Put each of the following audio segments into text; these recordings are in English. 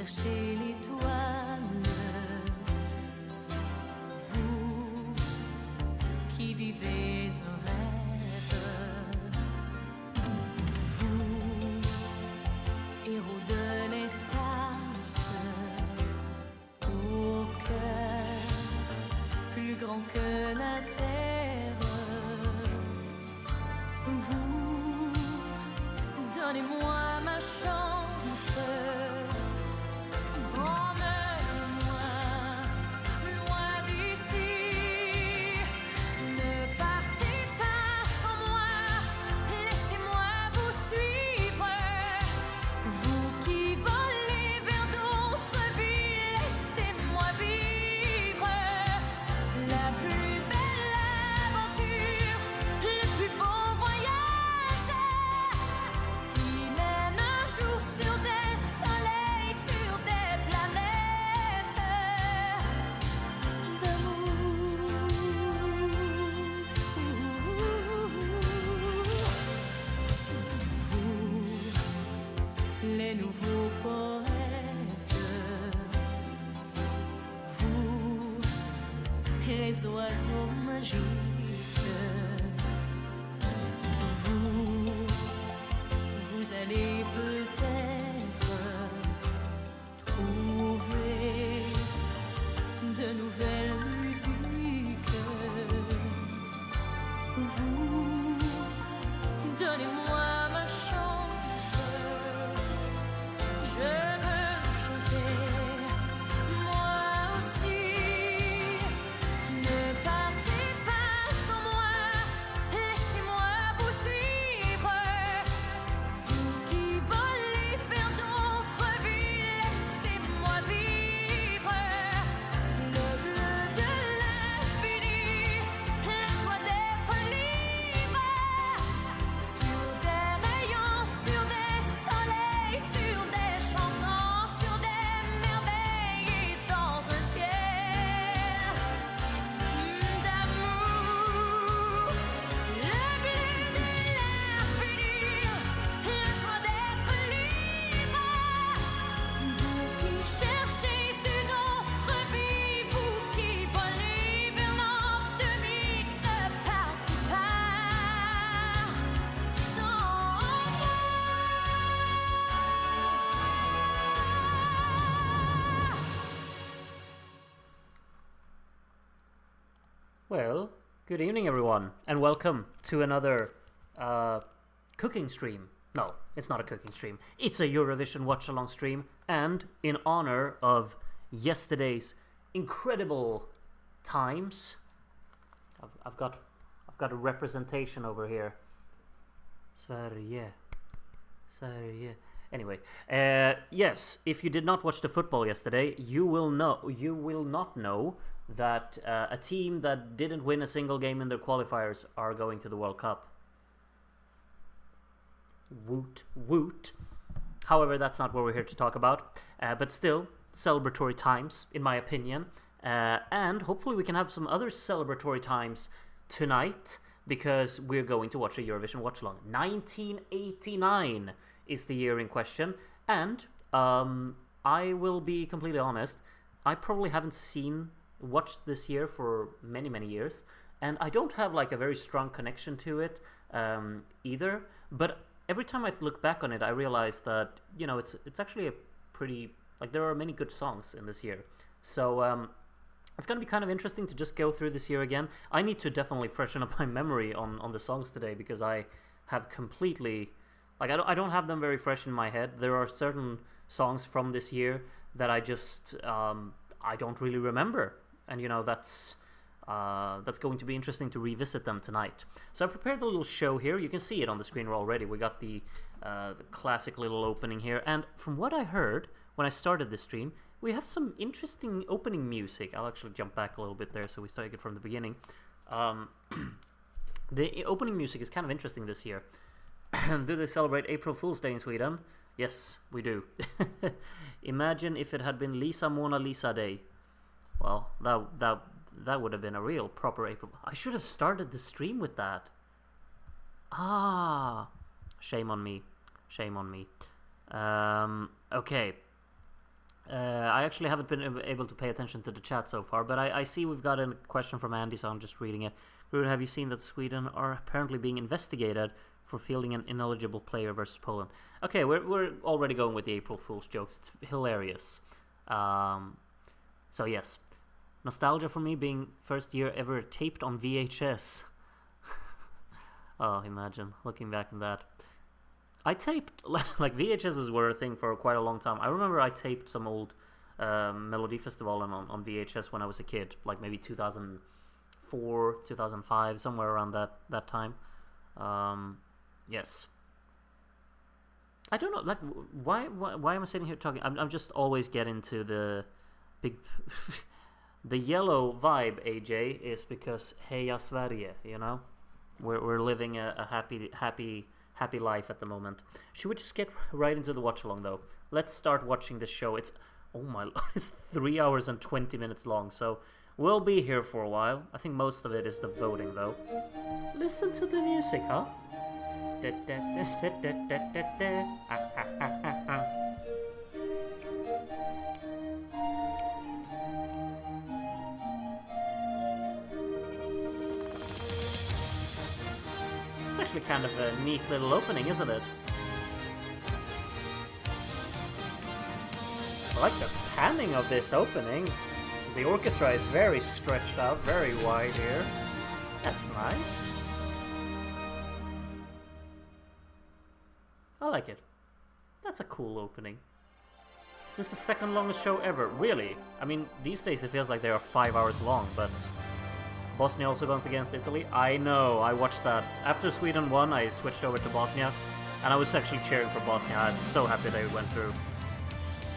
cherchez l'étoile, vous qui vivez un rêve, vous, héros de l'espace, au cœur plus grand que la terre, vous, donnez-moi ma chance. Les oiseaux magiques, vous allez peut-être trouver de nouvelles musiques. Vous, donnez-moi ma chance. Je veux chanter. Well, good evening everyone, and welcome to another cooking stream. No, it's not a cooking stream. It's a Eurovision watch-along stream, and in honor of yesterday's incredible times, I've got a representation over here. Sverige. Anyway, yes, if you did not watch the football yesterday, you will not know that a team that didn't win a single game in their qualifiers are going to the World Cup. Woot woot. However, that's not what we're here to talk about. But still, celebratory times, in my opinion. And hopefully we can have some other celebratory times tonight, because we're going to watch a Eurovision watch-along. 1989 is the year in question. And I will be completely honest, I probably haven't watched this year for many years, and I don't have like a very strong connection to it either, but every time I look back on it I realize that, you know, it's actually a pretty, like, there are many good songs in this year, so it's going to be kind of interesting to just go through this year again. I need to definitely freshen up my memory on the songs today, because I have completely, like, I don't have them very fresh in my head. There are certain songs from this year that I just I don't really remember. And, you know, that's going to be interesting to revisit them tonight. So I prepared a little show here. You can see it on the screen already. We got the classic little opening here. And from what I heard when I started this stream, we have some interesting opening music. I'll actually jump back a little bit there so we start it from the beginning. The opening music is kind of interesting this year. Do they celebrate April Fool's Day in Sweden? Yes, we do. Imagine if it had been Lisa Mona Lisa Day. Well, that would have been a real proper April. I should have started the stream with that. Shame on me. Okay. I actually haven't been able to pay attention to the chat so far, but I see we've got a question from Andy, so I'm just reading it. Have you seen that Sweden are apparently being investigated for fielding an ineligible player versus Poland? Okay, we're already going with the April Fool's jokes. It's hilarious. So yes, nostalgia for me being first year ever taped on VHS. Oh, imagine looking back on that. I taped, like VHSs were a thing for quite a long time. I remember I taped some old Melody Festival on VHS when I was a kid, like maybe 2004, 2005, somewhere around that time. Yes. I don't know, like, why am I sitting here talking? I'm just always getting to the big... the yellow vibe, AJ, is because Heja Sverige, you know? We're living a happy life at the moment. Should we just get right into the watch-along, though? Let's start watching this show. It's, oh my lord, it's 3 hours and 20 minutes long, so we'll be here for a while. I think most of it is the voting, though. Listen to the music, huh? It's actually kind of a neat little opening, isn't it? I like the panning of this opening. The orchestra is very stretched out, very wide here. That's nice. I like it. That's a cool opening. Is this the second longest show ever? Really? I mean, these days it feels like they are 5 hours long, but... Bosnia also goes against Italy. I know, I watched that. After Sweden won, I switched over to Bosnia, and I was actually cheering for Bosnia. I'm so happy they went through.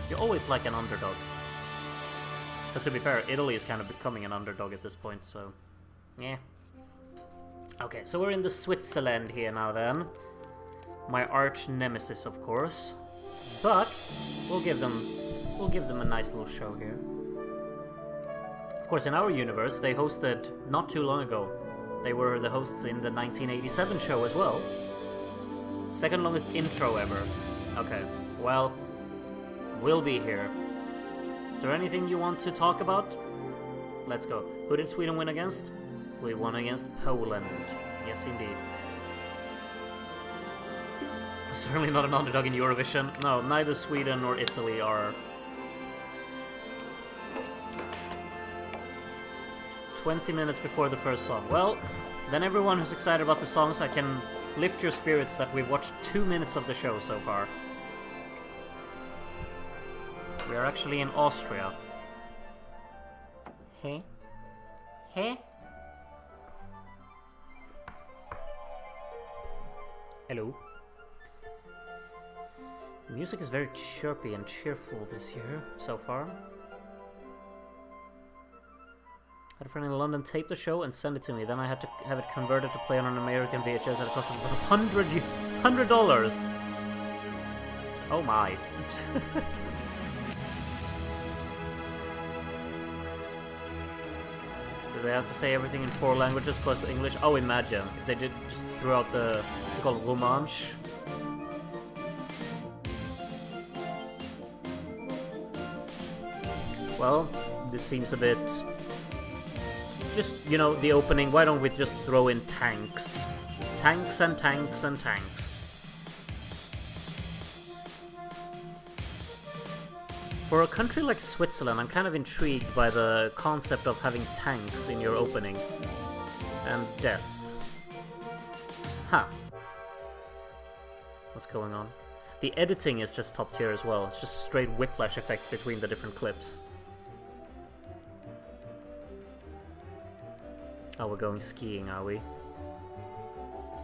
You always like an underdog. But to be fair, Italy is kind of becoming an underdog at this point, so... yeah. Okay, so we're in the Switzerland here now then. My arch nemesis, of course. But we'll give them a nice little show here. Of course, in our universe, they hosted not too long ago. They were the hosts in the 1987 show as well. Second longest intro ever. Okay, well, we'll be here. Is there anything you want to talk about? Let's go. Who did Sweden win against? We won against Poland. Yes, indeed. Certainly not an underdog in Eurovision. No, neither Sweden nor Italy are. 20 minutes before the first song. Well, then everyone who's excited about the songs, I can lift your spirits that we've watched 2 minutes of the show so far. We are actually in Austria. Hey? Hey? Hello? The music is very chirpy and cheerful this year, so far. I had a friend in London tape the show and send it to me. Then I had to have it converted to play on an American VHS at a cost of $100. Oh my. Do they have to say everything in 4 languages plus English? Oh, imagine if they did just threw out the, it's called romanche. Well, this seems a bit... just, you know, the opening, why don't we just throw in tanks? Tanks and tanks and tanks. For a country like Switzerland, I'm kind of intrigued by the concept of having tanks in your opening. And death. Huh. What's going on? The editing is just top tier as well. It's just straight whiplash effects between the different clips. Oh, we're going skiing, are we?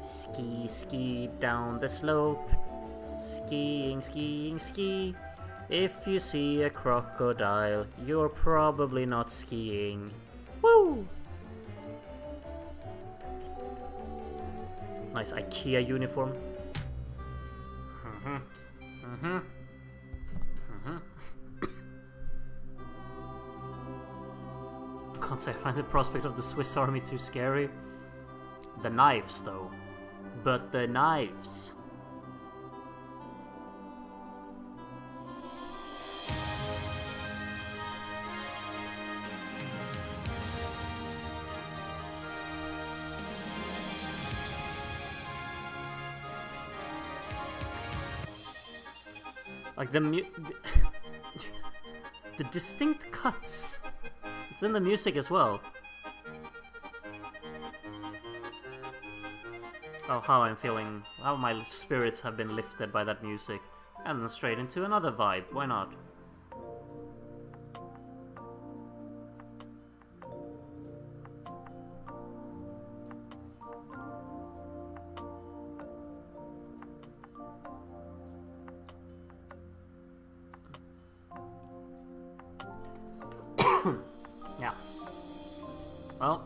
Ski, ski down the slope. Skiing, skiing, ski. If you see a crocodile, you're probably not skiing. Woo! Nice IKEA uniform. Can't say I find the prospect of the Swiss army too scary. The knives, though. But the knives. Like the distinct cuts. It's in the music as well. Oh, how I'm feeling. How my spirits have been lifted by that music. And then straight into another vibe. Why not? Yeah. Well.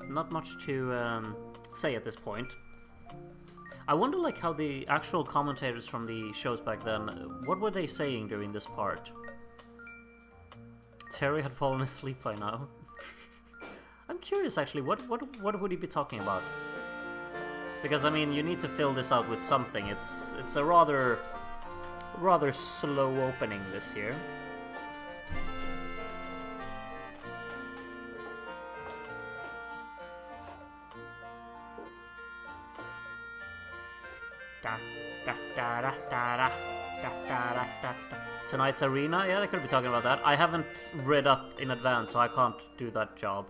Not much to say at this point. I wonder like how the actual commentators from the shows back then, what were they saying during this part? Terry had fallen asleep by now. I'm curious actually, what would he be talking about? Because I mean, you need to fill this out with something. It's a rather slow opening this year. Tonight's arena? Yeah, they could be talking about that. I haven't read up in advance, so I can't do that job.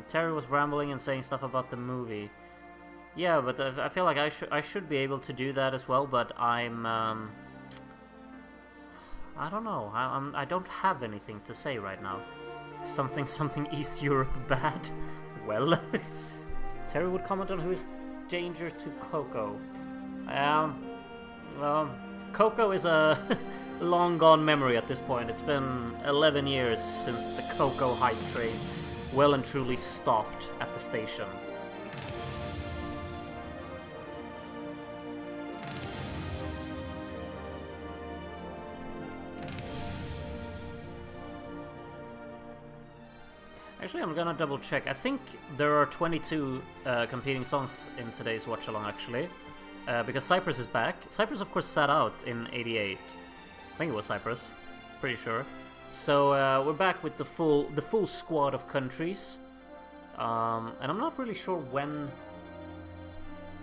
Terry was rambling and saying stuff about the movie. Yeah, but I feel like I should be able to do that as well, but I'm... I don't know. I don't have anything to say right now. Something East Europe bad? Well... Terry would comment on who is danger to Coco. Coco is a long gone memory at this point. It's been 11 years since the Coco hype train well and truly stopped at the station. Actually, I'm gonna double check. I think there are 22 competing songs in today's Watchalong, actually. Because Cyprus is back. Cyprus, of course, sat out in '88. I think it was Cyprus. Pretty sure. So we're back with the full squad of countries. And I'm not really sure when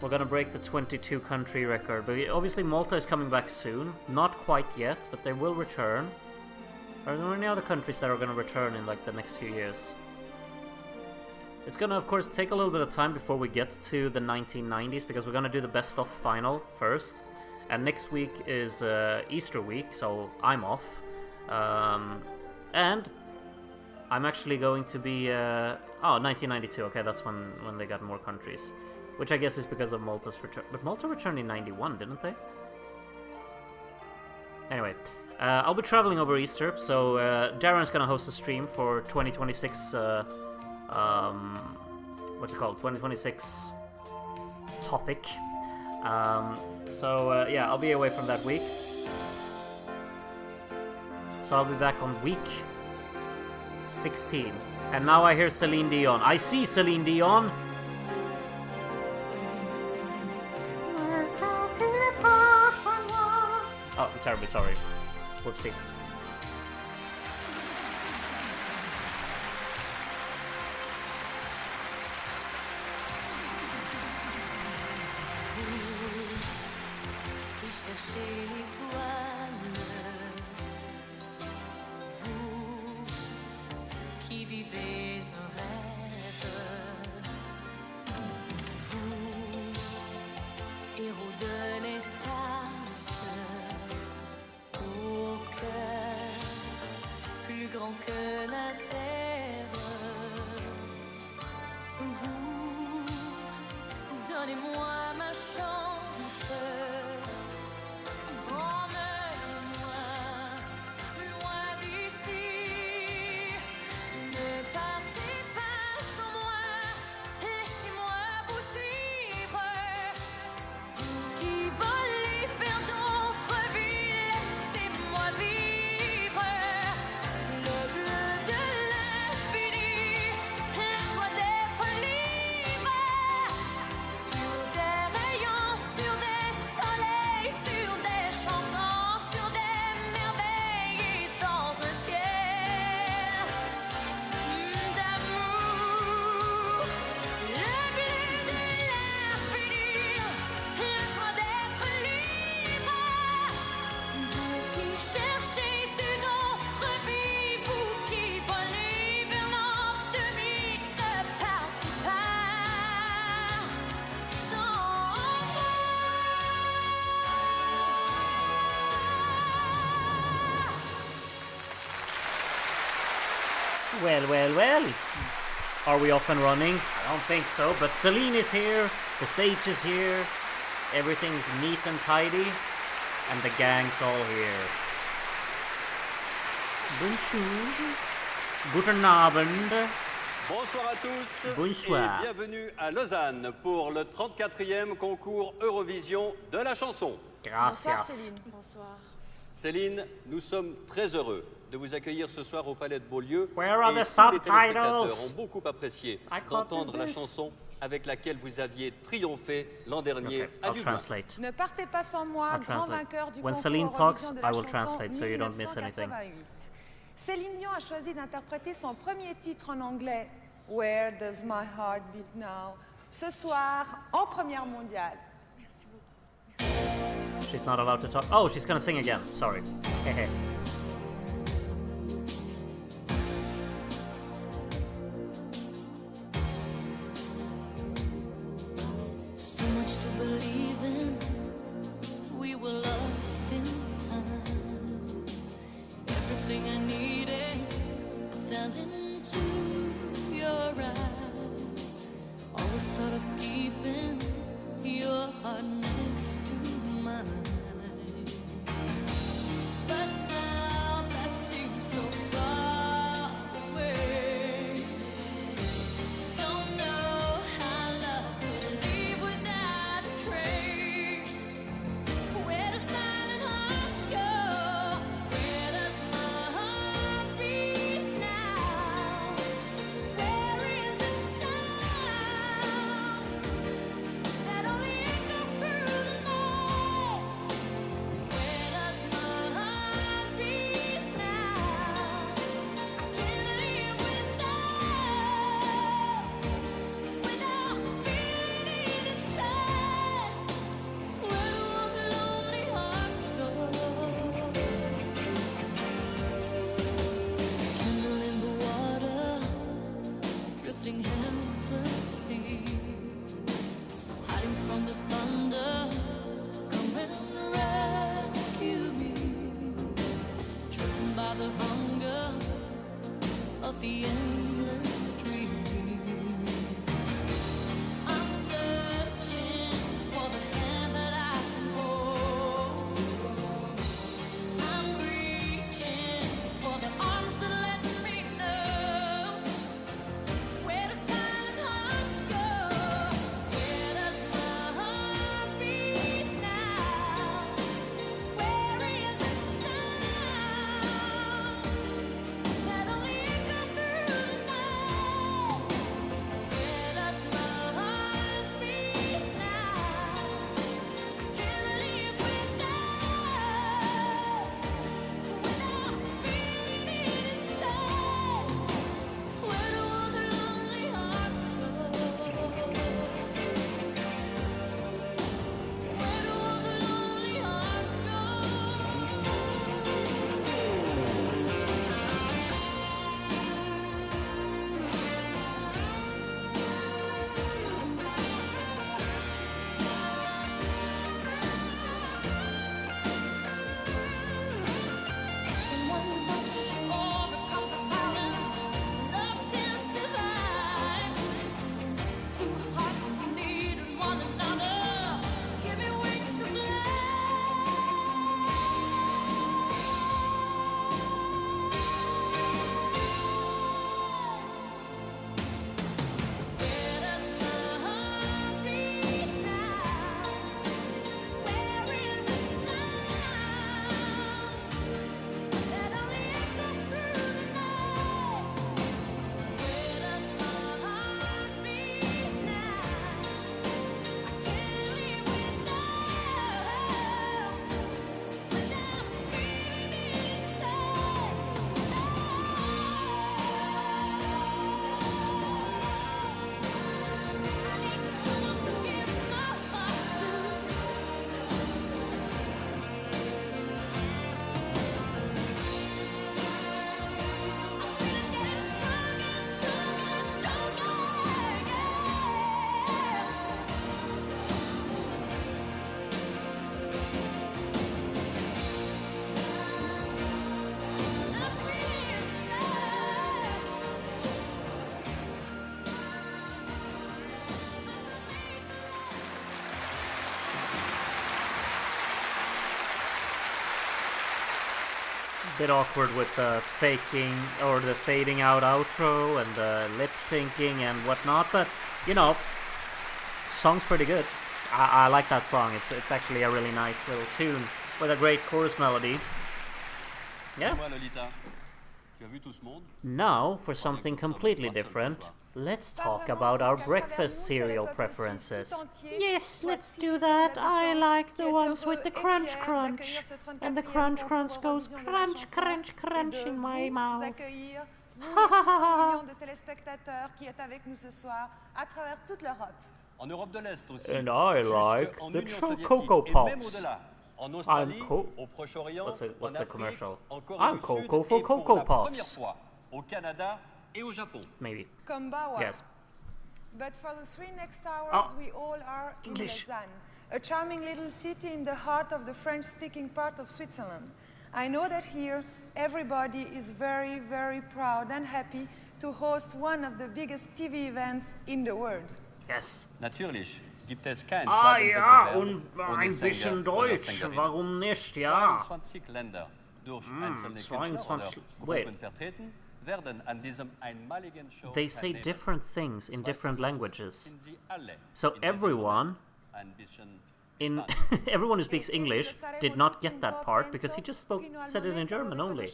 we're gonna break the 22 country record. But obviously Malta is coming back soon. Not quite yet, but they will return. Are there any other countries that are gonna return in like the next few years? It's gonna, of course, take a little bit of time before we get to the 1990s, because we're gonna do the best of final first. And next week is Easter week, so I'm off. And I'm actually going to be... 1992, okay, that's when they got more countries. Which I guess is because of Malta's return. But Malta returned in 91, didn't they? Anyway, I'll be traveling over Easter, so Darren's gonna host a stream for 2026... what's it called? 2026 topic. Yeah, I'll be away from that week. So I'll be back on week 16. And now I hear Celine Dion. I see Celine Dion. Oh, I'm terribly sorry. Whoopsie. Well. Are we off and running? I don't think so, but Celine is here, the stage is here, everything's neat and tidy, and the gang's all here. Bonjour. Guten Abend. Bonsoir à tous Bonsoir. et bienvenue à Lausanne pour le 34e concours Eurovision de la chanson. Gracias. Bonsoir Céline. Bonsoir. Céline, nous sommes très heureux de vous accueillir ce soir au Palais de Beaulieu. Where are et the tous les téléspectateurs subtitles? ont beaucoup apprécié I can't d'entendre do la this. chanson avec laquelle vous aviez triomphé l'an dernier Okay, à I'll Dublin. translate. Ne partez pas sans moi, I'll grand translate. vainqueur du When concours Celine Eurovision talks, de la I will chanson translate so you don't miss anything. 1988. Céline Dion a choisi d'interpréter son premier titre en anglais, Where Does My Heart Beat Now, ce soir en première mondiale. She's not allowed to talk. Oh, she's gonna sing again. Sorry. Hehe. So much to believe in, we were lost in time. Everything I needed, I fell into your eyes. Always thought of keeping your heart next to mine. But now bit awkward with the faking or the fading out outro and the lip syncing and whatnot, but you know, song's pretty good. I like that song. It's actually a really nice little tune with a great chorus melody. Yeah. Now for something completely different. Let's talk about our breakfast cereal preferences. Yes, let's do that. I like the ones with the crunch crunch. And the crunch crunch goes crunch crunch crunch in my mouth. Millions de téléspectateurs qui est avec nous ce soir à travers toute l'Europe. En Europe de l'Est aussi. And I like the Cocoa Puffs. En Australie, au Proche-Orient, en Afrique, commercial? en Corée I'm du Sud Coco for et pour Cocoa la première Puffs. fois au Canada et au Japon. Maybe. Kumbawa. Yes. But for the 3 next hours, Oh. we all are in English. Lausanne, a charming little city in the heart of the French-speaking part of Switzerland. I know that here, everybody is very, very proud and happy to host one of the biggest TV events in the world. Yes. Natürlich gibt es keinen Ja, Schlagerwettbewerb und ohne ein Sänger bisschen oder Deutsch, Sängerinnen. warum nicht, ja. 22 Länder durch einzelne Künstler 22 oder wait. Gruppen vertreten werden an diesem einmaligen Show They say teilnehmen. different things in different languages. Sind sie alle So in diesem everyone Moment ein bisschen in gespannt. everyone who speaks English did not get that part because he just said it in German only.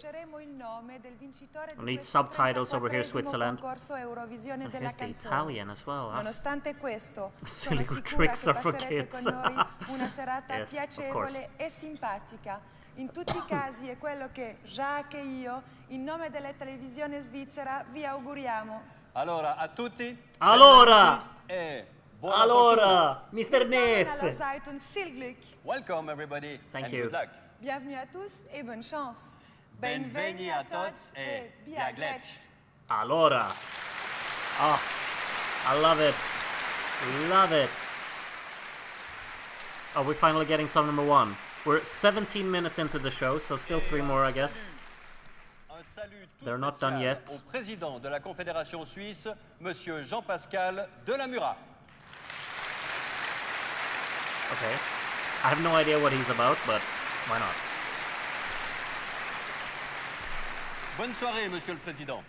I need subtitles over here, Switzerland. And here's the Italian as well. Huh? Nonostante questo, Silly sono good sicura tricks che are for passerete kids. con noi una serata Yes, of course. piacevole e simpatica. In tutti i casi è quello che Jacques e io, in nome della televisione svizzera, vi auguriamo. Allora, a tutti. Allora! benvenuti e buona fortuna. Allora, Mr. Willkommen aller Neff. Seiten, viel Glück. Welcome everybody Thank and you. good luck. Bienvenue à tous et bonne chance. Benveni a tots e biaglec. Allora. Oh, I love it. Love it. Oh, we're finally getting song number 1. We're 17 minutes into the show, so still 3 more, I guess. Un salut tout They're not spécial done yet. au président de la Confédération suisse, monsieur Jean-Pascal Delamura. Okay. I have no idea what he's about, but why not? Bonne soirée, monsieur le président.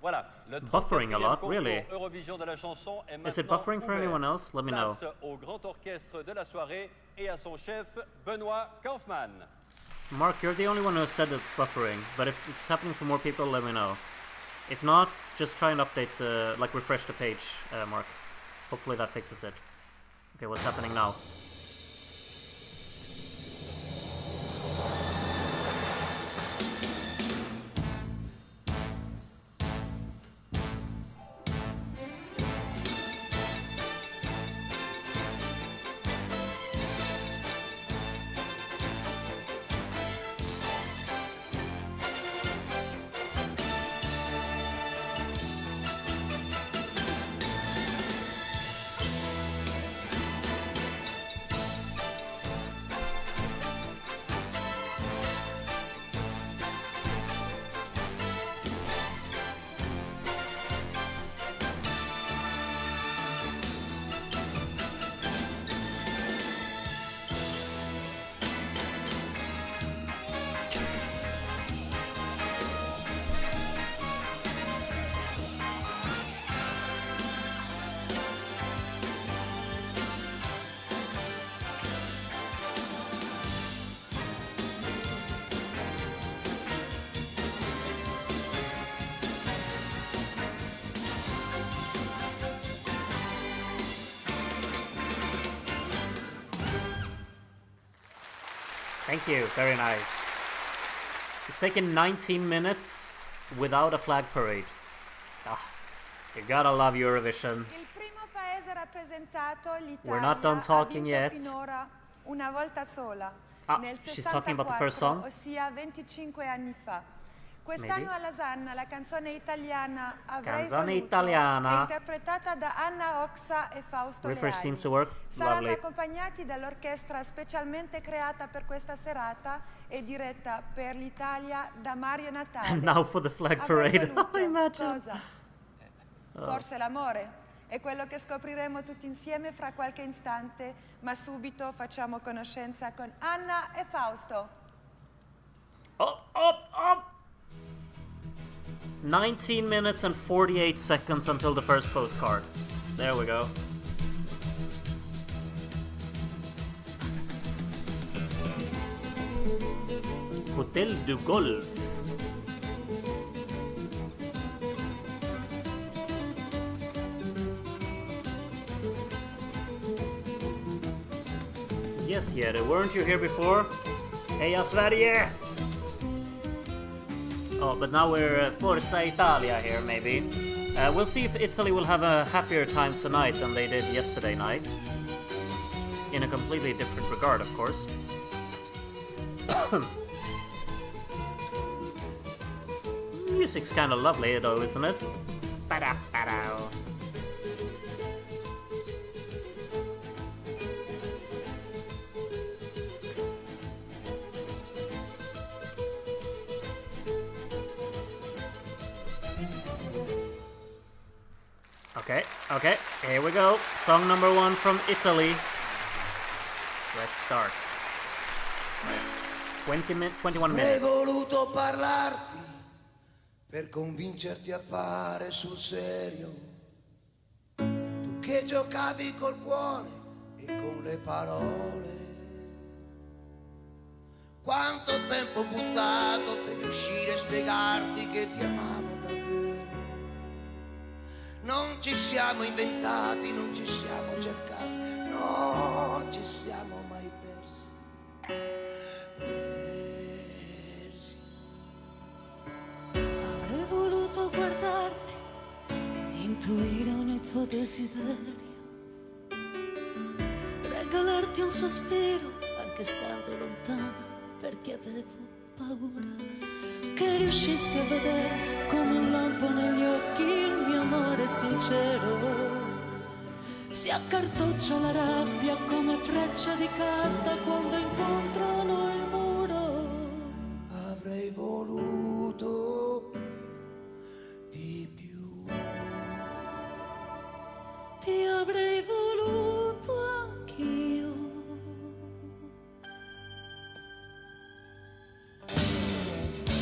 Voilà, le Buffering a 34e lot, concours really. Eurovision de la chanson est Is it maintenant buffering for ouvert. anyone else? Let me know. Place au grand orchestre de la soirée et à son chef, Benoît Kaufmann. Mark, you're the only one who said it's buffering, but if it's happening for more people, let me know. If not, just try and update the, refresh the page, Mark. Hopefully that fixes it. Okay, what's happening now? Thank you, very nice. It's taken 19 minutes without a flag parade. Ah, you gotta love Eurovision. Il primo paese rappresentato, l'Italia, We're not done talking ha vinto yet. finora una volta sola, Ah, nel she's talking about the first 64, song? ossia 25 anni fa. Quest'anno Maybe. a Lausanne la canzone italiana Avrei Canzone voluto italiana. è interpretata da Anna Oxa e Fausto Refresh Leali. seems to work. Saranno Lovely. accompagnati dall'orchestra specialmente creata per questa serata e diretta per l'Italia da Mario Natale. And now for the flag Avrei parade. voluto Imagine. cosa? Forse l'amore. È quello che scopriremo tutti insieme fra qualche istante, ma subito facciamo conoscenza con Anna e Fausto. Up, up, up! 19 minutes and 48 seconds until the first postcard. There we go. Hotel du Golf. Yes, Jere, weren't you here before? Heja Sverige! Oh, but now we're Forza Italia here, maybe. We'll see if Italy will have a happier time tonight than they did yesterday night. In a completely different regard, of course. Music's kind of lovely, though, isn't it? Ba-da-ba-da. Okay, here we go. Song number 1 from Italy. Let's start. 21 minutes. Avrei voluto parlarti per convincerti a fare sul serio. Tu che giocavi col cuore e con le parole. Quanto tempo buttato per riuscire a spiegarti che ti amavo davvero. Non ci siamo inventati, non ci siamo cercati, non ci siamo mai persi. Avrei voluto guardarti, intuire ogni tuo desiderio, regalarti un sospiro, anche stando lontana, perché avevo paura che riuscissi a vedere come un lampo negli occhi il mio amore sincero. Si accartoccia la rabbia come freccia di carta quando incontrano il muro. Avrei voluto di più. Ti avrei voluto anch'io.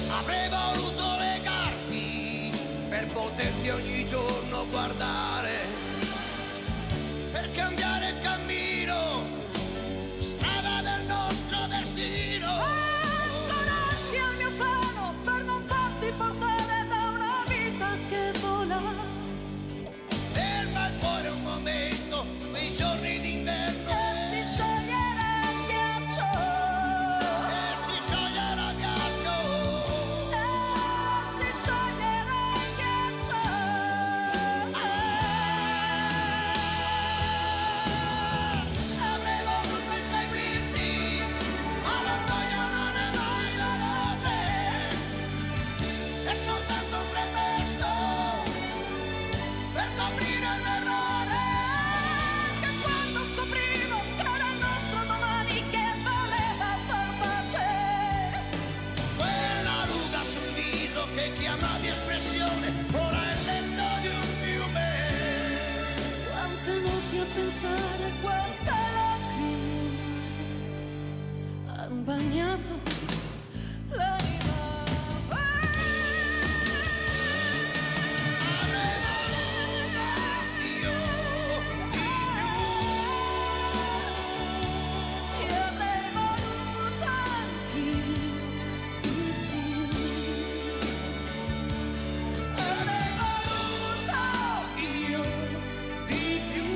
Avrei voluto legarti per poterti ogni giorno guardare, per cambiare il cammino, strada del nostro destino. Donarti al mio seno per non farti portare da una vita che vola. Ferma il cuore un momento, quei giorni d'inverno. E si scioglierà il ghiaccio. Pensare quante lacrime han bagnato l'anima. Ti avrei voluto anch'io di più.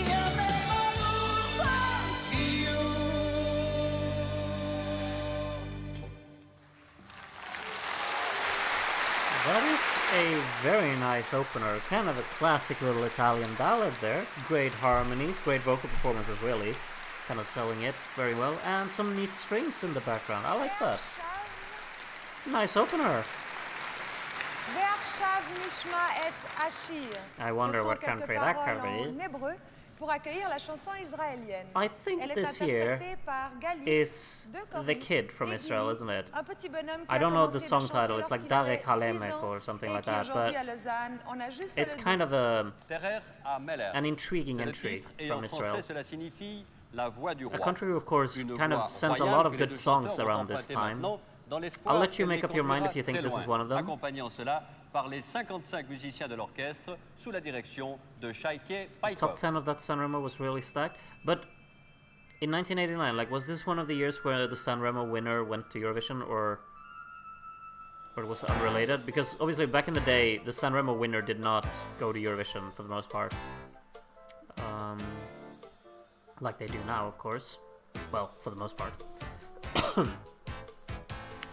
Avrei voluto io di più. That is a very nice opener, kind of a classic little Italian ballad there. Great harmonies, great vocal performances really, kind of selling it very well, and some neat strings in the background. I like that. Nice opener. I wonder what country that could be. Pour accueillir la chanson israélienne. I think Elle est this year interprétée par Galit, is the kid from Israel, isn't it? I don't know the song title, it's like Derech or something like that, but it's kind of Derech an intriguing entry et from en Israel. français cela signifie La Voix du A Roi. country who, of course, Une kind voix of sent a royale lot of que les good deux songs chanteurs vont around this emprunter time. maintenant, dans l'espoir I'll let you qu'elle make les up your mind conduira if you think très this is loin, one of them. accompagnés en cela par les 55 musiciens de l'orchestre sous la direction de Shaike Paikov. Top 10 of that Sanremo was really stacked. But in 1989, like, was this one of the years where the Sanremo winner went to Eurovision, or it was unrelated? Because obviously back in the day, the Sanremo winner did not go to Eurovision for the most part. Like they do now, of course. Well, for the most part.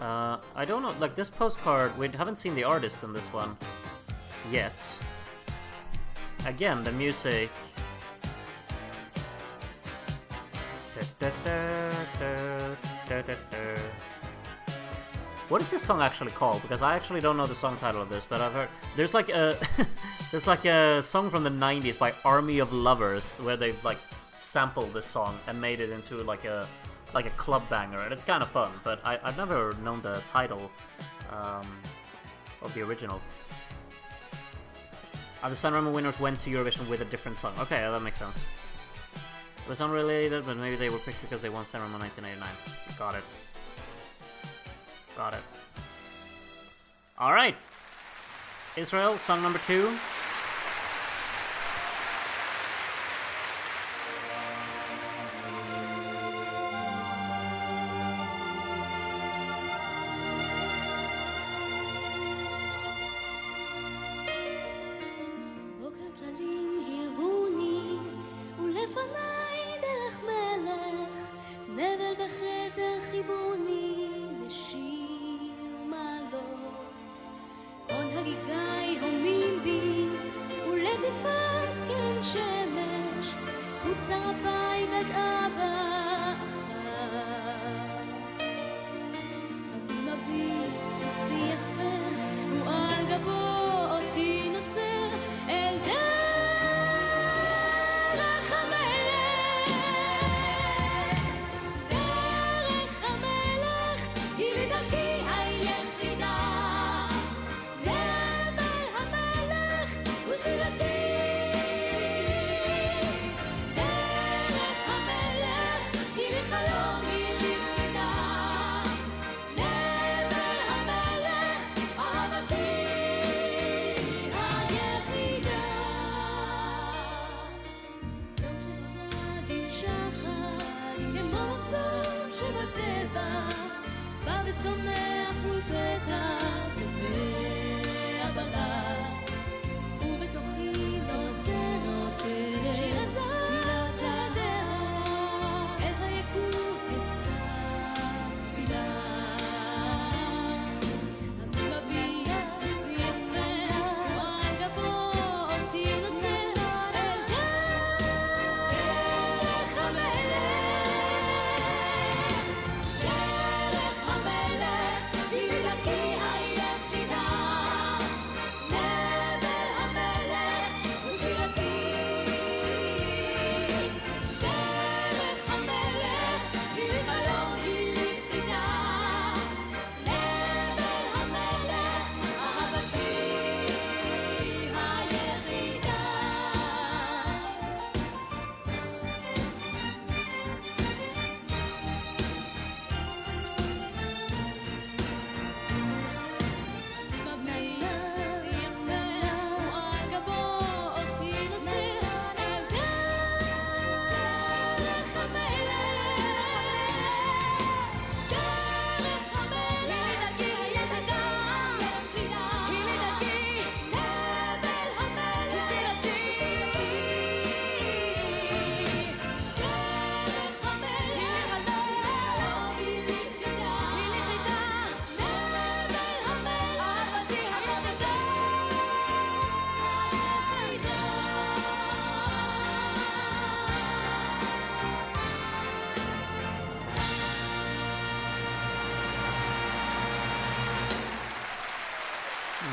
I don't know, like this postcard, we haven't seen the artist in this one yet. Again, the music. What is this song actually called? Because I actually don't know the song title of this, but I've heard there's like a there's like a song from the 90s by Army of Lovers where they like sampled this song and made it into like a club banger, and it's kind of fun, but I've never known the title of the original. The Sanremo winners went to Eurovision with a different song. Okay, that makes sense. It was unrelated, but maybe they were picked because they won Sanremo 1989. Got it. Got it. Alright. Israel, song number 2.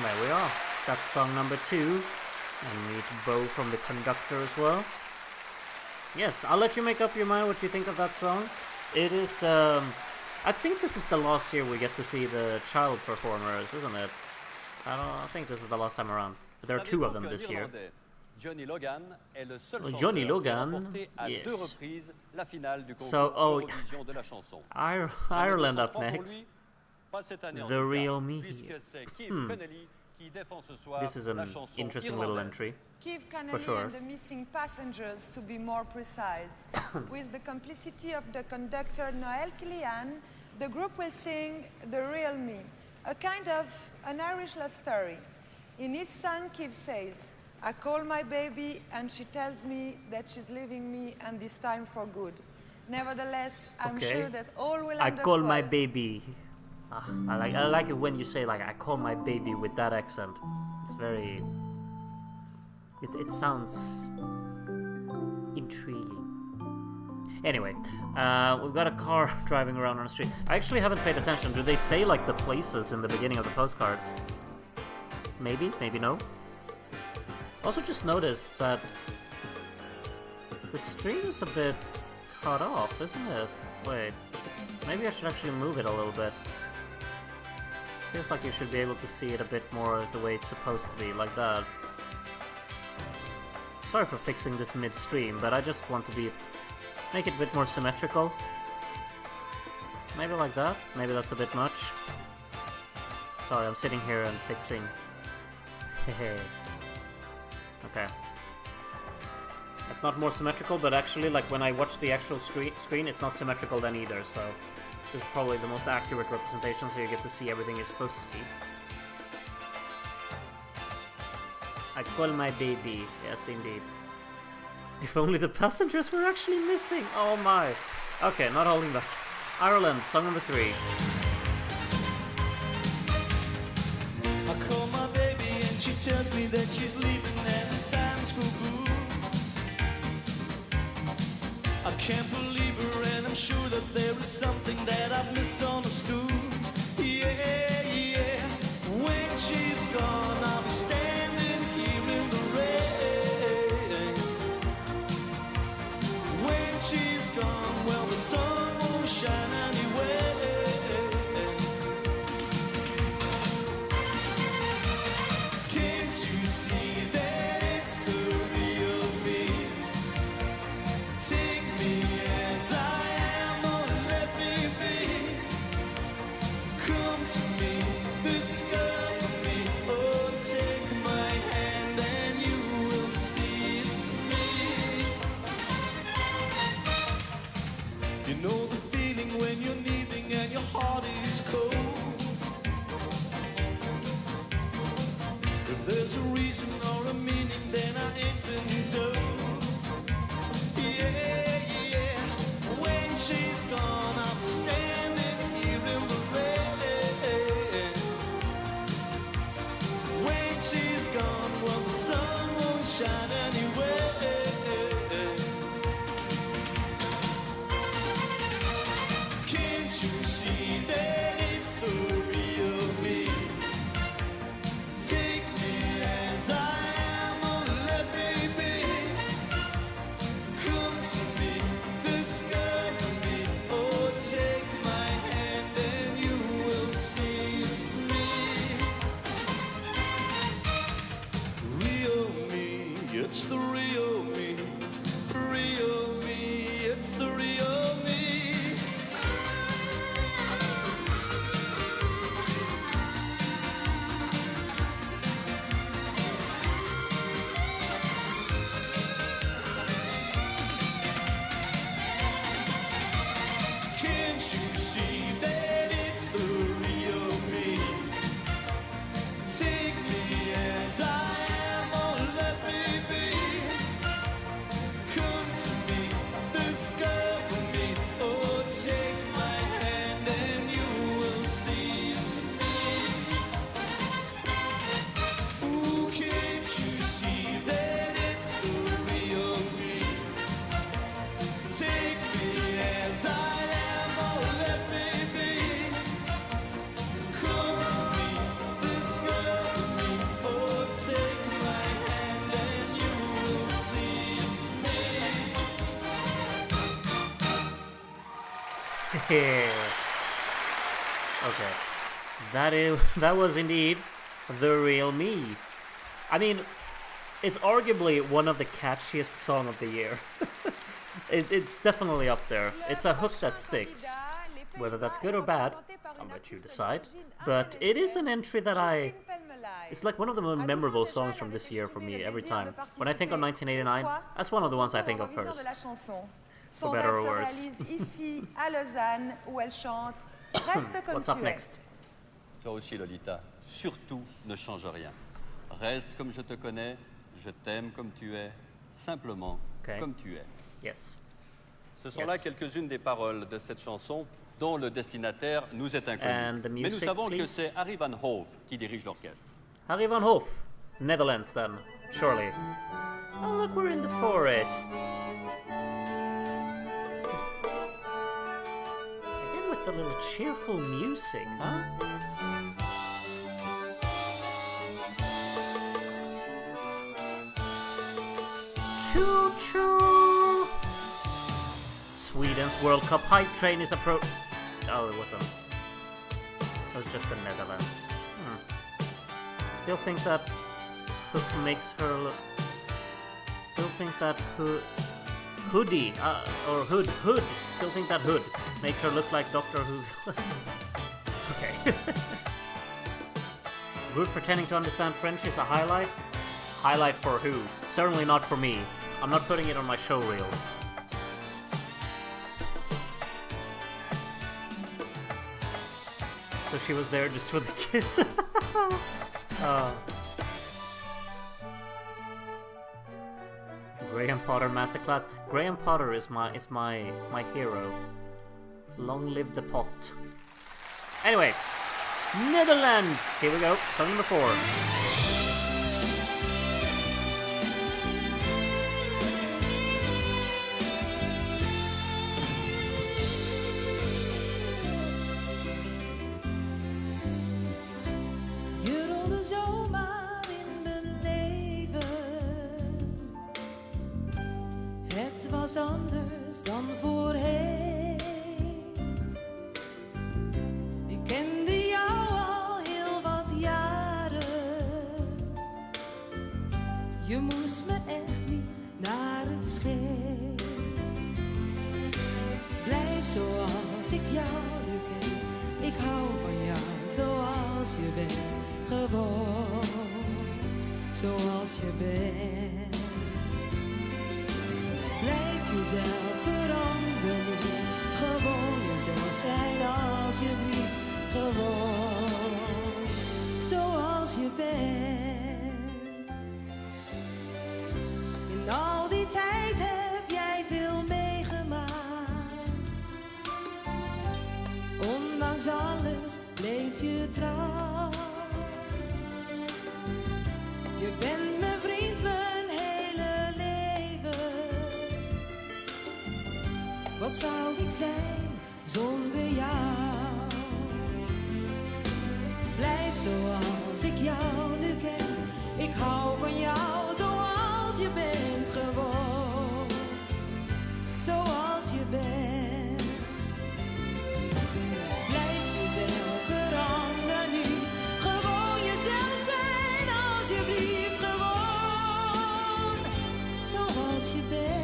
There we are. That's song number 2. And we need to bow from the conductor as well. Yes, I'll let you make up your mind what you think of that song. It is, I think this is the last year we get to see the child performers, isn't it? I think this is the last time around. There are 2 of them this year. Johnny Logan est le seul Johnny chanteur qui a Logan, remporté à 2 reprises la finale du concours Eurovision de la chanson. Ireland up Pour next. lui, pas cette année en The tout real cas, me. puisque c'est Connolly qui défend ce soir This is la an chanson interesting little irlandaise. entry. Kiev, For Connolly sure. and the missing passengers, to be more precise. With the complicity of the conductor Noel Killian, the group will sing The Real Me, a kind of an Irish love story. In his song, Kiev says, I call my baby and she tells me that she's leaving me and this time for good. Nevertheless, I'm sure that all will end I up call my well. baby. I like it when you say like I call my baby with that accent. It's very. It sounds intriguing. Anyway, we've got a car driving around on the street. I actually haven't paid attention. Do they say like the places in the beginning of the postcards? Maybe, maybe no. Also just noticed that the stream is a bit cut off, isn't it? Wait, maybe I should actually move it a little bit. Feels like you should be able to see it a bit more the way it's supposed to be, like that. Sorry for fixing this mid-stream, but I just want to make it a bit more symmetrical. Maybe like that? Maybe that's a bit much. Sorry, I'm sitting here and fixing. Hehe. Okay. It's not more symmetrical, but actually, like, when I watch the actual screen, it's not symmetrical then either, so this is probably the most accurate representation, so you get to see everything you're supposed to see. I call my baby. Yes, indeed. If only the passengers were actually missing. Oh my. Okay, not holding back. Ireland, song number 3. I call my baby and she tells me that she's leaving and it's time for good. I can't believe her and I'm sure that there is something that I've misunderstood. Yeah, yeah. When she's gone, I'll be standing here in the rain. When she's gone, well, the sun won't shine anyway. Can't you see that it's the real me? Take me as I am, or let me be. Come to me, discover me. Oh, take my hand and you will see it's me. You know the feeling when you're needing and your heart is cold. If there's a reason or a meaning, then I ain't been told. Yeah, yeah. When she's gone, I'm standing here in the rain. When she's gone, well, the sun won't shine anyway. Can't you see that it's the real me? Take me as I am, or let me be. Come to me, discover me. Oh, take my hand and you will see it's me. Real me, it's the real me. Real me, it's the real me. Can't you see that it's the real me? Take me as I am, or let me be. Come to me, discover me. Oh, take my hand and you will see it's me. Ooh, can't you see that it's the real me? Take me as I am, or let me be. Come to me, discover me. Oh, take my hand and you will see it's me. Okay. That was indeed the real me. I mean, It's arguably one of the catchiest song of the year. It's definitely up there. It's a hook that sticks. Whether that's good or bad, I'll let you decide. But it is an entry that it's like one of the most memorable songs from this year for me every time. When I think of 1989, that's one of the ones I think of first. For better or worse. What's up next? Toi aussi, Lolita, surtout ne change rien. Reste comme je te connais, je t'aime comme tu es, simplement comme tu es. Yes. Ce sont là quelques-unes des paroles de cette chanson dont le destinataire nous est inconnu. Mais nous savons que c'est Harry Van Hove qui dirige l'orchestre. Harry Van Hove, Netherlands then, surely. Oh look, we're in the forest. Again with the little cheerful music, huh? Choo choo! Sweden's World Cup hype train is Oh, it wasn't. It was just the Netherlands. Still think that hook makes her look. Still think that hoodie or hood. Still think that hood makes her look like Doctor Who. Okay. Rude pretending to understand French is a highlight. Highlight for who? Certainly not for me. I'm not putting it on my show reel. So she was there just for the kiss. Graham Potter masterclass. Graham Potter is my hero. Long live the pot. Anyway, Netherlands. Here we go. Song number 4. Anders dan voorheen. Ik kende jou al heel wat jaren. Je moest me echt niet naar het scheen. Blijf zoals ik jou nu ken. Ik hou van jou zoals je bent. Gewoon zoals je bent. Blijf jezelf, verander niet. Gewoon jezelf zijn alsjeblieft. Gewoon zoals je bent. In al die tijd heb jij veel meegemaakt. Ondanks alles bleef je trouw. Je bent mijn vriend, mijn hele leven. Wat zou ik zijn zonder jou? Blijf zoals ik jou nu ken. Ik hou van jou zoals je bent. Gewoon zoals je bent. Blijf jezelf, verander niet. Gewoon jezelf zijn alsjeblieft. Gewoon zoals je bent.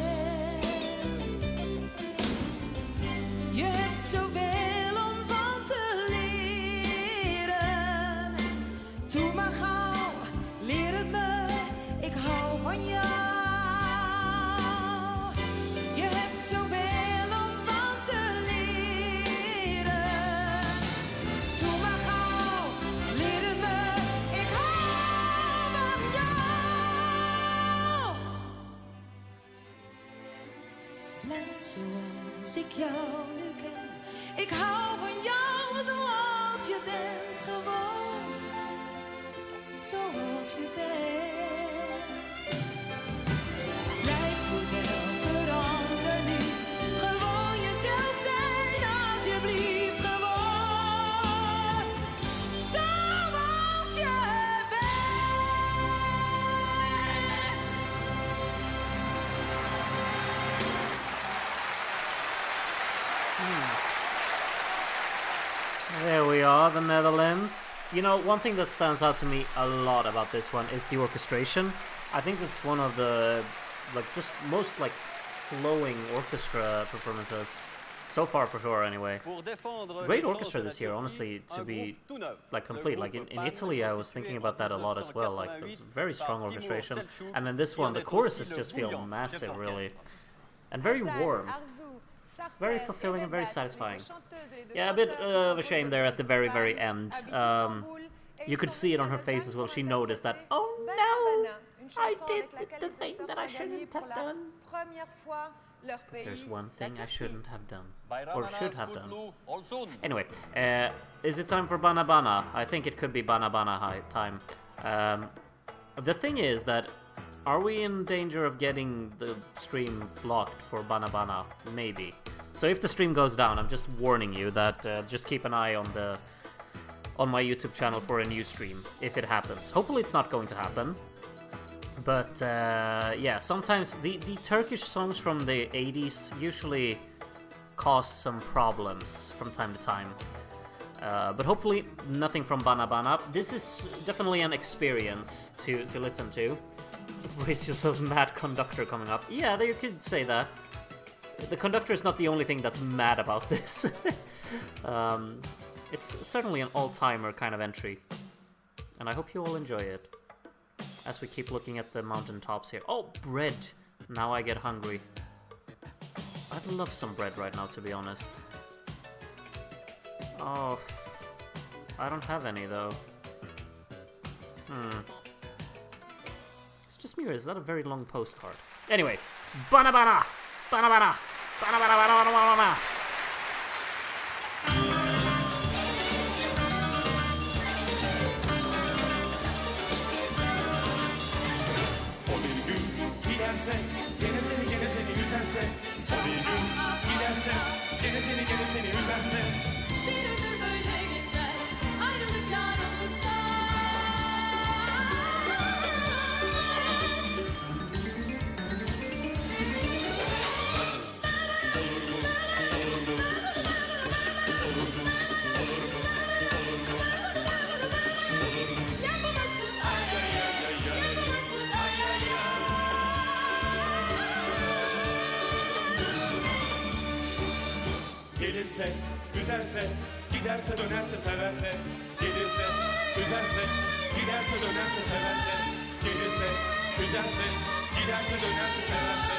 Je hebt zoveel om van te leren. Doe maar gauw, leer het me. Ik hou van jou. Je hebt zoveel om van te leren. Doe maar gauw, leer het me. Ik hou van jou. Blijf zoals ik jou nu ken. Ik hou van jou zoals je bent. Gewoon zoals je bent. Blijf jezelf, verander niet. Gewoon jezelf zijn alsjeblieft. Gewoon zoals je bent. There we are, the Netherlands. You know, one thing that stands out to me a lot about this one is the orchestration. I think this is one of the just most flowing orchestra performances so far, for sure. Anyway, great orchestra this year, honestly, to be complete. Like in Italy, I was thinking about that a lot as well. Like there's very strong orchestration, and then this one, the choruses just feel massive, really, and very warm. Very fulfilling and very satisfying. Yeah, a bit of a shame there at the very, very end. You could see it on her face as well. She noticed that, oh no, I did the thing that I shouldn't have done. There's one thing I shouldn't have done. Or should have done. Anyway, is it time for Bana Bana? I think it could be Bana Bana time. The thing is that, are we in danger of getting the stream blocked for Bana Bana? Maybe. So if the stream goes down, I'm just warning you that just keep an eye on my YouTube channel for a new stream, if it happens. Hopefully it's not going to happen. But yeah, sometimes the Turkish songs from the 80s usually cause some problems from time to time. But hopefully nothing from Bana Bana. This is definitely an experience to listen to. Brace yourselves, mad conductor coming up. Yeah, you could say that. The conductor is not the only thing that's mad about this. It's certainly an all-timer kind of entry. And I hope you all enjoy it. As we keep looking at the mountaintops here. Oh, bread! Now I get hungry. I'd love some bread right now, to be honest. Oh, I don't have any, though. It's just me, or is that a very long postcard? Anyway, Bana Bana! Bana Bana! Bana Bana Bana Bana Bana Bana! Gene seni üzerse, o bir gün giderse, gene seni üzerse. Bir ömür böyle geçer, ayrılık yar olursa. Gelirse, üzerse, giderse dönerse severse. Gelirse, üzerse, giderse dönerse severse. Gelirse, üzerse, giderse dönerse severse.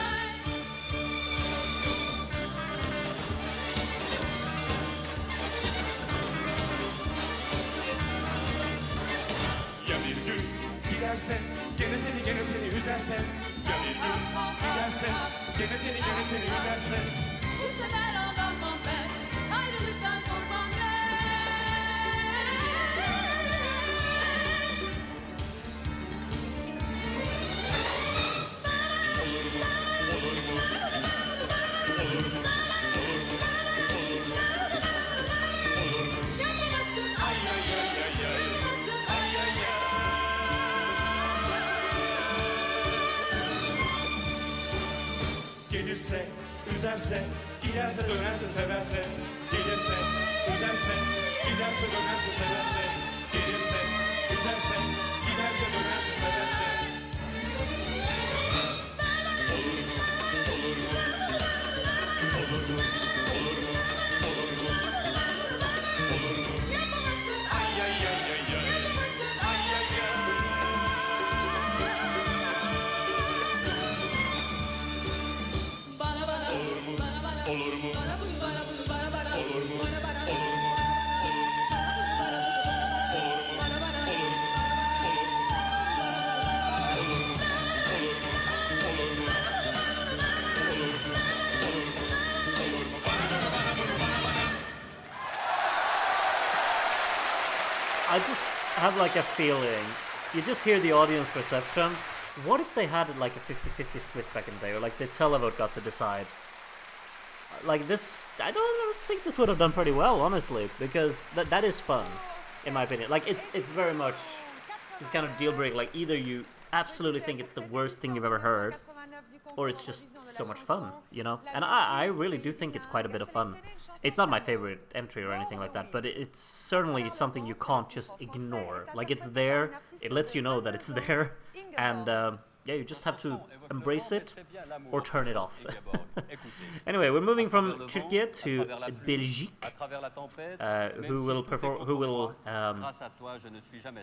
Ya bir gün giderse, gene seni üzerse. Ya bir gün giderse, gene seni üzerse. Bu sefer ağlamam ben, ayrılıktan korkmam ben. Yapamazsın, ay ay ay ay ay. Yapamazsın, ay ay ay. Gelirse, üzerse, giderse dönerse severse. Gelirse, üzerse, giderse dönerse severse. Gelirse, üzerse, giderse dönerse severse. Olur mu? Olur mu? Olur mu? Olur mu? Olur mu? Olur mu? Yapamazsın, Ay ay ay ay ay. yapamazsın, Ay ay ay. bana bana, Olur mu? bana bana, Olur mu? bana bunu, bana bunu, bana bana, Olur mu? bana bana, Olur mu? bana bana, I just have like a feeling. You just hear the audience reception. What if they had like a 50-50 split back in the day, or like the televote got to decide? Like this, I don't think this would have done pretty well, honestly, because that is fun, in my opinion. Like it's very much this kind of deal break. Like either you absolutely think it's the worst thing you've ever heard, or it's just so much fun, you know? And I really do think it's quite a bit of fun. It's not my favorite entry or anything like that, but it's certainly something you can't just ignore. Like it's there, it lets you know that it's there, and yeah, you just have to embrace it or turn it off. Anyway, we're moving from Turkey to Belgique,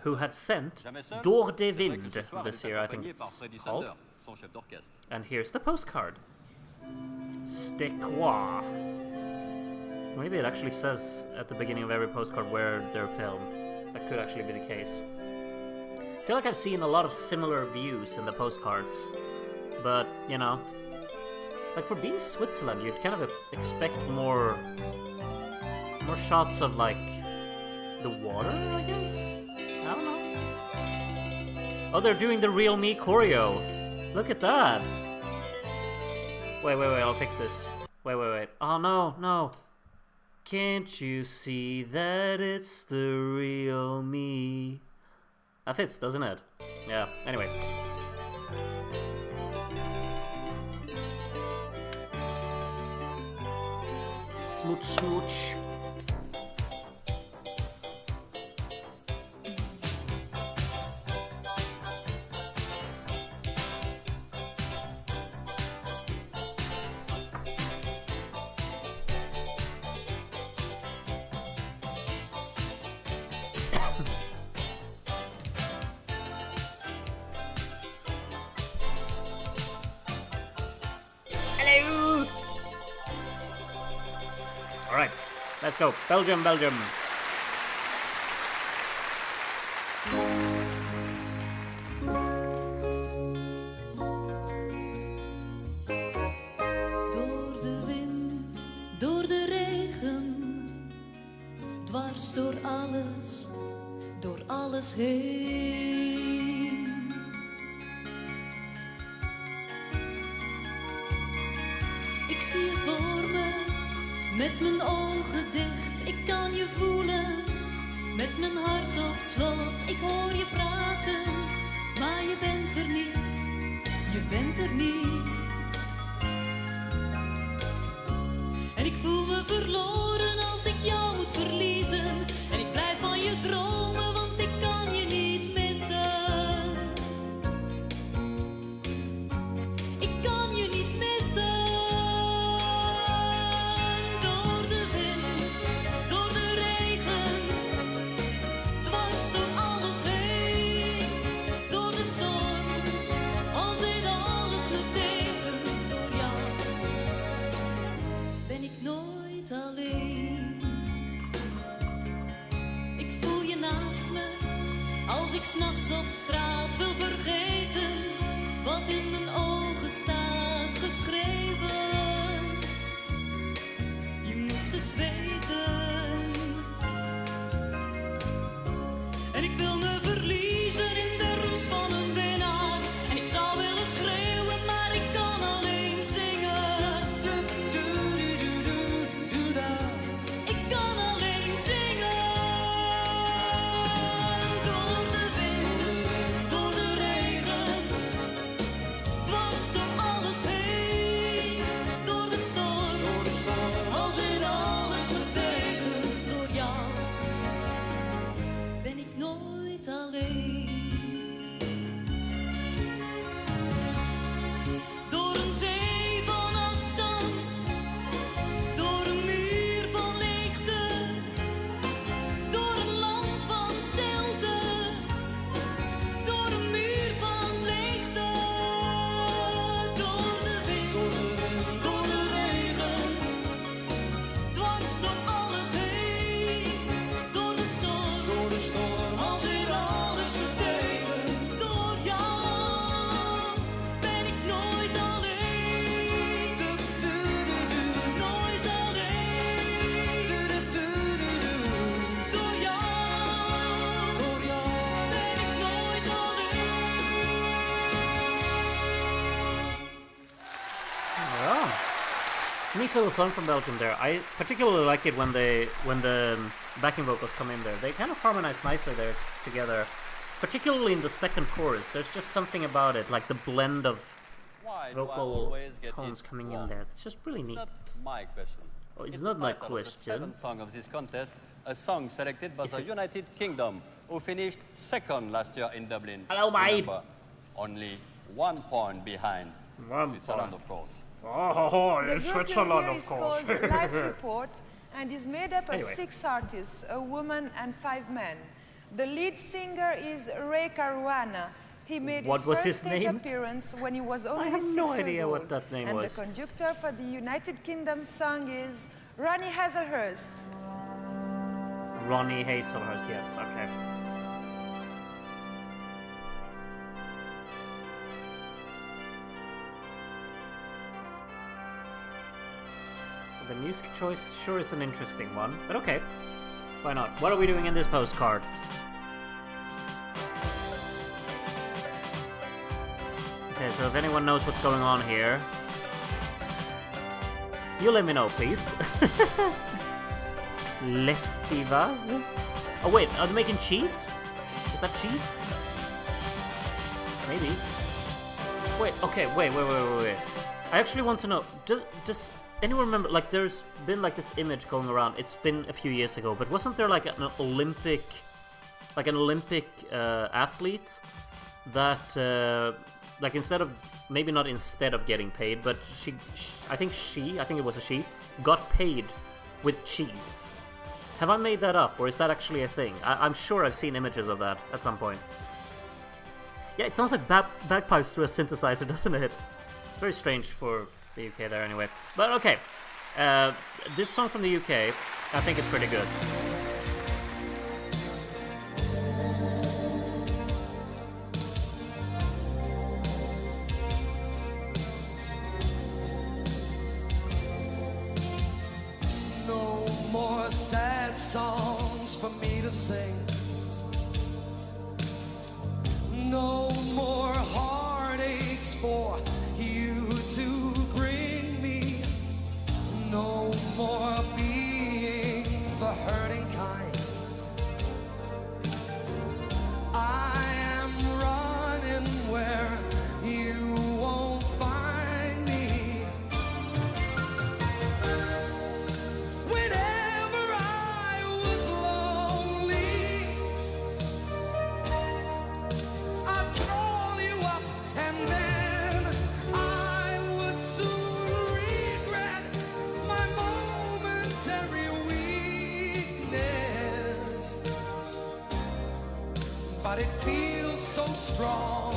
who have sent Door de Wind this year, I think it's called. And here's the postcard. C'était quoi? Maybe it actually says at the beginning of every postcard where they're filmed. That could actually be the case. I feel like I've seen a lot of similar views in the postcards, but, you know, like for being Switzerland, you'd kind of expect more shots of, like, the water, I guess? I don't know. Oh, they're doing the Real Me choreo. Look at that. Wait, I'll fix this. Wait. Oh, no. Can't you see that it's the real me? That fits, doesn't it? Yeah, anyway. Smooch. Alright, let's go. Belgium. Door de wind, door de regen, dwars door alles heen. Ik zie je voor me. Met mijn ogen dicht, ik kan je voelen. Met mijn hart op slot, ik hoor je praten. Maar je bent er niet. En ik voel me verloren als ik jou moet verliezen. En ik blijf van je dromen, want ik kan je niet missen. Ik kan je niet missen. Als ik 's nachts op straat wil vergeten wat in mijn ogen staat geschreven. Je moest eens weten. En ik wil me verliezen in de roes van een winnaar. En ik zou willen schreeuwen, maar ik kan alleen zingen. Ik kan alleen zingen. Neat little song from Belgium there. I particularly like it when the backing vocals come in there. They kind of harmonize nicely there together. Particularly in the second chorus. There's just something about it, like the blend of vocal tones coming in there. It's just really neat. It's not my question. Oh, it's not my question. The seventh song of this contest, a song selected by the United Kingdom, who finished second last year in Dublin. Hello, mate. Remember, only 1 point behind 1 Switzerland, point. of course. Oh, The in group Switzerland, here of is course. called Life Report and is made up of Anyway. 6 artists, a woman and 5 men. The lead singer is Ray Caruana. He made What his was first his stage name? appearance when he was only have 6 no years idea old. what that name and was. the conductor for the United Kingdom song is Ronnie Hazelhurst. Ronnie Hazelhurst, yes, okay. The music choice sure is an interesting one, but okay. Why not? What are we doing in this postcard? Okay, so if anyone knows what's going on here, you let me know, please. Letivas? Oh wait, are they making cheese? Is that cheese? Maybe. Wait, okay, wait. I actually want to know, does anyone remember, like there's been like this image going around, it's been a few years ago, but wasn't there like an Olympic athlete that, like instead of, maybe not instead of getting paid, but I think it was a she, got paid with cheese. Have I made that up, or is that actually a thing? I'm sure I've seen images of that at some point. Yeah, it sounds like bagpipes through a synthesizer, doesn't it? It's very strange for the UK there anyway. But okay, this song from the UK, I think it's pretty good. No more sad songs for me to sing. No more heartaches for you to bring me. No more being the hurting kind. I am running where you won't find me. Whenever I was lonely, I'd call you up and then I would soon regret my momentary weakness. But it feels so strong.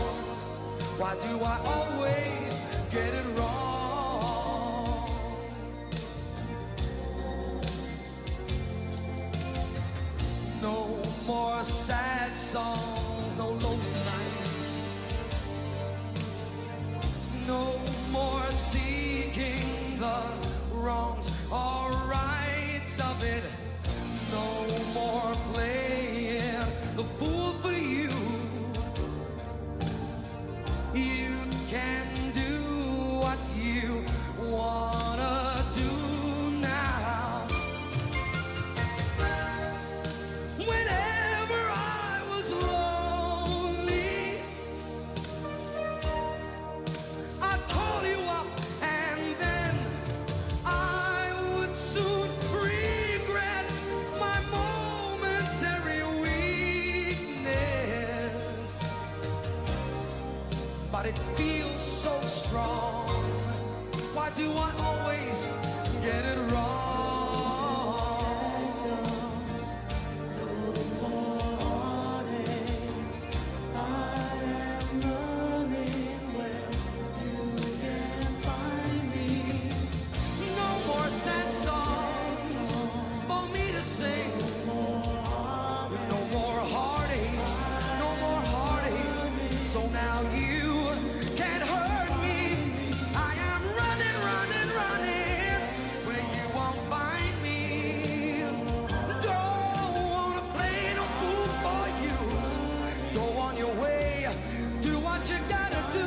Why do I always get it wrong? No more sad songs, no lonely nights. No more seeking the wrongs or rights of it. No more playing the fool for you. You can do what you wanna do now. Whenever I was lonely, I'd call you up and then I would soon regret my momentary weakness. But it feels so strong. Why do I always get it wrong? No more sad songs for me to sing. No more heartaches, no more heartaches. So now you can't hurt me. I am running, running, running where you won't find me. Don't wanna play no fool for you. Go on your way, do what you gotta do.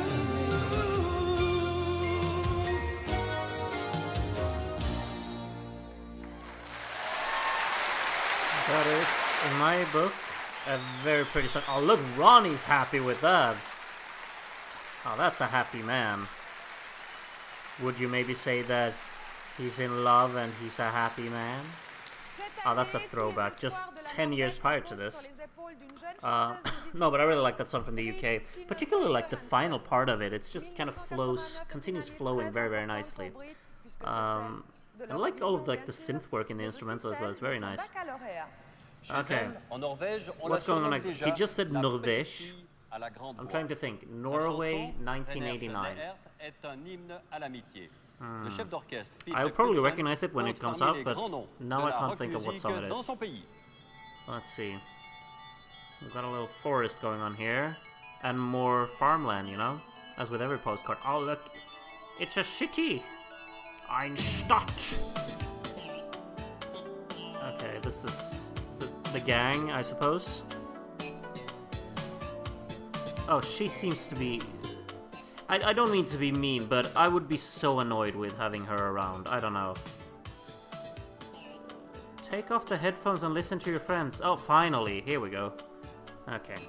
That is, in my book, a very pretty song. Oh, look, Ronnie's happy with that. Oh, that's a happy man. Would you maybe say that he's in love and he's a happy man? Oh, that's a throwback. Just 10 years prior to this. No, but I really like that song from the UK. Particularly like the final part of it. It's just kind of continues flowing very, very nicely. I like all of like the synth work in the instrumental as well. It's very nice. Okay. What's going on next? He just said Norvège. I'm trying to think. Norway, 1989. I'll probably recognize it when it comes out, but now I can't think of what song it is. Let's see. We've got a little forest going on here. And more farmland, you know? As with every postcard. Oh, look. It's a city. Ein Stadt. Okay, this is the gang, I suppose. Oh, she seems to be... I don't mean to be mean, but I would be so annoyed with having her around. I don't know. Take off the headphones and listen to your friends. Oh, finally. Here we go. Okay.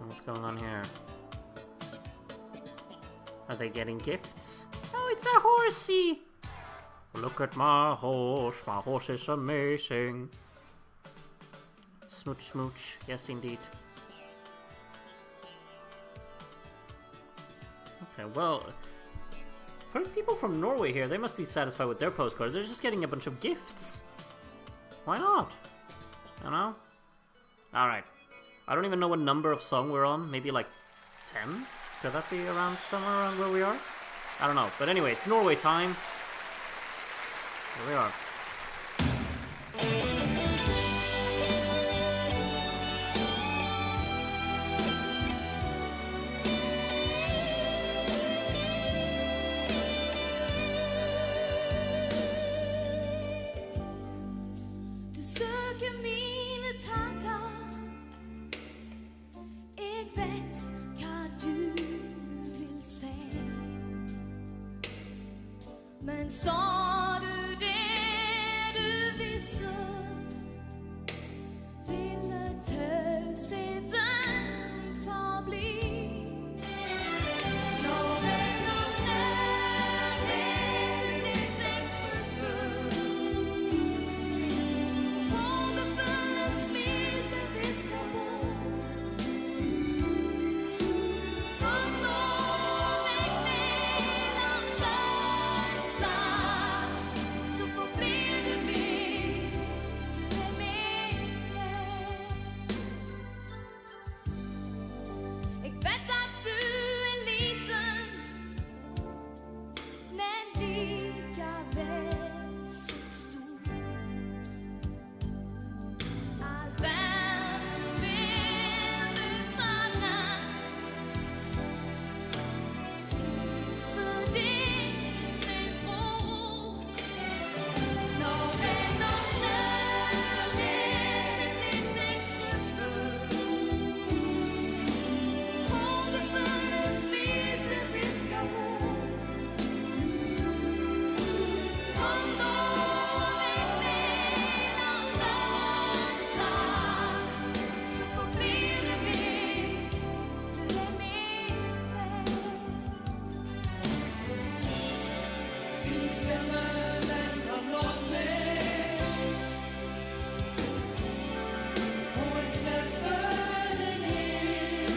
What's going on here? Are they getting gifts? Oh, it's a horsey! Look at my horse is amazing. Smooch, smooch. Yes, indeed. Okay, well... For people from Norway here, they must be satisfied with their postcard. They're just getting a bunch of gifts. Why not? You know? Alright. I don't even know what number of song we're on. Maybe like 10? Could that be around somewhere around where we are? I don't know. But anyway, it's Norway time. Here we are. Men sa du det du visste, ville tausheten forbli. Når venners nærhet blitt en trussel, håpefulle smil bevisker bort. Kom nå vekk mellom stanser, så forblir du min, du min venn. Jeg vet at du liten, men likevel så stor. All verden vil du favne, jeg hilser din, min bror. Når venners nærhet blitt en trussel, håpefulle smil bevisker bort. Kom nå vekk mellom stanser, så forblir du min, du min venn. Din stemme, den kan nå meg, og jeg slipper deg ned.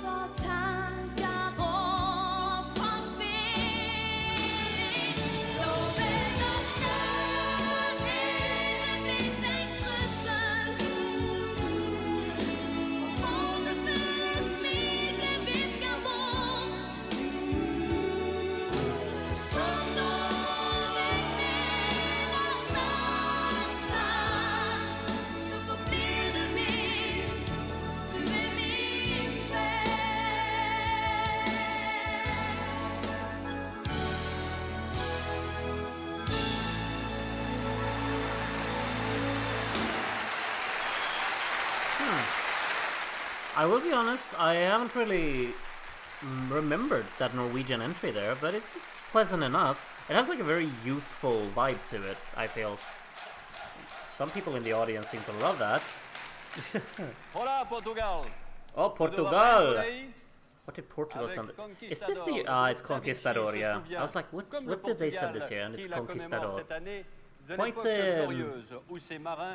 For tanker og forsering. Når venners nærhet blitt en trussel, og håpefulle smil bevisker bort. Kom nå vekk mellom stanser, så forblir du min, du min venn. I will be honest, I haven't really remembered that Norwegian entry there, but it's pleasant enough. It has like a very youthful vibe to it, I feel. Some people in the audience seem to love that. Hola, Portugal! Oh, Tu ne dois pas être Portugal! polaï? What did Portugal Avec send? Is this the... Conquistador, it's Conquistador, yeah. I was like, what did they send this year? And it's Conquistador.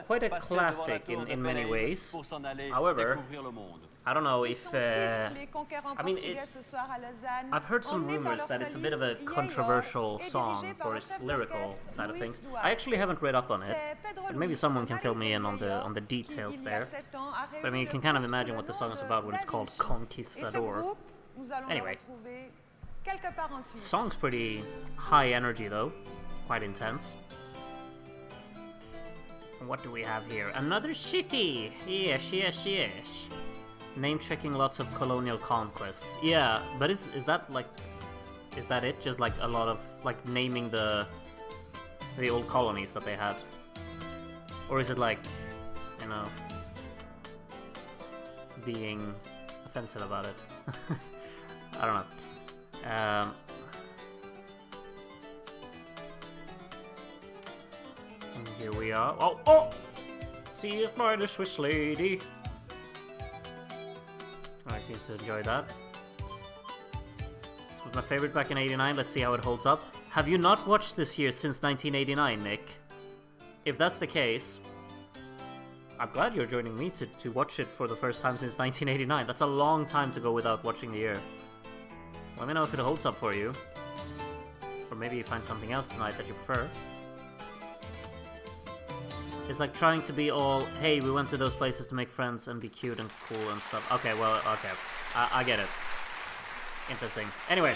Quite a classic in many ways. However, I don't know if... I mean, I've heard some rumors that it's a bit of a controversial song for its lyrical side of things. I actually haven't read up on it, but maybe someone can fill me in on the details there. But I mean, you can kind of imagine what the song is about when it's called Conquistador. Anyway, the song's pretty high energy though, quite intense. And what do we have here? Another city! Yes. Name-checking lots of colonial conquests. Yeah, but is that like... Is that it? Just like a lot of, like, naming the old colonies that they had? Or is it like, you know, being offensive about it? I don't know. And here we are. Oh! See it by the Swiss lady. Oh, he seems to enjoy that. This was my favorite back in '89. Let's see how it holds up. Have you not watched this year since 1989, Nick? If that's the case, I'm glad you're joining me to watch it for the first time since 1989. That's a long time to go without watching the year. Let me know if it holds up for you. Or maybe you find something else tonight that you prefer. It's like trying to be all, hey, we went to those places to make friends and be cute and cool and stuff. Okay, well, okay. I get it. Interesting. Anyway.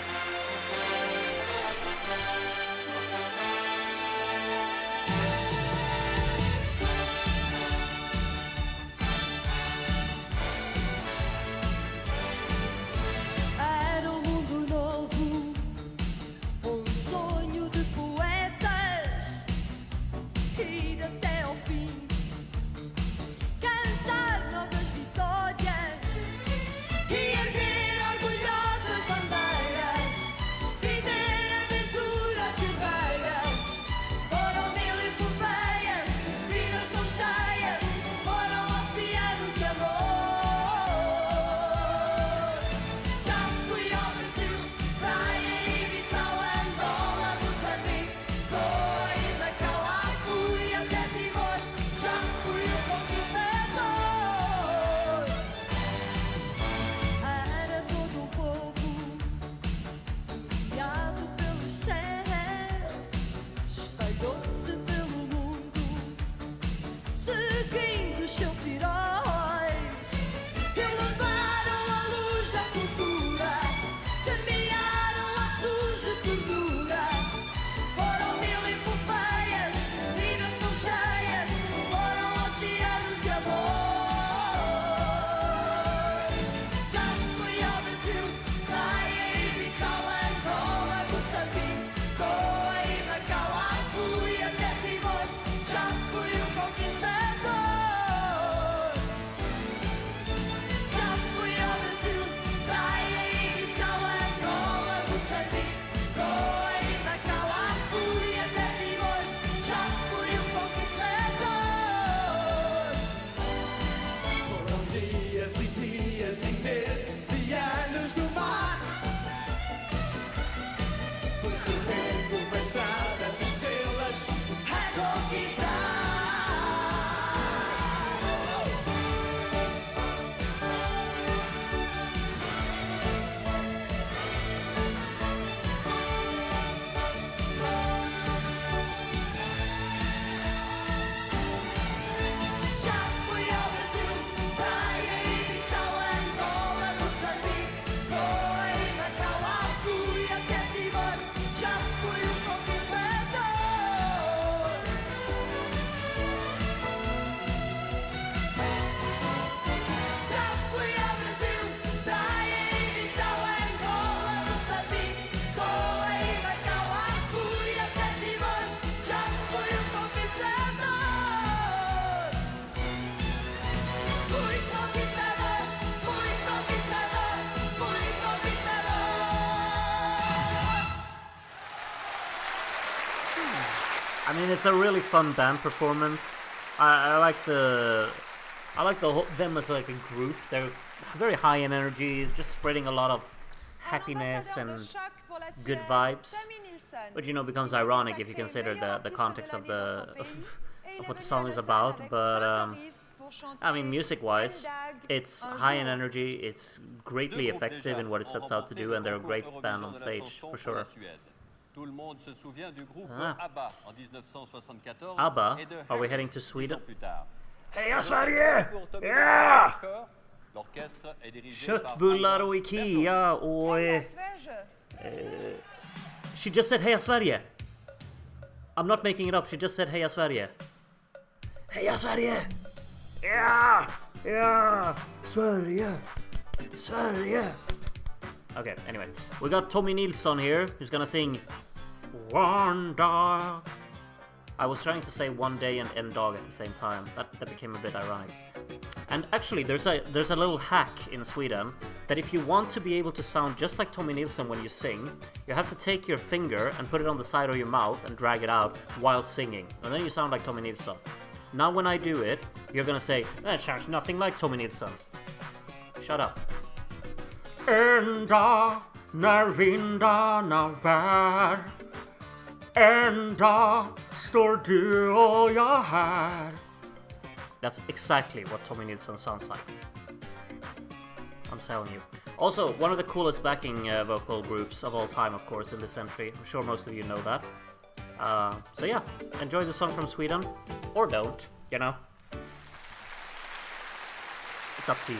Era um mundo novo, sonho de poetas, ir até ao fim, cantar novas vitórias e erguer orgulhosas bandeiras, viver aventuras guerreiras. Foram mil epopeias, vidas tão cheias, foram oceanos de amor. Já fui ao Brasil, Praia, Ibiza, Angola, Moçambique, Goa e Macau, fui até Timor, já fui o conquistador. Era todo um povo guiado pelo céu, espalhou-se pelo mundo, seguindo os seus heróis, e levaram a luz da cultura, semearam laços de ternura. Foram mil epopeias, vidas tão cheias, foram oceanos de amor. Já fui ao Brasil, Praia, Ibiza, Angola, Moçambique, Goa e Macau, fui até Timor, já fui o conquistador. Já fui ao Brasil, Praia, Ibiza, Angola, Moçambique, Goa e Macau, fui até Timor, já fui o conquistador. Foram dias e meses e anos no mar, percorrendo uma estrada de estrelas A conquistar. Já fui ao Brasil, Praia, Ibiza, Angola, Moçambique, Goa e Macau, fui até Timor, já fui o conquistador. Já fui ao Brasil, Praia, Ibiza, Angola, Moçambique, Goa e Macau, fui até Timor, já fui o conquistador. Fui conquistador, fui conquistador, fui conquistador. I mean, it's a really fun band performance. I like the whole, them as like a group. They're very high in energy, just spreading a lot of happiness and good vibes. Which, you know, becomes ironic if you consider the context of of what the song is about. But I mean, music-wise, it's high in energy. It's greatly effective in what it sets out to do, and they're a great band on stage for sure. ABBA, are we heading to Sweden? Heja Sverige! Yeah! Köttbullar och Ikea och... She just said Heja Sverige! I'm not making it up, she just said Heja Sverige! Heja Sverige! Yeah! Yeah! Sverige! Sverige! Okay, anyway. We got Tommy Nilsson here, who's gonna sing One Dog. I was trying to say one day and end dog at the same time. That became a bit ironic. And actually, there's a little hack in Sweden that if you want to be able to sound just like Tommy Nilsson when you sing, you have to take your finger and put it on the side of your mouth and drag it out while singing. And then you sound like Tommy Nilsson. Now when I do it, you're gonna say, that sounds nothing like Tommy Nilsson. Shut up. Enda när vindarna bär, enda står du och jag här. That's exactly what Tommy Nilsson sounds like. I'm telling you. Also, one of the coolest backing vocal groups of all time, of course, in this entry. I'm sure most of you know that. So yeah, enjoy the song from Sweden. Or don't, you know. It's up to you.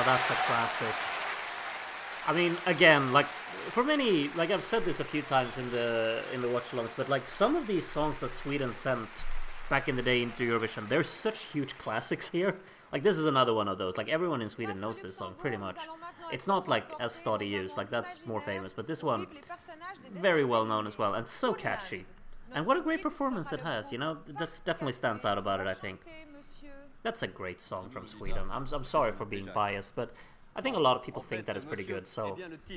That's a classic. I mean, again, like for many, like I've said this a few times in the watchalongs, but like some of these songs that Sweden sent back in the day into Eurovision. There's such huge classics here. Like, this is another one of those. Like, everyone in Sweden knows this song, pretty much. It's not like as Stadi used, like, that's more famous. But this one, very well known as well, and so catchy. And what a great performance it has, you know? That definitely stands out about it, I think. That's a great song from Sweden. I'm sorry for being biased, but I think a lot of people think that it's pretty good, so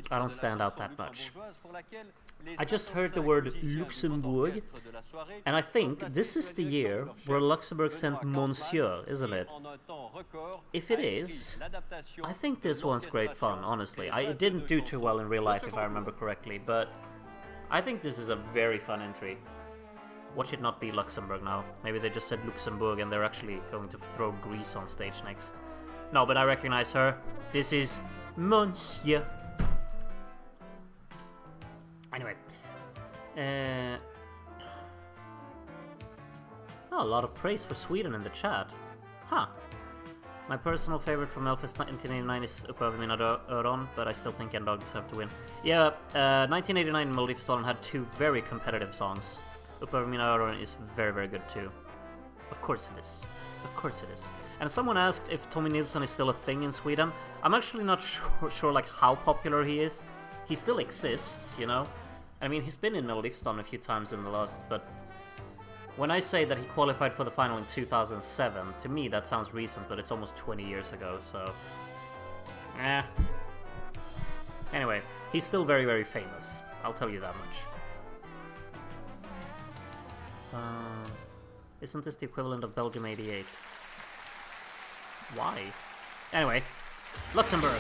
I don't stand out that much. I just heard the word Luxembourg, and I think this is the year where Luxembourg sent Monsieur, isn't it? If it is, I think this one's great fun, honestly. It didn't do too well in real life, if I remember correctly, but I think this is a very fun entry. Watch it not be Luxembourg now. Maybe they just said Luxembourg and they're actually going to throw Greece on stage next. No, but I recognize her. This is Monsieur. Anyway. Oh, a lot of praise for Sweden in the chat. Huh. My personal favorite from Melfest 1989 is Upp över mina öron, but I still think N-Dog deserve to win. Yeah, 1989 Melodifestivalen had two very competitive songs. Upp över mina öron is very, very good too. Of course it is. Of course it is. And someone asked if Tommy Nilsson is still a thing in Sweden. I'm actually not sure like how popular he is. He still exists, you know? I mean, he's been in Melodifestivalen a few times in the last, but when I say that he qualified for the final in 2007, to me that sounds recent, but it's almost 20 years ago, so... Anyway, he's still very, very famous. I'll tell you that much. Isn't this the equivalent of Belgium 88? Why? Anyway, Luxembourg.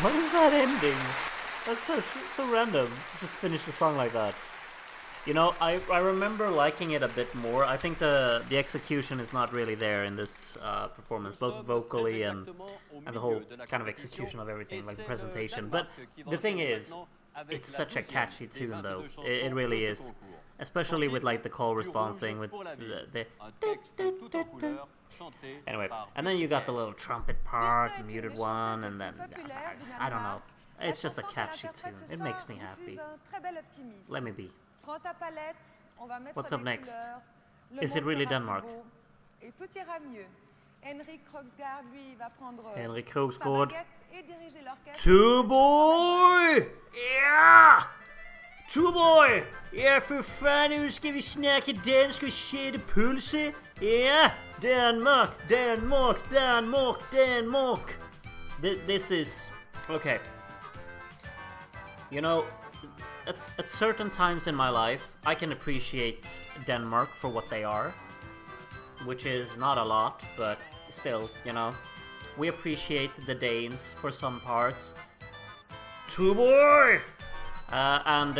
What is that ending? That's so random to just finish the song like that. You know, I remember liking it a bit more. I think the execution is not really there in this performance, both vocally and the whole kind of execution of everything, like the presentation. But the thing is, it's such a catchy tune, though. It really is. Especially with like the call response thing with the anyway, and then you got the little trumpet part, muted one, and then I don't know. It's just a catchy tune. It makes me happy. Let me be. What's up next? Is it really Denmark? Henrik Krogsgaard. Tuborg! Ja! Tuborg! Ja, for fanden, nu skal vi snakke dansk og sætte pølse. Ja, Danmark, Danmark, Danmark, Danmark. This is... Okay. You know, at certain times in my life, I can appreciate Denmark for what they are. Which is not a lot, but still, you know. We appreciate the Danes for some parts. Tuborg! And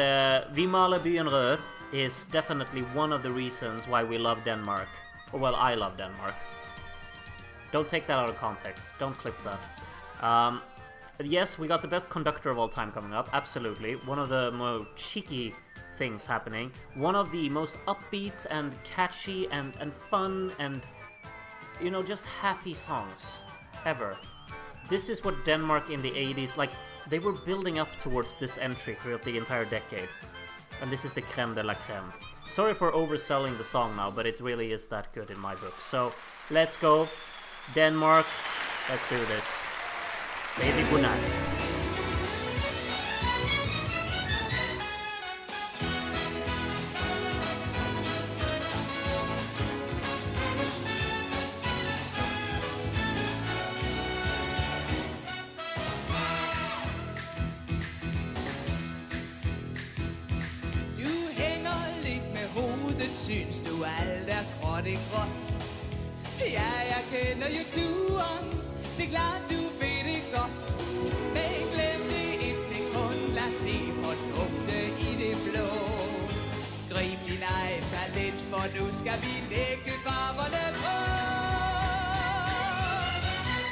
Vi maler byen rød is definitely one of the reasons why we love Denmark. Or, well, I love Denmark. Don't take that out of context. Don't clip that. Yes, we got the best conductor of all time coming up. Absolutely. One of the more cheeky things happening. One of the most upbeat and catchy and fun and, you know, just happy songs ever. This is what Denmark in the 80s, like, they were building up towards this entry throughout the entire decade. And this is the creme de la creme. Sorry for overselling the song now, but it really is that good in my book. So, let's go. Denmark, let's do this. Say the godnatt. Synes du alt er gråt i gråt? Ja, jeg kender jo turen. Det er klart, du ved det godt. Men glem det et sekund. Lad det fordufte i det blå. Grib din egen talent, for nu skal vi lægge farverne på.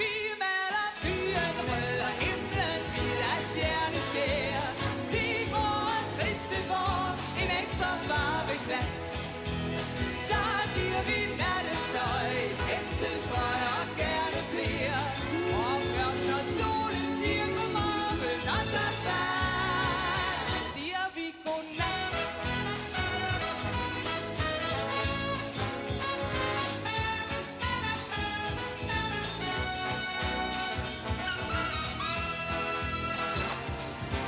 Vi maler byen rød og himlen hvid af stjerneskær. Vi går en triste vor, en ekstra farveglans. Så giver vi nattens tøj, penselstrøg og gerne flere. Og først når solen siger godmorgen og tager fat, siger vi godnat.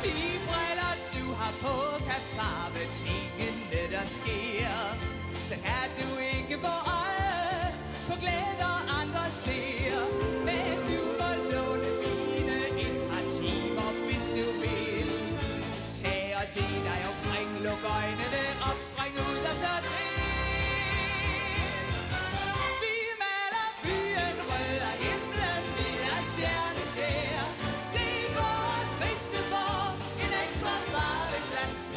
De briller du har på kan farve tingene der sker. Så kan du ikke få øje på glæder andre ser. Men du må låne mine et par timer, hvis du vil. Tag og se dig omkring, luk øjnene op, spring ud og så til. Vi maler byen rød og himlen hvid af stjerneskær. Det går triste for en ekstra farveglans.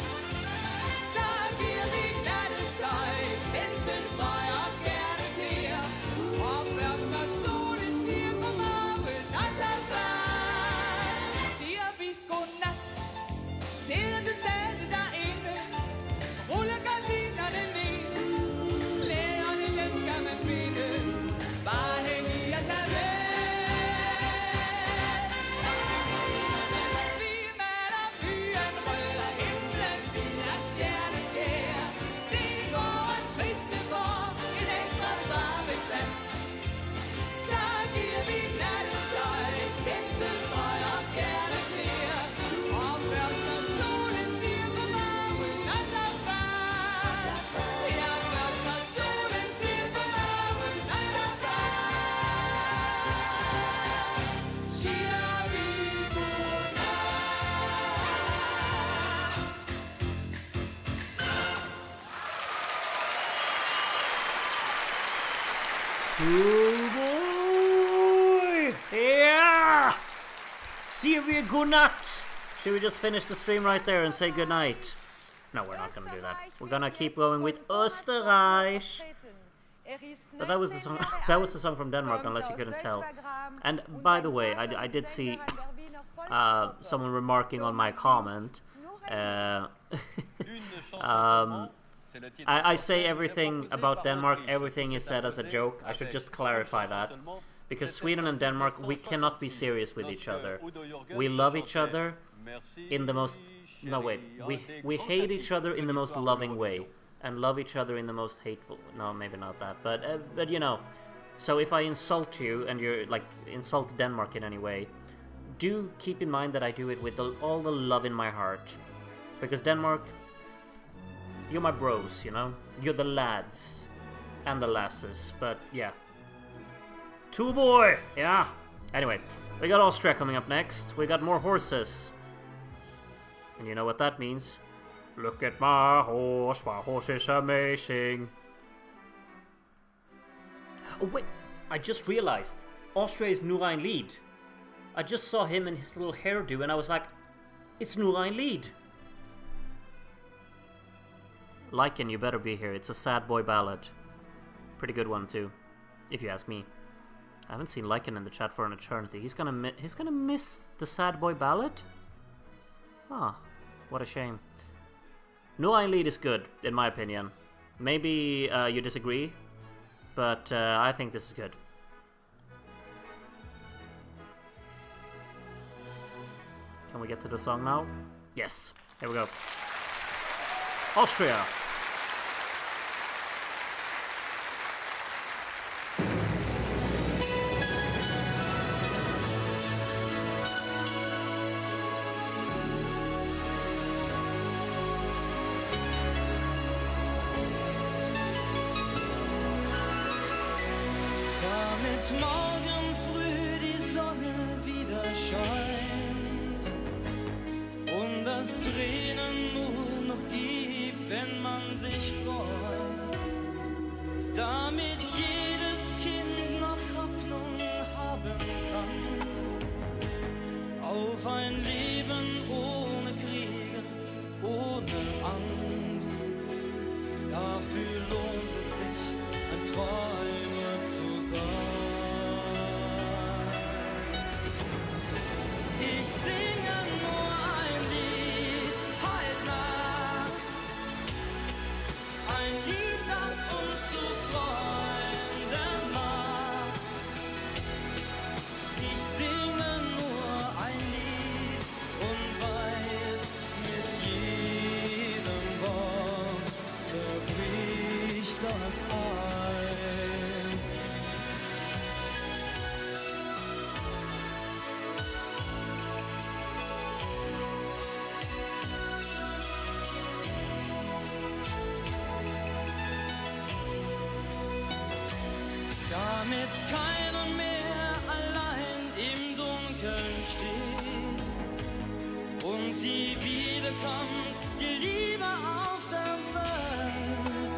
Så giver vi nattens tøj, penselstrøg og gerne flere. Og først når solen siger godmorgen og tager fat, siger vi godnat. Sidder du stadig derinde, ruller gardinerne ned. Glæderne dem skal man finde, bare hæng i og tag med. Vi maler byen rød og himlen hvid af stjerneskær. Det går en triste vor, en ekstra farveglans. Så giver vi nattens tøj, penselstrøg og gerne flere. Og først når solen siger godmorgen og tager fat. Ja, først når solen siger godmorgen og tager fat, siger vi godnat. Tuborg! Yeah! Siger vi godnat? Should we just finish the stream right there and say goodnight? No, we're not gonna do that. We're gonna keep going with Österreich. But that was the song. That was the song from Denmark, unless you couldn't tell. And by the way, I did see someone remarking on my comment. I say everything about Denmark. Everything is said as a joke. I should just clarify that, because Sweden and Denmark, we cannot be serious with each other. We love each other in the most. No wait, we hate each other in the most loving way. And love each other in the most hateful. No, maybe not that, but you know. So if I insult you and you're like insult Denmark in any way, do keep in mind that I do it with all the love in my heart, because Denmark, you're my bros, you know. You're the lads and the lasses. But yeah, two boy, yeah. Anyway, we got Austria coming up next. We got more horses, and you know what that means. Look at my horse is amazing. Oh wait, I just realized, Austria is Nur ein Lied. I just saw him in his little hairdo and I was like, it's Nur ein Lied. Lycan, you better be here, it's a sad boy ballad. Pretty good one too, if you ask me. I haven't seen Lycan in the chat for an eternity. He's gonna miss the sad boy ballad? Ah, what a shame. Nur ein Lied is good, in my opinion. Maybe you disagree, but I think this is good. Can we get to the song now? Yes, here we go. Austria! Morgen früh die Sonne wieder scheint und das Tränen nur noch gibt, wenn man sich freut, damit jedes Kind noch Hoffnung haben kann auf ein Leben ohne Kriege, ohne Angst. Dafür lohnt es sich, ein Träumer zu sein. Ich singe nur ein Lied, halt Nacht. Ein Lied, das uns zu Freunden macht. Ich singe nur ein Lied und weiß, mit jedem Wort zerbricht das Eis. Damit keiner mehr allein im Dunkeln steht und sie wiederkommt, die Liebe auf der Welt.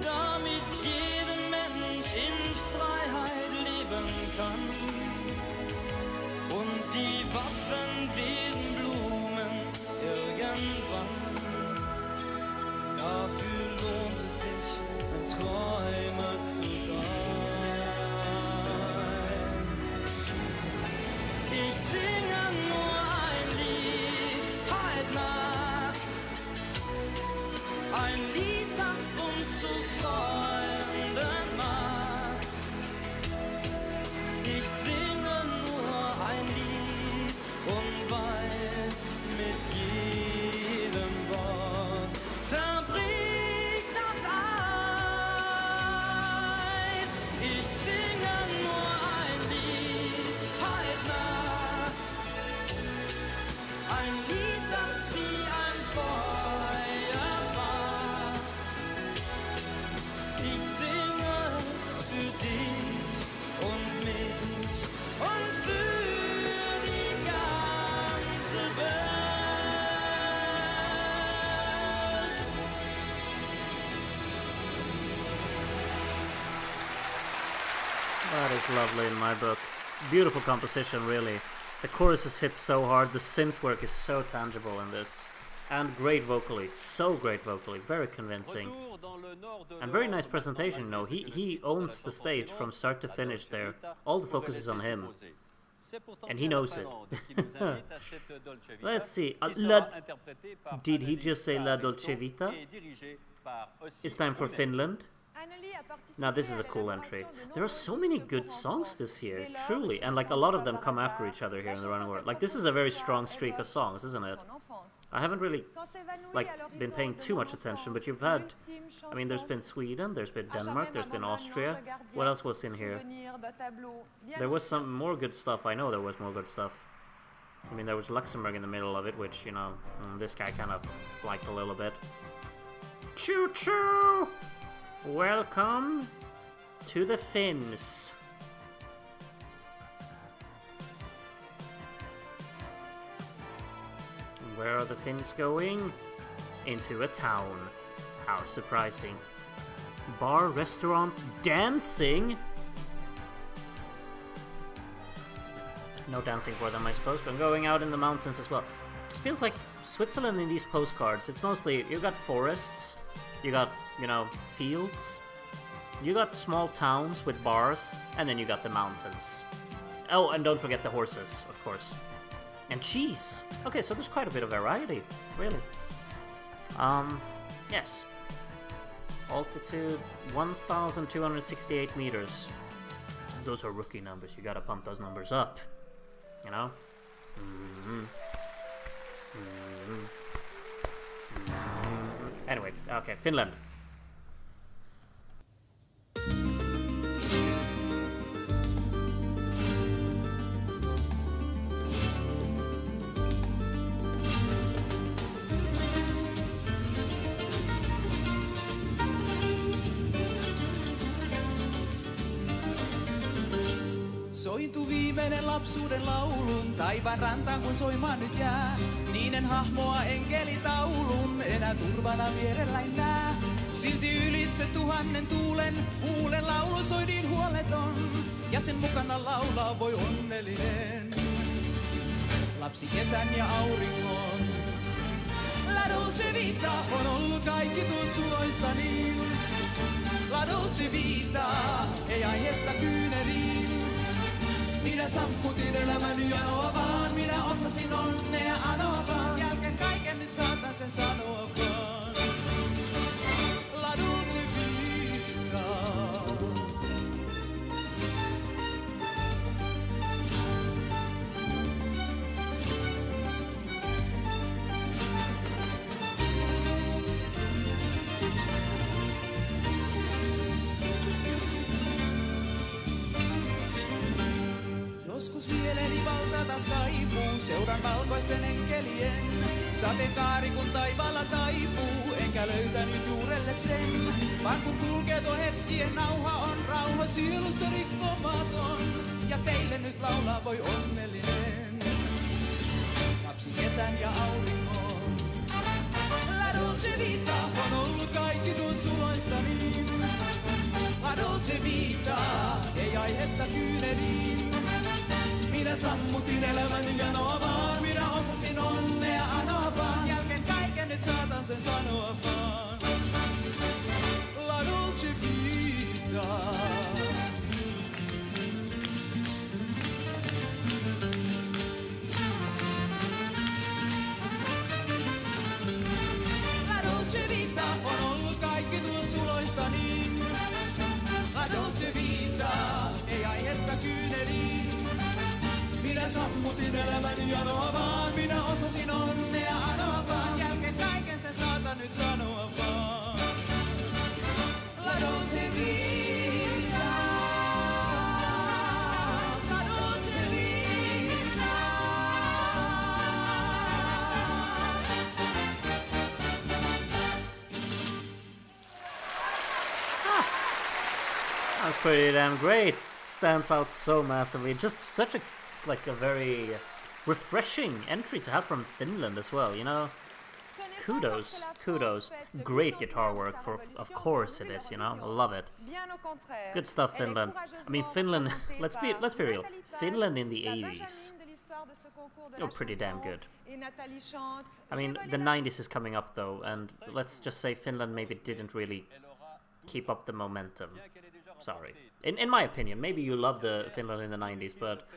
Damit jeder Mensch in Freiheit leben kann und die Waffen werden Blumen irgendwann. Dafür lohnt es sich, ein Träumer zu sein. Ich singe nur ein Lied, halt Nacht. Ein Lied, das uns zu Freunden macht. Ich singe nur ein Lied und weiß, mit jedem Wort zerbricht das Eis. Ich singe nur ein Lied, halt Nacht. Ein Lied, das wie ein Feuer war. Ich singe es für dich und mich und für die ganze Welt. That is lovely in my book. Beautiful composition, really. The choruses hit so hard, the synth work is so tangible in this. And great vocally. So great vocally. Very convincing. And very nice presentation, you know. He owns the stage from start to finish there. All the focus is on him. And he knows it. Let's see. Did he just say La Dolce Vita? It's time for Finland. Now this is a cool entry. There are so many good songs this year, truly. And like a lot of them come after each other here in the running order. Like this is a very strong streak of songs, isn't it? I haven't really been paying too much attention, but you've had, I mean, there's been Sweden, there's been Denmark, there's been Austria. What else was in here? There was some more good stuff. I know there was more good stuff. I mean, there was Luxembourg in the middle of it, which, you know, this guy kind of liked a little bit. Choo choo! Welcome to the Finns. Where are the Finns going? Into a town. How surprising. Bar, restaurant, dancing? No dancing for them, I suppose, but going out in the mountains as well. It feels like Switzerland in these postcards. It's mostly, you got forests, you got, you know, fields, you got small towns with bars, and then you got the mountains. Oh, and don't forget the horses, of course. And cheese. Okay, so there's quite a bit of variety, really. Yes. Altitude 1,268 meters. Those are rookie numbers. You gotta pump those numbers up. You know? Anyway, okay, Finland. Sointu viimeinen lapsuuden laulun, taivaan rantaan kun soimaan nyt jää. Niiden hahmoa enkelitaulun, enää turvana vierelläin nää. Silti ylitse 1000 tuulen, huulen laulu soidin huoleton. Ja sen mukana laulaa voi onnellinen. Lapsi kesän ja auringon. La dolce vita on ollut kaikki tuon suloista niin. La dolce vita ei aihetta kyyneliin. Minä sammutin elämäni janoa vaan, minä osasin onnea anoa vaan. Jälkeen kaiken nyt saatan sen sanoa vaan. La dolce vita. Joskus mieleni valta taas kaipuu, seuran valkoisten enkelien. Sateenkaari kun taivaalla taipuu, enkä löytänyt juurelle sen. Vaan kun kulkee tuo hetkien nauha on rauha sielussa rikkomaton. Ja teille nyt laulaa voi onnellinen. Lapsi kesän ja auringon. La dolce vita on ollut kaikki tuon suloista niin. La dolce vita ei aihetta kyyneliin. Minä sammutin elämäni janoa vaan, minä osasin onnea anoa vaan. Jälkeen kaiken nyt saatan sen sanoa vaan. La dolce vita. La dolce vita on ollut kaikki tuon suloista niin. La dolce vita ei aihetta kyyneliin. Minä sammutin elämäni janoa vaan, minä osasin onnea anoa vaan. Jälkeen kaiken sen saatan nyt sanoa vaan. La dolce vita. La dolce vita. That's pretty damn great. Stands out so massively. Just such a very refreshing entry to have from Finland as well, you know. Kudos. Great guitar work, of course it is, you know. I love it. Good stuff, Finland. I mean, Finland. Let's be real. Finland in the 80s. Oh, pretty damn good. I mean, the 90s is coming up though, and let's just say Finland maybe didn't really keep up the momentum. Sorry. In my opinion, maybe you love the Finland in the 90s, but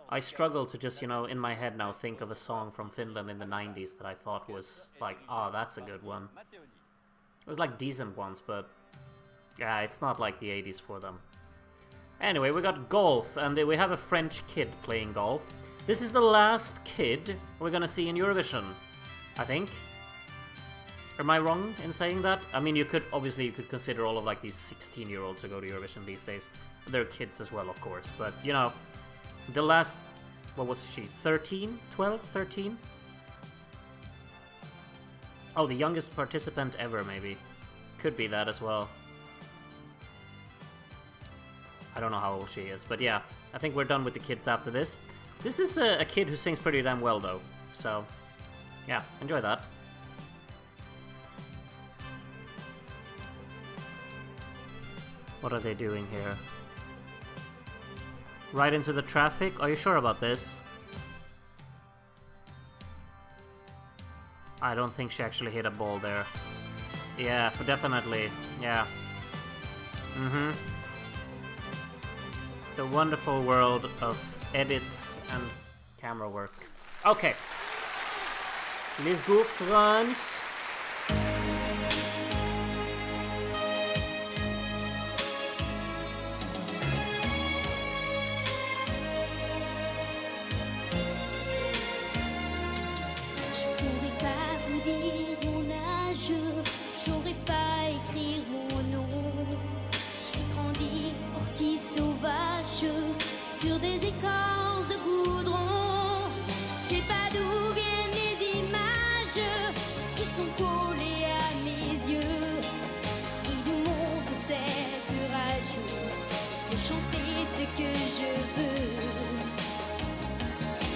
I struggle to just, you know, in my head now think of a song from Finland in the 90s that I thought was like, oh, that's a good one. It was like decent ones, but yeah, it's not like the 80s for them. Anyway, we got golf, and we have a French kid playing golf. This is the last kid we're gonna see in Eurovision, I think. Am I wrong in saying that? I mean, you could consider all of like these 16-year-olds who go to Eurovision these days. They're kids as well, of course, but you know, the last, what was she, 13? 12? 13? Oh, the youngest participant ever, maybe. Could be that as well. I don't know how old she is, but yeah, I think we're done with the kids after this. This is a kid who sings pretty damn well, though, so yeah, enjoy that. What are they doing here? Right into the traffic? Are you sure about this? I don't think she actually hit a ball there. Yeah, definitely. Yeah. Mm-hmm. The wonderful world of edits and camera work. Okay. Let's go, France. Sur des écorces de goudron, je sais pas d'où viennent les images qui sont collées à mes yeux. Et d'où monte cette rage de chanter ce que je veux.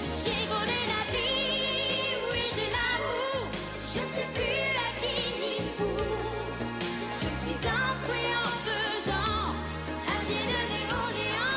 J'ai volé la vie, oui je l'avoue, je ne sais plus à qui ni où. Je me suis enfouie en faisant un pied de nez au néant.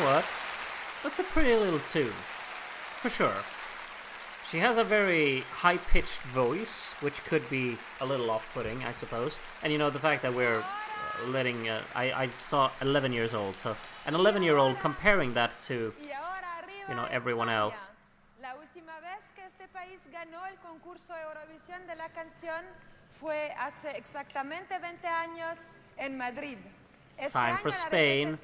What? That's a pretty little tune, for sure. She has a very high-pitched voice, which could be a little off-putting, I suppose. And you know, the fact that we're letting... I saw 11 years old, so an 11-year-old comparing that to, you know, everyone else. La última vez que este país ganó el concurso Eurovisión de la canción fue hace exactamente 20 años en Madrid. Time for Spain,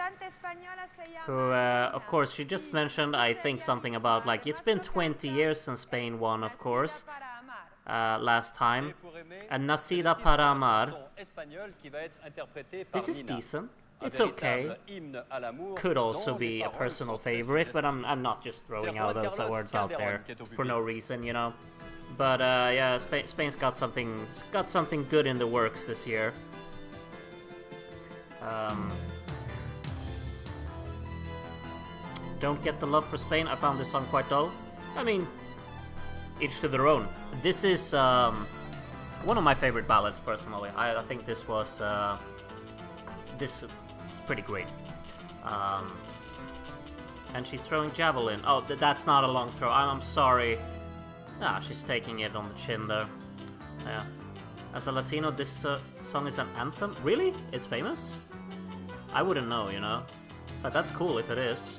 who, of course, she just mentioned, I think, something about, like, it's been 20 years since Spain won, of course, last time. And Nacida para Amar. This is decent. It's okay. Could also be a personal favorite, but I'm not just throwing out those words out there for no reason, you know. But yeah, Spain's got something good in the works this year. Don't get the love for Spain. I found this song quite dull. I mean, each to their own. This is one of my favorite ballads, personally. I think this was this is pretty great. And she's throwing javelin. Oh, that's not a long throw. I'm sorry. Ah, she's taking it on the chin there. Yeah. As a Latino, this song is an anthem. Really? It's famous? I wouldn't know, you know. But that's cool if it is.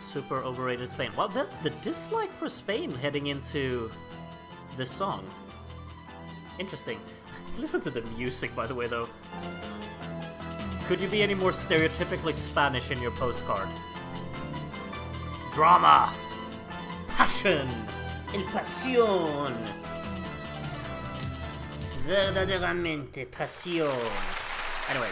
Super overrated Spain. Well, the dislike for Spain heading into this song. Interesting. Listen to the music, by the way, though. Could you be any more stereotypically Spanish in your postcard? Drama! Passion! El pasión! Verdaderamente pasión. Anyway.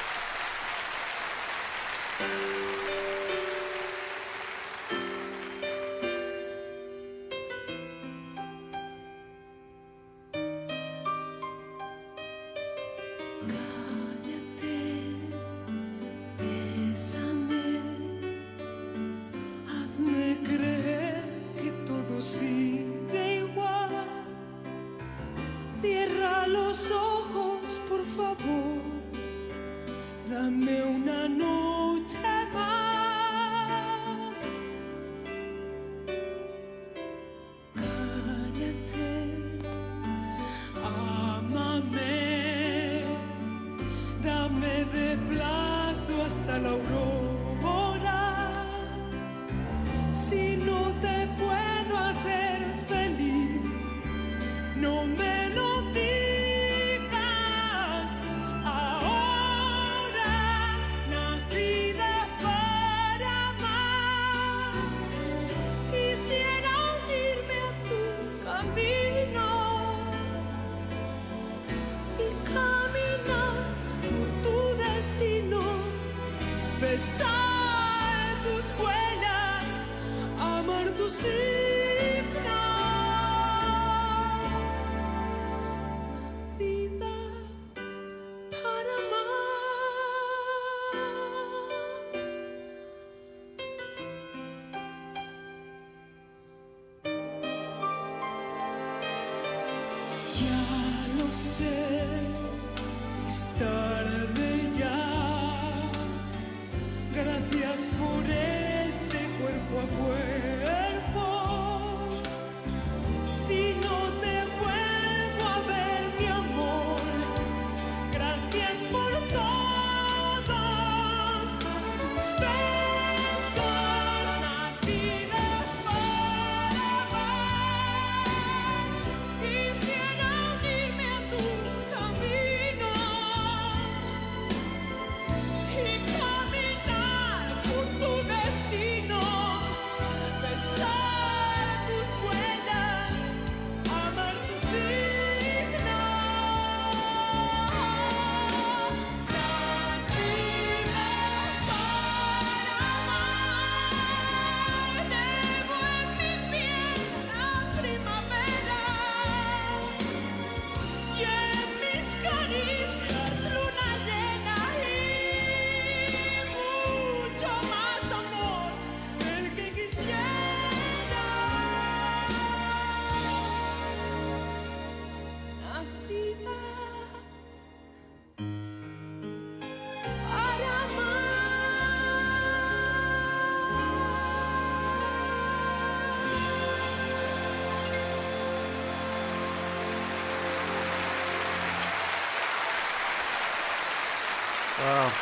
Well,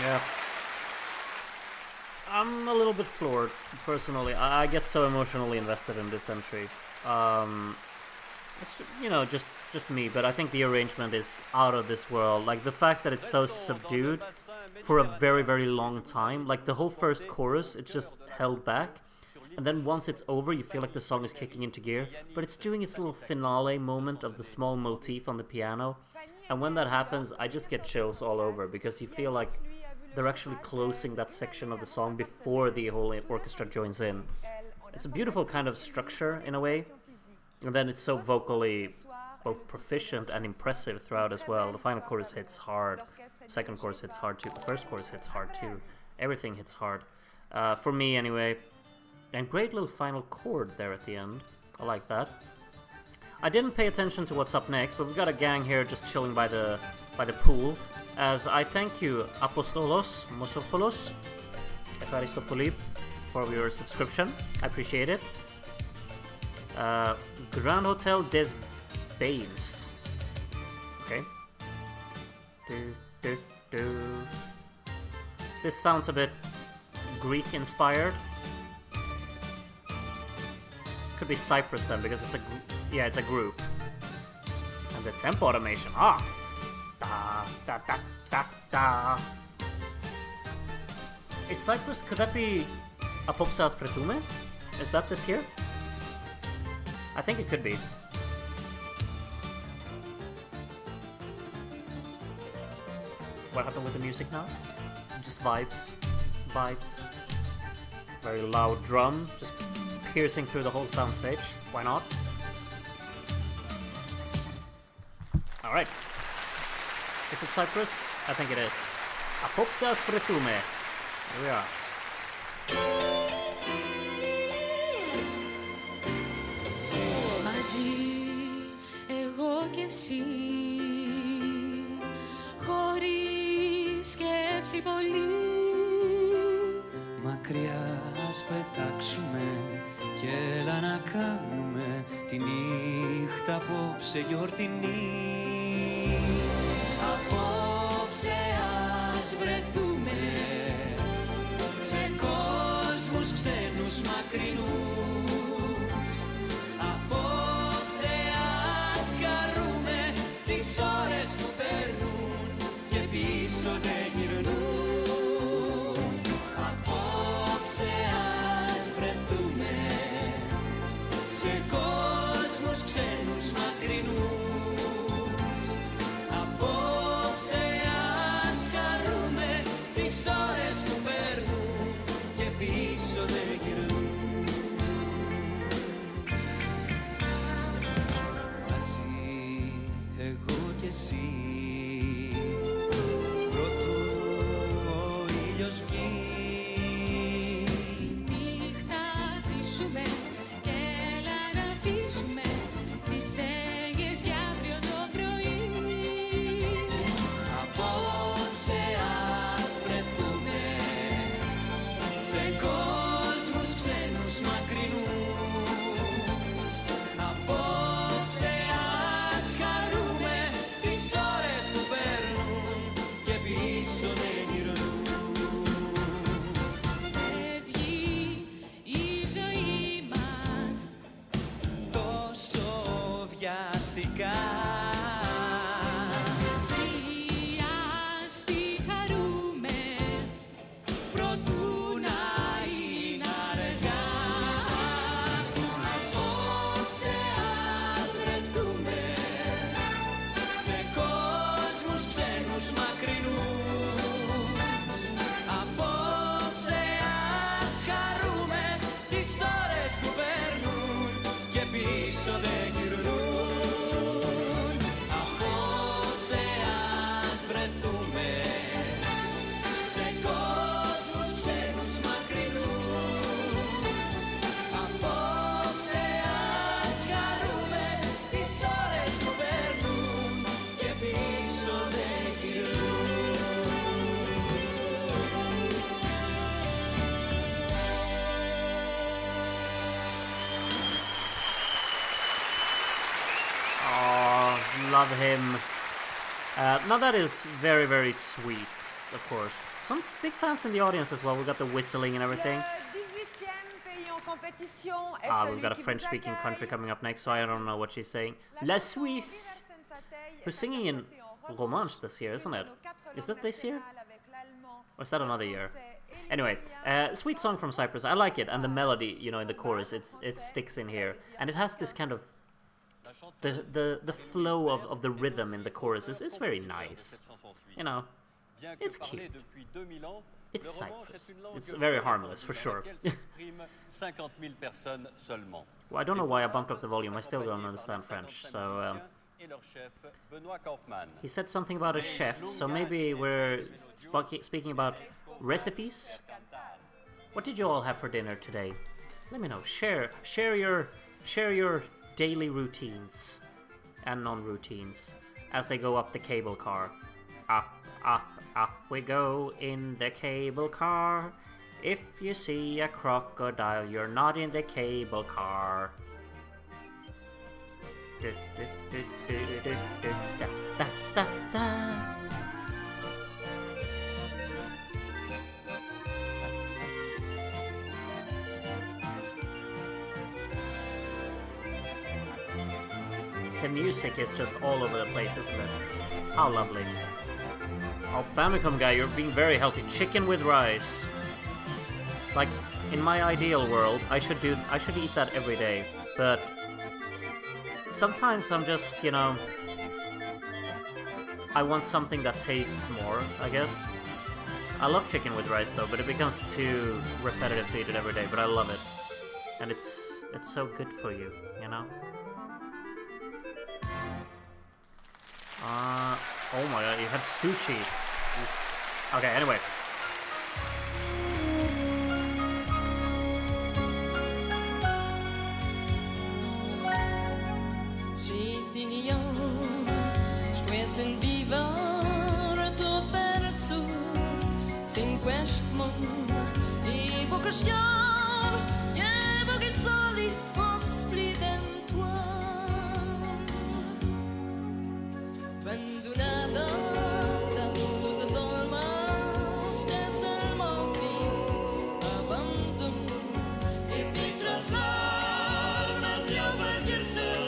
yeah. I'm a little bit floored, personally. I get so emotionally invested in this entry. It's, just me, but I think the arrangement is out of this world. Like, the fact that it's so subdued for a very, very long time. Like, the whole first chorus, it's just held back. And then once it's over, you feel like the song is kicking into gear. But it's doing its little finale moment of the small motif on the piano. And when that happens, I just get chills all over, because you feel like they're actually closing that section of the song before the whole orchestra joins in. It's a beautiful kind of structure, in a way. And then it's so vocally both proficient and impressive throughout as well. The final chorus hits hard. The second chorus hits hard too. The first chorus hits hard too. Everything hits hard. For me, anyway. And great little final chord there at the end. I like that. I didn't pay attention to what's up next, but we've got a gang here just chilling by the pool. As I thank you, Apostolos Mosopoulos, Efaristopouli, for your subscription. I appreciate it. Grand Hotel des Babes. Okay. This sounds a bit Greek-inspired. Could be Cyprus then, because it's it's a group. And the tempo automation. Da da da da da. Is Cyprus? Could that be Apopsa Fretume? Is that this year? I think it could be. What happened with the music now? Just vibes. Very loud drum, just piercing through the whole soundstage. Why not? Alright. Is it Cyprus? I think it is. Apopsa Fretume. Here we are. Εσύ, χωρίς σκέψη πολύ. Μακριά ας πετάξουμε και έλα να κάνουμε τη νύχτα απόψε γιορτινή. Απόψε ας βρεθούμε σε κόσμους ξένους μακρινούς. Απόψε ας χαρούμε τις ώρες που περνούν και πίσω δεν γυρνούν. Απόψε ας βρεθούμε σε κόσμους ξένους μακρινούς. Απόψε ας χαρούμε τις ώρες που περνούν και πίσω δεν γυρνούν. Μαζί εγώ και εσύ, προτού ο ήλιος βγει. Τη νύχτα ζήσουμε και έλα να αφήσουμε τις έγγες για αύριο το πρωί. Απόψε ας βρεθούμε σε κόσμους ξένους μακρινούς. Απόψε ας χαρούμε τις ώρες που παίρνουν και πίσω δεν γυρνούν. Φεύγει η ζωή μας Τόσο βιαστικά. μαζί, ας τη χαρούμε προτού να είναι αργά. Απόψε ας βρεθούμε σε κόσμους ξένους μακρινούς. Απόψε ας χαρούμε τις ώρες που παίρνουν και πίσω δεν γυρνούν. Απόψε ας βρεθούμε σε κόσμους ξένους μακρινούς. Απόψε ας χαρούμε τις ώρες που παίρνουν και πίσω δεν γυρνούν. Oh, love him. Now that is very, very sweet, of course. some big fans in the audience as well. We got the whistling and everything. We've got a French-speaking country coming up next, so I don't know what she's saying. La Suisse, who's singing in Romanche this year, isn't it? Is that this year? Or is that another year? Anyway, sweet song from Cyprus. I like it, and the melody, you know, in the chorus, it sticks in here, and it has this kind of the flow of the rhythm in the chorus is very nice. You know, it's cute. It's Cyprus. It's very harmless, for sure. Well, I don't know why I bumped up the volume. I still don't understand French, so... he said something about a chef, so maybe we're speaking about recipes? What did you all have for dinner today? Let me know. Share your daily routines and non-routines as they go up the cable car. Up we go in the cable car. If you see a crocodile, you're not in the cable car. The music is just all over the place, isn't it? How lovely. Oh, Famicom guy, you're being very healthy. Chicken with rice. Like, in my ideal world, I should eat that every day. But sometimes I'm just, you know, I want something that tastes more, I guess. I love chicken with rice though, but it becomes too repetitive to eat it every day, but I love it. And it's so good for you, you know? Oh my god, you have sushi. Okay, anyway. Sin viver tot versus sin quest mon e boca stiam ye boca soli fos pliden toi quando nada da tudo zolma stesel mobi abandon e pitrasar nas eu vergesel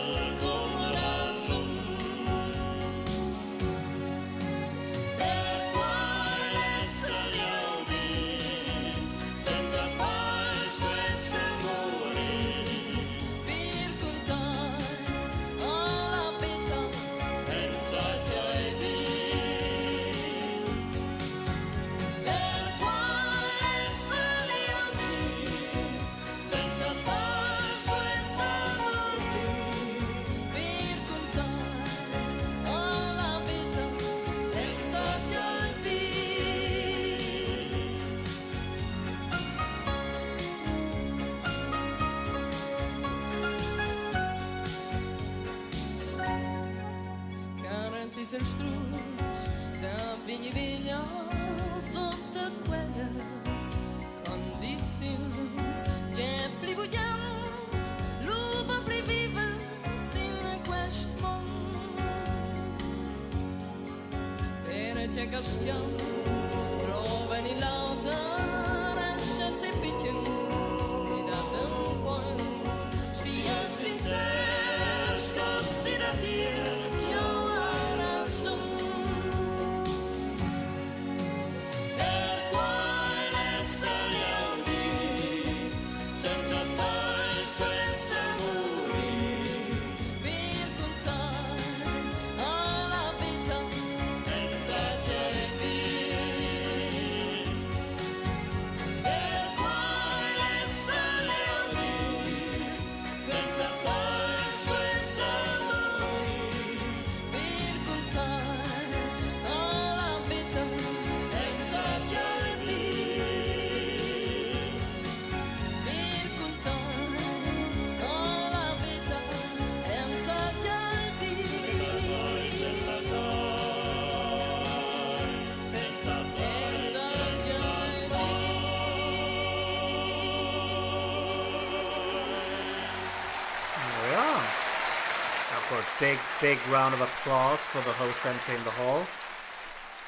Big round of applause for the host entering the hall.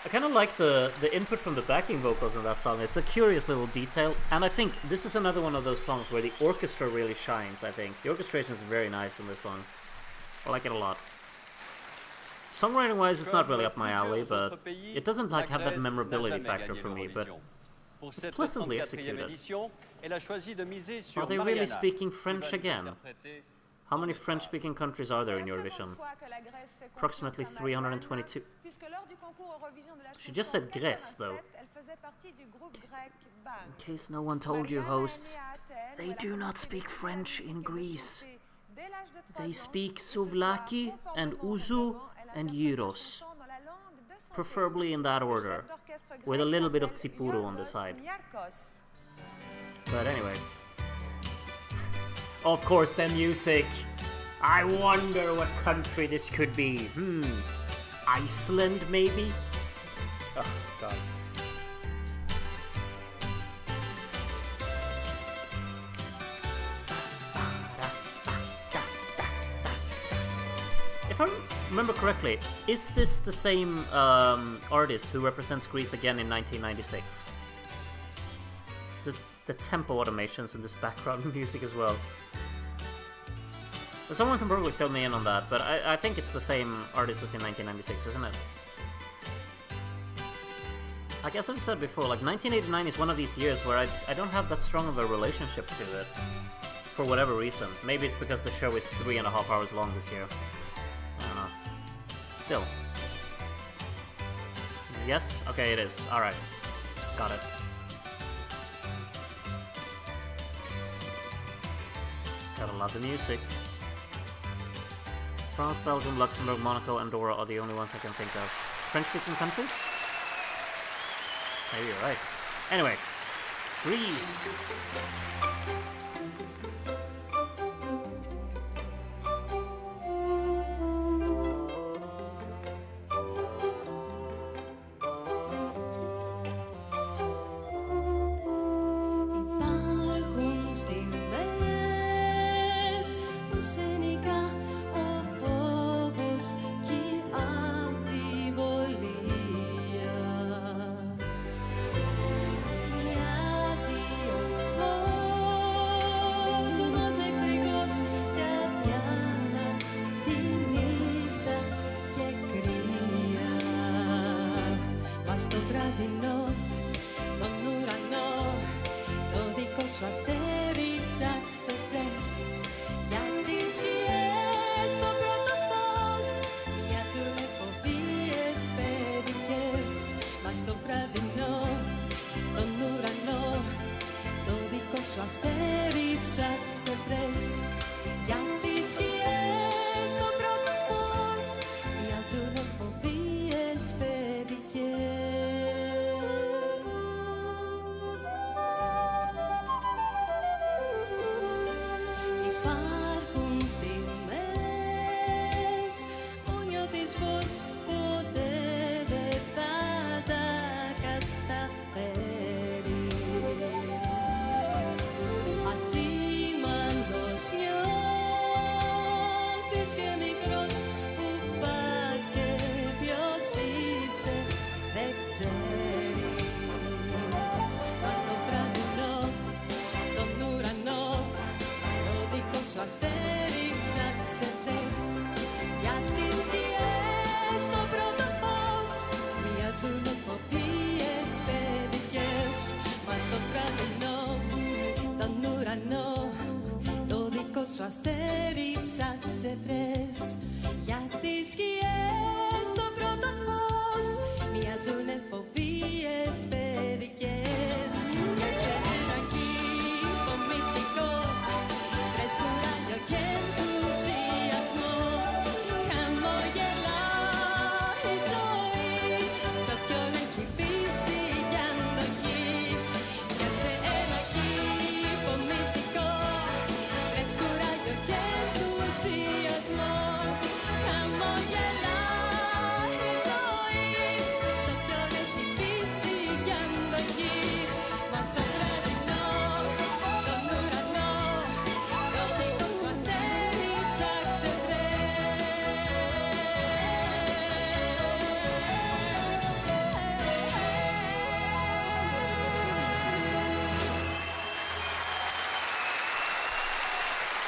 I kind of like the input from the backing vocals in that song. It's a curious little detail, and I think this is another one of those songs where the orchestra really shines, I think. The orchestration is very nice in this song. I like it a lot. Songwriting-wise, it's not really up my alley, but it doesn't like have that memorability factor for me, but it's pleasantly executed. Are they really speaking French again? How many French-speaking countries are there in Eurovision? Approximately 322. She just said Grèce, though. In case no one told you, hosts, they do not speak French in Greece. They speak Souvlaki and Uzu and Gyros. Preferably in that order, with a little bit of Tsipuru on the side. But anyway. Of course, the music. I wonder what country this could be. Iceland, maybe? Oh, God. If I remember correctly, is this the same artist who represents Greece again in 1996? The tempo automations in this background music as well. Someone can probably fill me in on that, but I think it's the same artist as in 1996, isn't it? I guess I've said before, like 1989 is one of these years where I don't have that strong of a relationship to it. For whatever reason. Maybe it's because the show is 3.5 hours long this year. I don't know. Still. Yes? Okay, it is. Alright. Got it. Gotta love the music. France, Belgium, Luxembourg, Monaco, Andorra are the only ones I can think of. French-speaking countries? Maybe you're right. Anyway. Greece!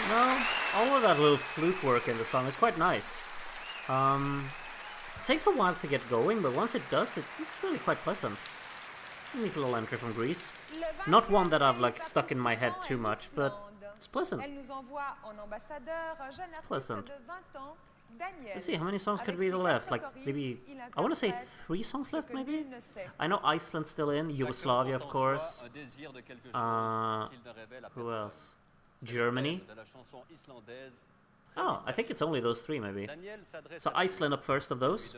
No, all of that little flute work in the song is quite nice. It takes a while to get going, but once it does, it's really quite pleasant. Neat little entry from Greece. Not one that I've like stuck in my head too much, but it's pleasant. It's pleasant. Let's see, how many songs could be left? Like, maybe, I want to say 3 songs left, maybe? I know Iceland's still in, Yugoslavia, of course. Who else? Germany? Oh, I think it's only those 3, maybe. So Iceland up first of those.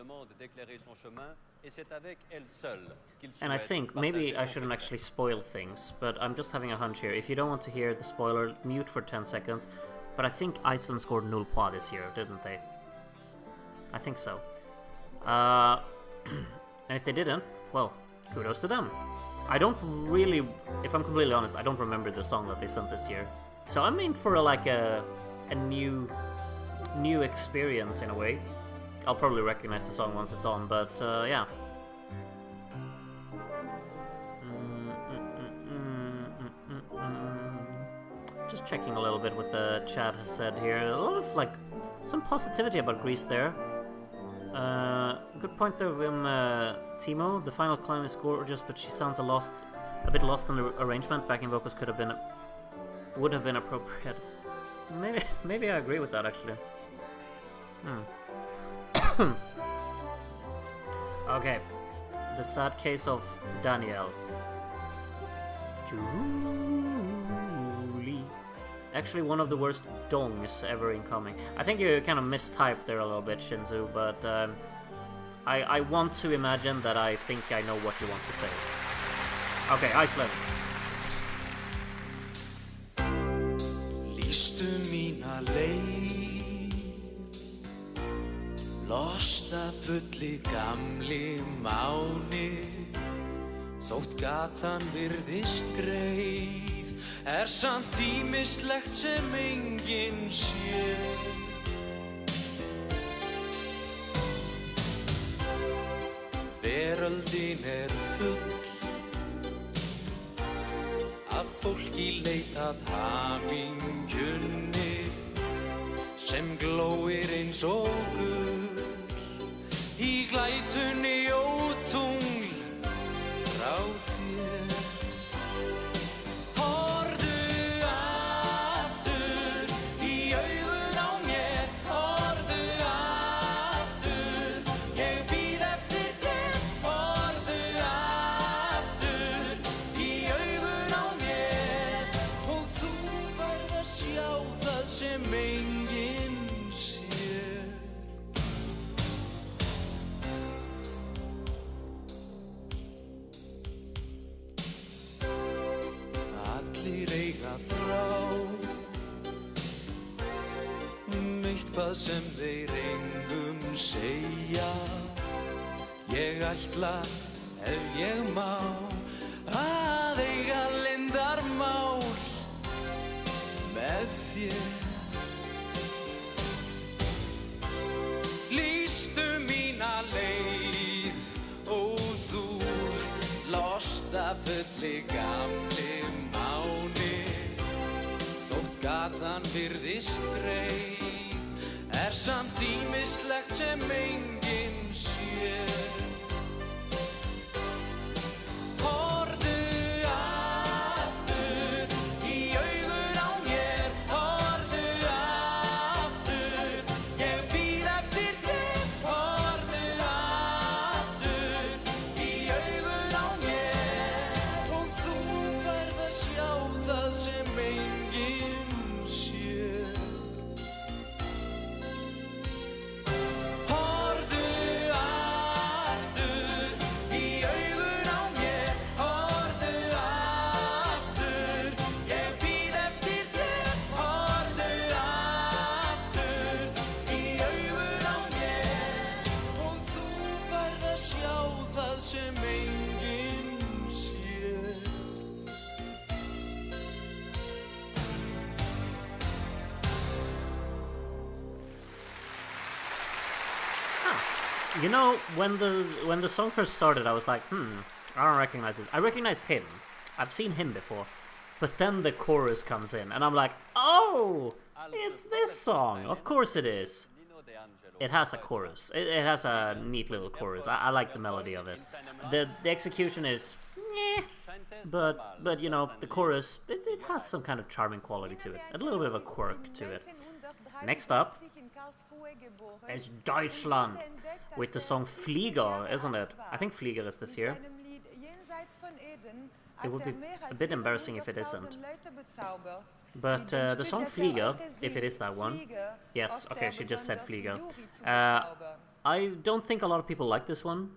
And I think, maybe I shouldn't actually spoil things, but I'm just having a hunch here. If you don't want to hear the spoiler, mute for 10 seconds. But I think Iceland scored 0 points this year, didn't they? I think so. And if they didn't, well, kudos to them. I don't really, if I'm completely honest, I don't remember the song that they sent this year. So I'm in for a new experience in a way. I'll probably recognize the song once it's on, but yeah. Just checking a little bit what the chat has said here. A lot of some positivity about Greece there. Good point there from Timo. The final climb is gorgeous, but she sounds a bit lost in the arrangement. Backing vocals would have been appropriate. Maybe I agree with that actually. Okay, the sad case of Danielle. Julie. Actually, one of the worst dongs ever incoming. I think you kind of mistyped there a little bit, Shinzu, but I want to imagine that I think I know what you want to say. Okay, Iceland. Lýstu mína leið, losta fulli gamli máni, þótt gatan virðist greið, samt ýmislegt sem enginn sér. Veröldin full af fólki leitað hamingjunni sem glóir eins og gull í glætunni og tungl frá þér. Horfðu aftur í augun á mér, horfðu aftur, ég bíð eftir þér. Horfðu aftur í augun á mér og þú færð að sjá það sem enginn sér. Allir eiga þrá eitthvað sem þeir engum segja. Ég ætla, ef ég má, að eiga leyndarmál með þér. Lýstu mína leið og þú losta fulli gamli máni, þótt gatan virðist greið, samt ýmislegt sem enginn sér. Horfðu aftur í augun á mér, horfðu aftur, ég bíð eftir þér. Horfðu aftur í augun á mér og þú færð að sjá það sem enginn sér. Horfðu aftur í augun á mér, horfðu aftur, ég bíð eftir þér. Horfðu aftur í augun á mér og þú færð að sjá það sem enginn sér. You know, when the song first started, I was like, I don't recognize this. I recognize him. I've seen him before. But then the chorus comes in, and I'm like, oh, It's this song. Of course it is. It has a chorus. It has a neat little chorus. I like the melody of it. The execution is but you know, the chorus, it has some kind of charming quality to it. A little bit of a quirk to it. Next up is Deutschland with the song Flieger, isn't it? I think Flieger is this year. It would be a bit embarrassing if it isn't. But the song Flieger, if it is that one. Yes, okay, she just said Flieger. I don't think a lot of people like this one.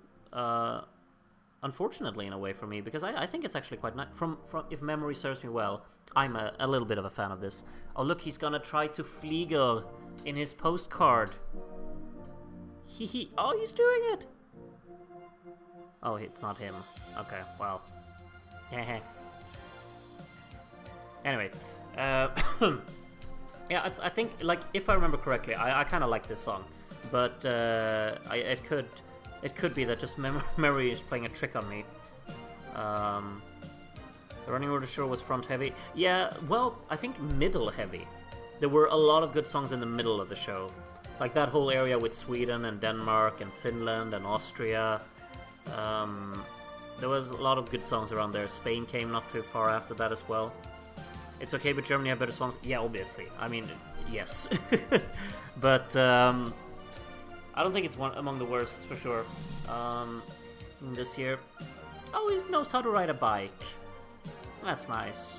Unfortunately, in a way, for me, because I think it's actually quite nice. From if memory serves me well, I'm a little bit of a fan of this. Oh, look, he's gonna try to Flieger in his postcard. Oh, he's doing it! Oh, it's not him. Okay, well. Anyway, yeah, I think, like, if I remember correctly, I kind of like this song, but it could be that just memory is playing a trick on me. The running order sure was front heavy. Yeah, well, I think middle heavy. There were a lot of good songs in the middle of the show, like that whole area with Sweden and Denmark and Finland and Austria. There was a lot of good songs around there. Spain came not too far after that as well. It's okay, but Germany have better songs. Yeah, obviously. I mean, yes. But I don't think it's one among the worst, for sure. This year. Oh, he knows how to ride a bike. That's nice.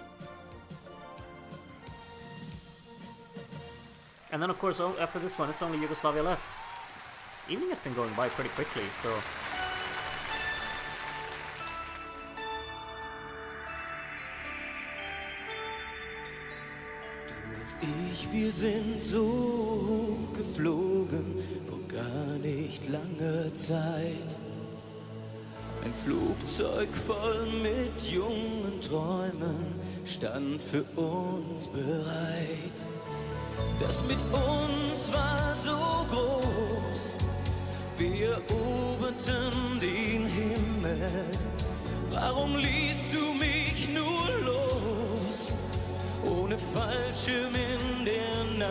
And then, of course, after this one, it's only Yugoslavia left. Evening has been going by pretty quickly, so... Wir sind so hoch geflogen vor gar nicht langer Zeit. Ein Flugzeug voll mit jungen Träumen stand für uns bereit. Das mit uns war so groß, wir eroberten den Himmel. Warum ließt du mich nur los, ohne Fallschirm in der Nacht?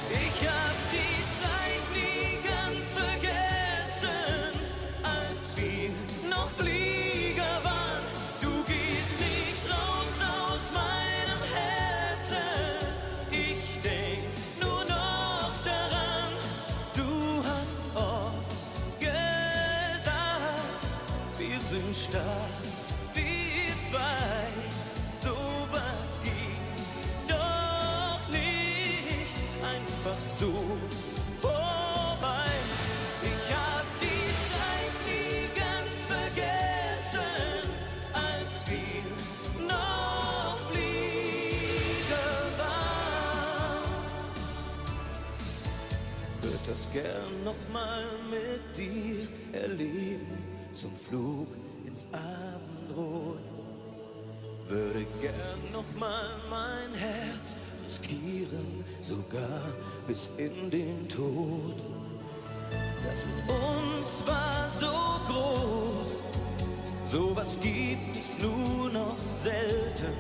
Ich hab die Zeit nie ganz vergessen, als wir noch Flieger waren. Du gehst nicht raus aus meinem Herzen. Ich denk nur noch daran, du hast oft gesagt, wir sind stark, wir zwei. Sowas geht doch nicht einfach so vorbei. Ich hab die Zeit nie ganz vergessen, als wir noch Flieger waren. Würd das gern noch mal mit dir erleben, zum Flug ins Abendrot. Würde gern noch mal mein Herz riskieren, sogar bis in den Tod. Das mit uns war so groß, sowas gibt es nur noch selten.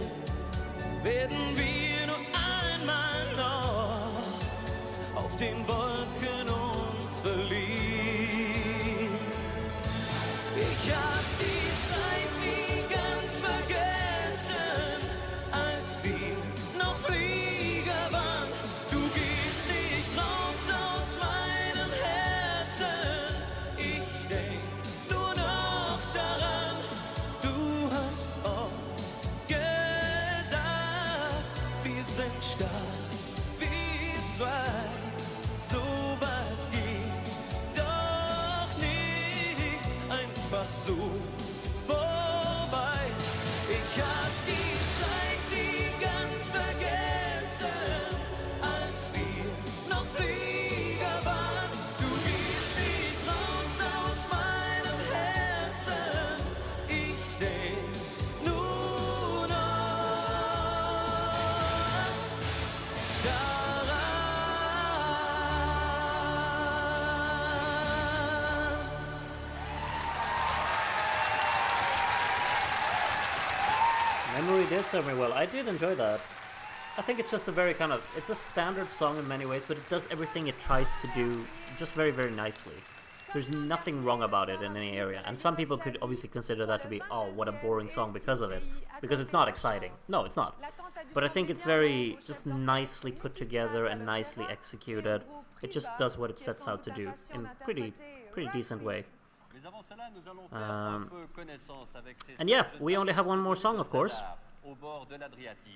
Werden wir nur einmal noch auf den Wolken uns verlieren. Ich hab die Zeit nie ganz vergessen, als wir noch Flieger waren. Du gehst nicht raus aus meinem Herzen. Ich denk nur noch daran, du hast oft gesagt, wir sind stark, wir zwei. Sowas geht doch nicht einfach so vorbei. Ich hab die Zeit nie ganz vergessen, als wir noch Flieger waren. Du gehst nicht raus aus meinem Herzen. Ich denk nur noch daran. Memory did serve me well. I did enjoy that. I think it's just a very kind of, it's a standard song in many ways, but it does everything it tries to do just very, very nicely. There's nothing wrong about it in any area, and some people could obviously consider that to be, oh, what a boring song because of it, because it's not exciting. No, it's not. But I think it's very just nicely put together and nicely executed. It just does what it sets out to do in pretty decent way. And yeah, we only have one more song, of course.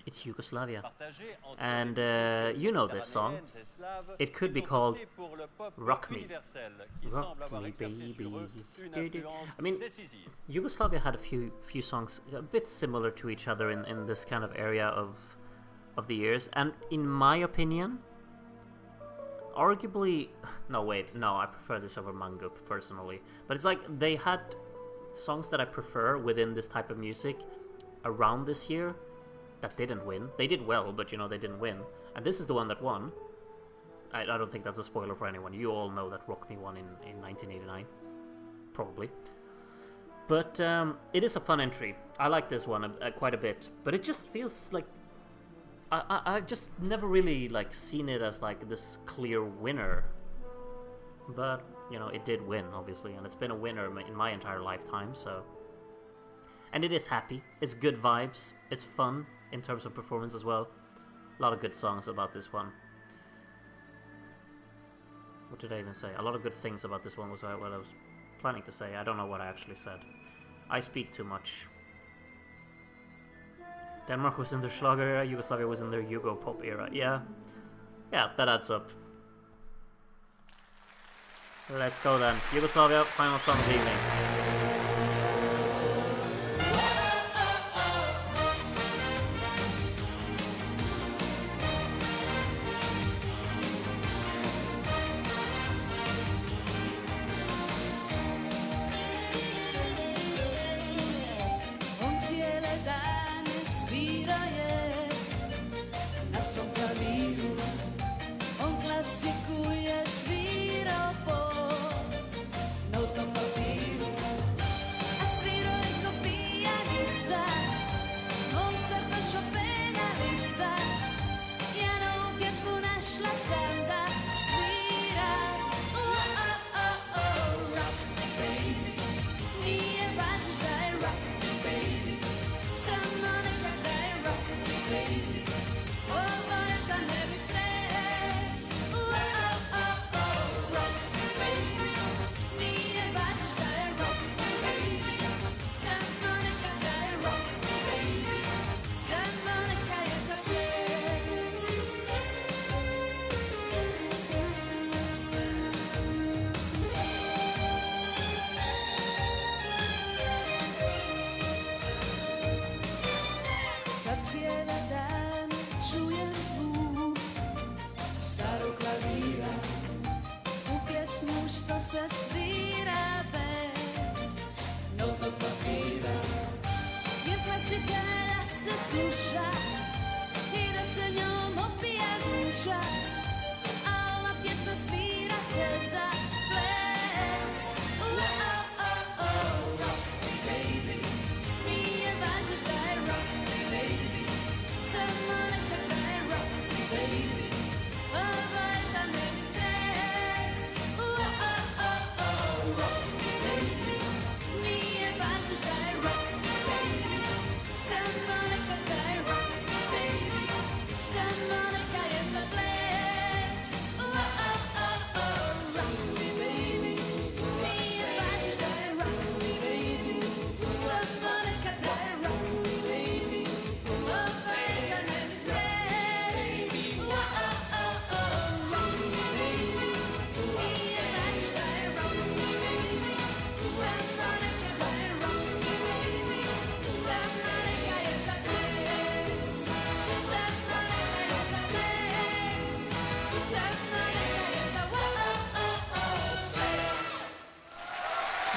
It's Yugoslavia. And you know this song. It could be called Rock Me. Rock Me, baby. I mean, Yugoslavia had a few songs a bit similar to each other in this kind of area of the years. And in my opinion, arguably... No, I prefer this over Mangup, personally. But it's like, they had songs that I prefer within this type of music around this year that didn't win. They did well, but you know, they didn't win. And this is the one that won. I don't think that's a spoiler for anyone. You all know that Rock Me won in 1989. Probably. But it is a fun entry. I like this one quite a bit. But it just feels like... I've just never really like seen it as like this clear winner. But, you know, it did win, obviously. And it's been a winner in my entire lifetime, so... And it is happy. It's good vibes. It's fun in terms of performance as well. A lot of good songs about this one. What did I even say? A lot of good things about this one was what I was planning to say. I don't know what I actually said. I speak too much. Denmark was in their Schlager era. Yugoslavia was in their Yugo pop era. Yeah. Yeah, that adds up. Let's go then. Yugoslavia, final song of the evening.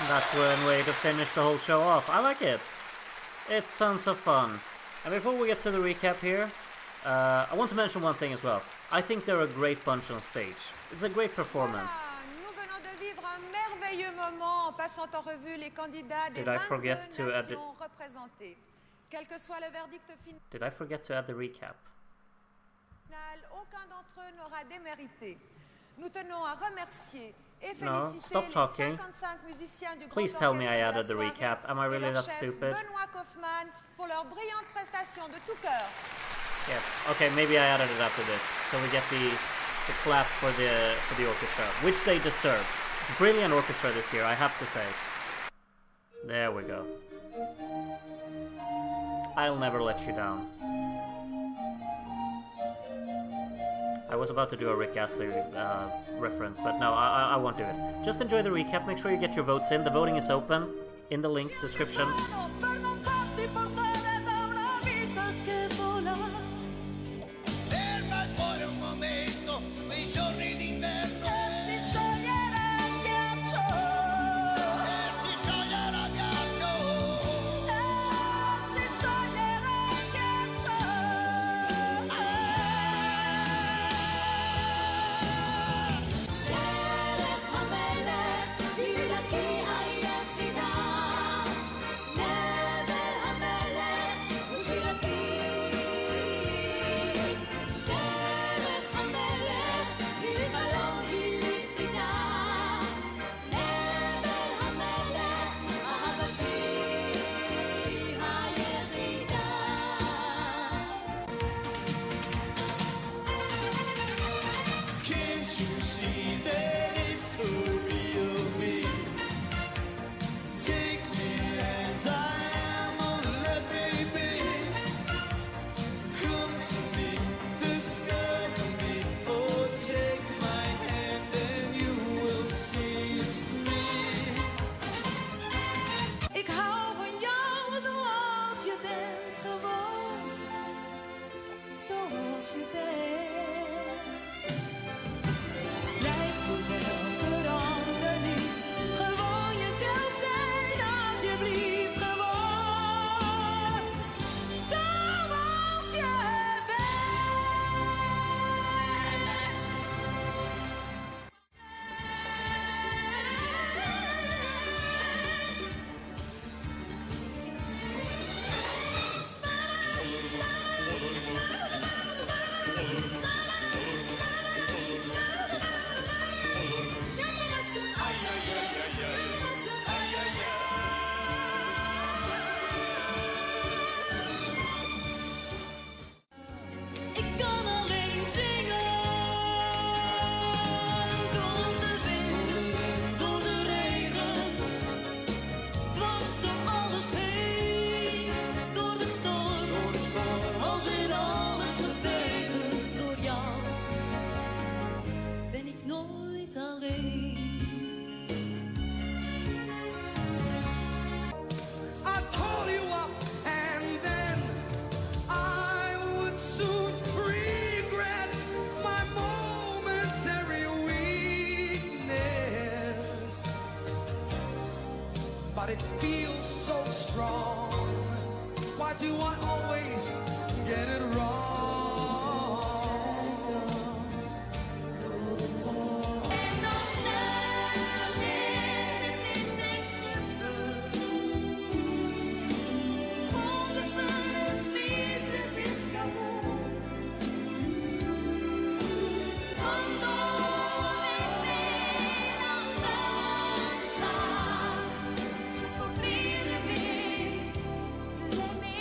That's one way to finish the whole show off. I like it. It's tons of fun. And before we get to the recap here, I want to mention one thing as well. I think they're a great bunch on stage. It's a great performance. Did I forget to add the... Did I forget to add the recap? aucun d'entre eux n'aura démérité. Nous tenons à remercier et No, féliciter stop les talking. 55 musiciens du Please Grand tell me Orchestre I de la added the soirée recap. Am I et really leur that chef stupid? Benoît Kaufmann pour leur brillante prestation de tout cœur. Yes. Okay, maybe I added it after this, so we get the clap for the orchestra, which they deserve. Brilliant orchestra this year, I have to say. There we go. I'll never let you down. I was about to do a Rick Astley reference, but no, I won't do it. Just enjoy the recap. Make sure you get your votes in. The voting is open in the link description. Per non farti portare da una vita che vola. Ferma il cuore un momento, quei giorni d'inverno. Si scioglierà il ghiaccio. Si scioglierà il ghiaccio. Si scioglierà il ghiaccio. Derech המלך, בלעדי היחידה. נבל המלך, הוא שירתי. דרך המלך, היא חלום, היא ליחידה. נבל המלך, אהבתי היחידה. Can't you see that it's so real, babe? Take me as I am, oh let me be. Come to me, discover me. Oh, take my hand and you will see it's me. Ik hou van jou zoals je bent, gewoon zoals je bent. Blijf voor verander niet, gewoon jezelf zijn alsjeblieft, gewoon zoals je Ik kan alleen zingen, door de wind, door de regen, dwars door alles heen, door de storm, als in alles vertegen, door jou ben ik nooit alleen. I call you up and then I would soon regret my momentary weakness. But it feels so strong. Why do I always get it wrong? En dan snel is het niet tussen. Wonderful speed the biscabo. Quando mi la stanza, sopportare me, to let me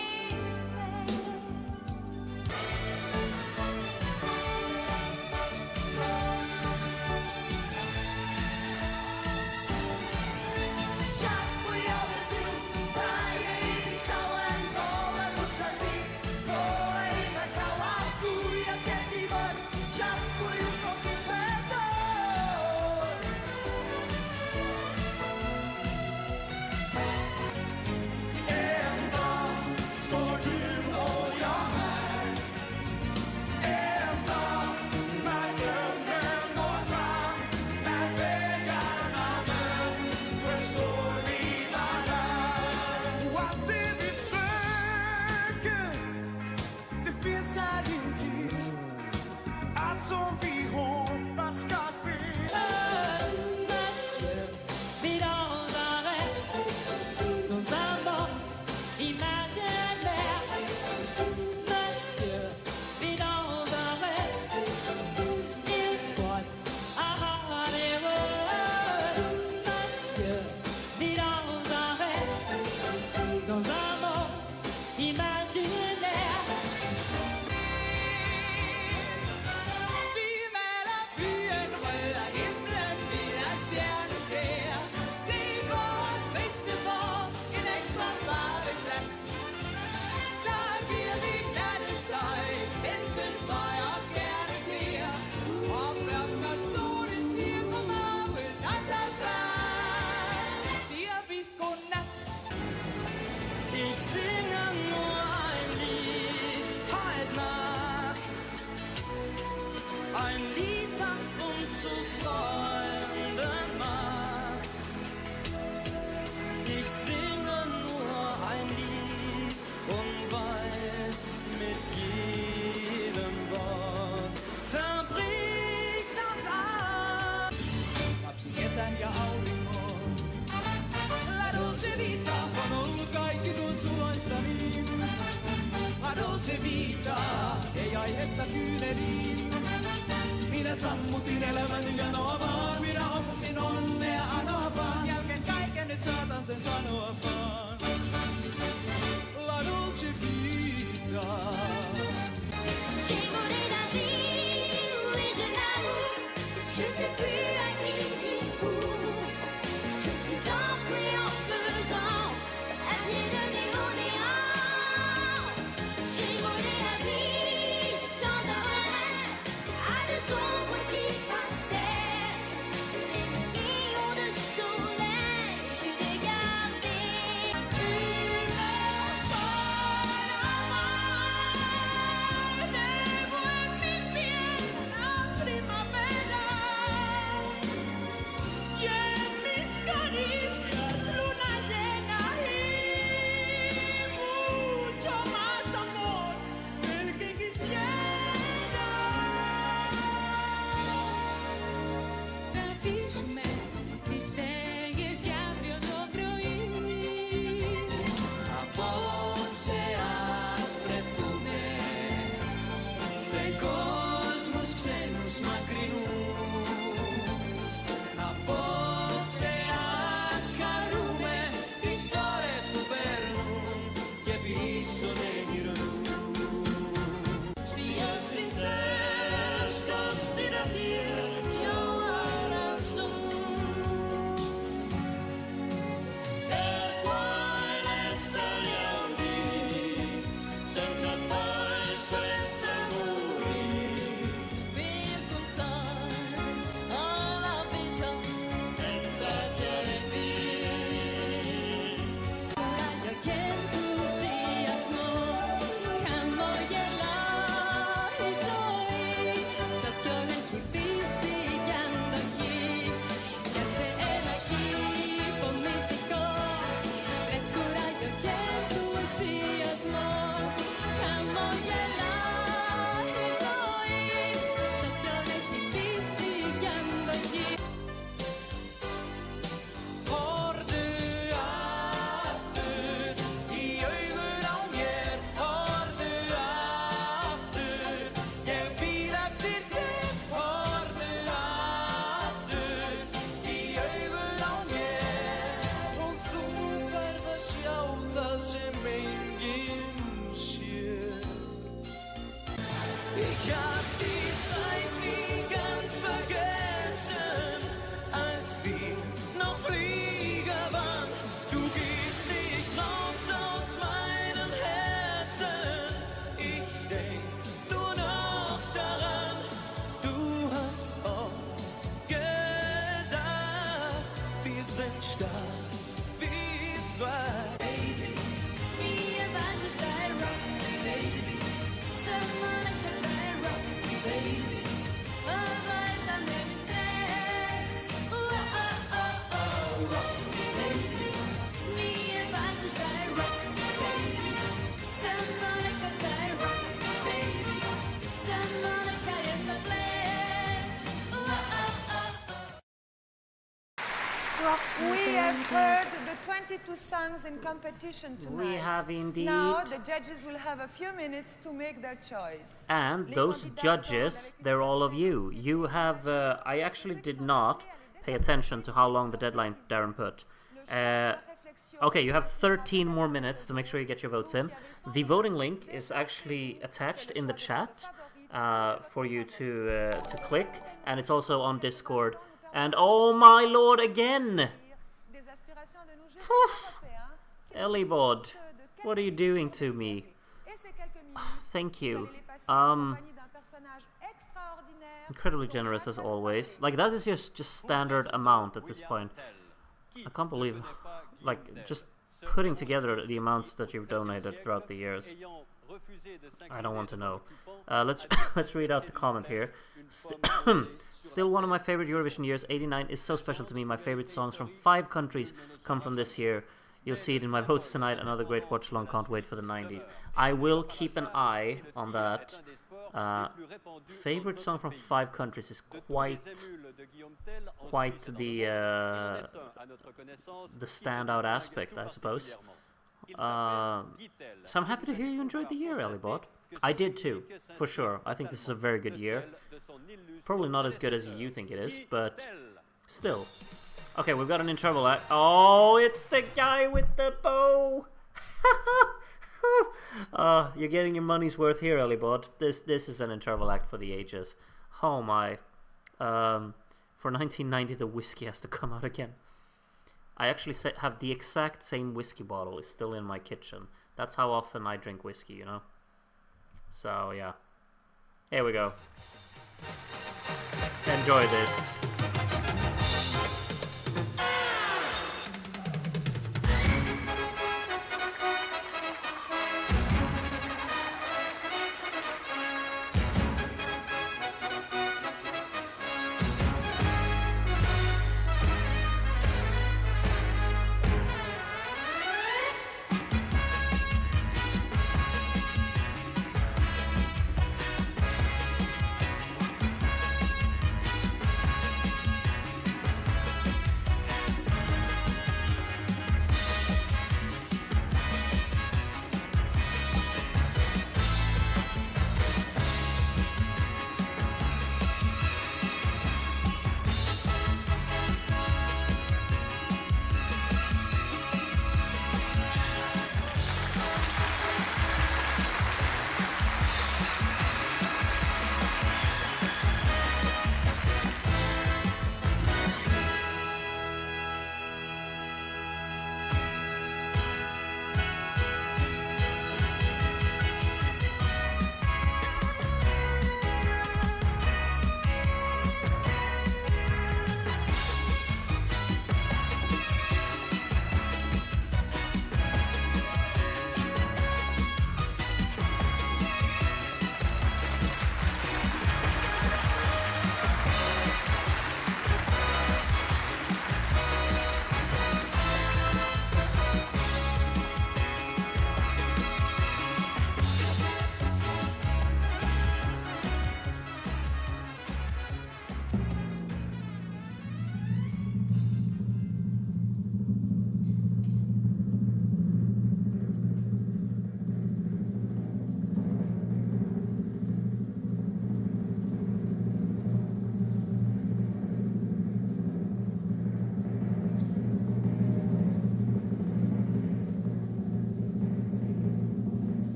monta kyyneliin. Minä sammutin elämäni janoa vaan, minä osasin onnea anoa vaan. Jälkeen kaiken nyt saatan sen sanoa vaan. La dolce vita. J'ai volé la vie, oui je l'avoue. Je ne sais plus à qui dire où. Je me suis enfuie en faisant à pied de nez au néant. J'ai volé la vie sans un regret à deux ombres qui passaient. Les millions de soleils, je l'ai gardé. We have heard the 22 songs in competition tonight. We have indeed. Now the judges will have a few minutes to make their choice. And those judges, they're all of you. You have... I actually did not pay attention to how long the deadline Darren put. Okay, you have 13 more minutes to make sure you get your votes in. The voting link is actually attached in the chat for you to click, and it's also on Discord. And oh my lord, again! Elibod, what are you doing to me? Thank you. Incredibly generous as always. Like, that is just standard amount at this point. I can't believe, like, just putting together the amounts that you've donated throughout the years. I don't want to know. Let's read out the comment here. Still one of my favorite Eurovision years. 89 is so special to me. My favorite songs from 5 countries come from this year. You'll see it in my votes tonight. Another great watch-along. Can't wait for the 90s. I will keep an eye on that. Favorite song from 5 countries is quite the standout aspect, I suppose. So I'm happy to hear you enjoyed the year, Elibot. I did too, for sure. I think this is a very good year. Probably not as good as you think it is, but still. Okay, we've got an interval act. Oh, it's the guy with the bow! You're getting your money's worth here, Elibod. This is an interval act for the ages. Oh my. For 1990, the whiskey has to come out again. I actually have the exact same whiskey bottle. It's still in my kitchen. That's how often I drink whiskey, you know? So, yeah. Here we go. Enjoy this.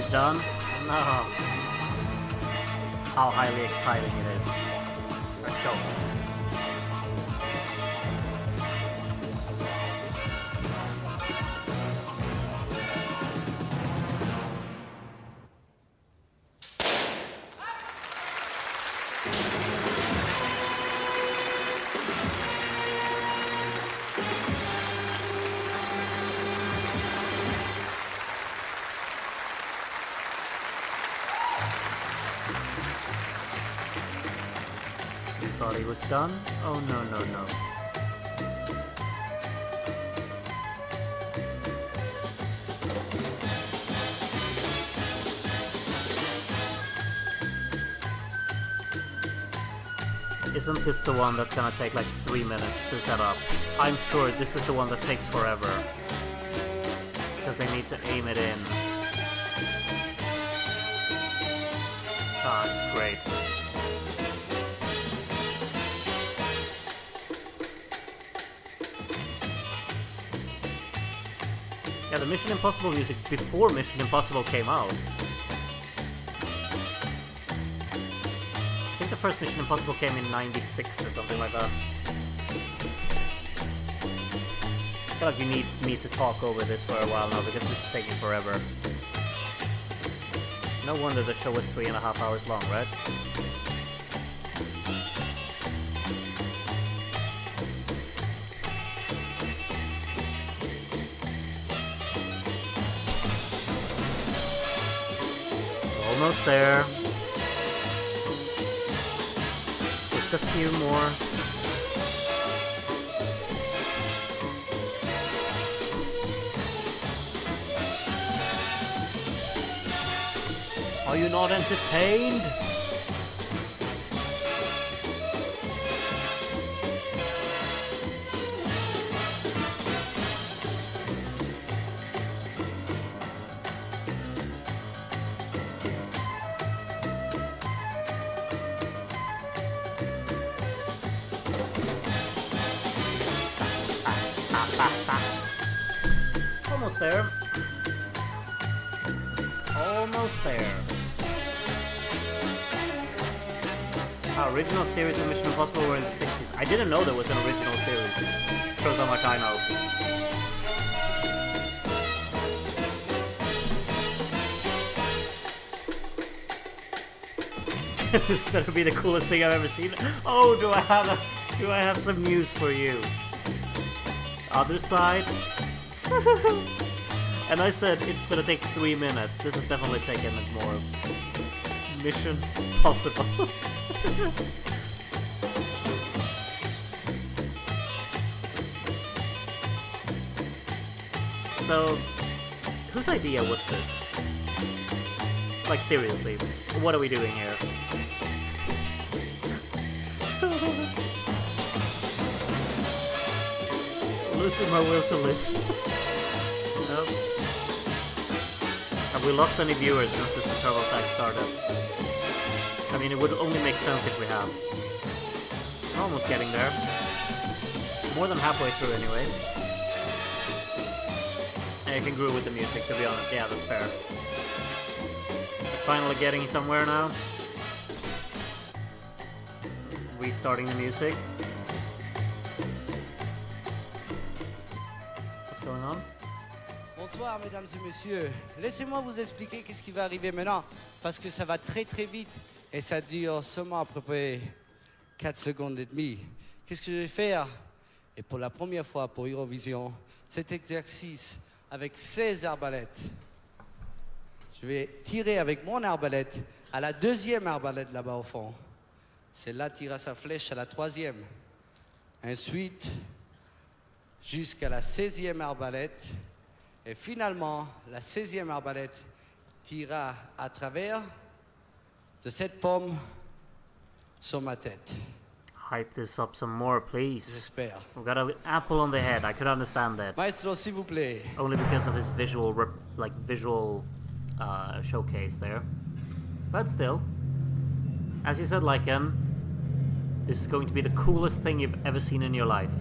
Done? No. How highly exciting it is. Let's go. Thought he was done? Oh no, no, no. Isn't this the one that's gonna take like 3 minutes to set up? I'm sure this is the one that takes forever. Because they need to aim it in. Ah, it's great. Yeah, the Mission Impossible music before Mission Impossible came out. think the first Mission Impossible came in 96 or something like that. I feel like you need me to talk over this for a while now because this is taking forever. No wonder the show was 3.5 hours long, right? Almost there. Just a few more. Are you not entertained? Almost there. Almost there. Original series of Mission Impossible were in the 60s. I didn't know there was an original series. Shows how much I know. This better be the coolest thing I've ever seen. Oh, do I have some news for you? Other side. And I said it's gonna take 3 minutes. This is definitely taking more. Mission Possible. So, whose idea was this? Like, seriously, what are we doing here? Losing my will to live. Nope. Have we lost any viewers since this internal attack started? I mean, it would only make sense if we have. We're almost getting there. More than halfway through, anyway. And I can groove with the music, to be honest. Yeah, that's fair. We're finally getting somewhere now. Restarting the music. What's going on? Bonsoir, mesdames et messieurs. Laissez-moi vous expliquer qu'est-ce qui va arriver maintenant, parce que ça va très très vite et ça dure seulement à peu près 4 secondes et demie. Qu'est-ce que je vais faire? Et pour la première fois pour Eurovision, cet exercice avec 16 arbalètes. Je vais tirer avec mon arbalète à la deuxième arbalète là-bas au fond. Celle-là tire sa flèche à la troisième. Ensuite, jusqu'à la 16e arbalète. Et finalement, la 16e arbalète tira à travers de cette pomme sur ma tête. Hype this up some more, please. J'espère. We've got an apple on the head. I could understand that. Maestro, s'il vous plaît. Only because of his visual, showcase there. But still, as you said, Lycan, this is going to be the coolest thing you've ever seen in your life.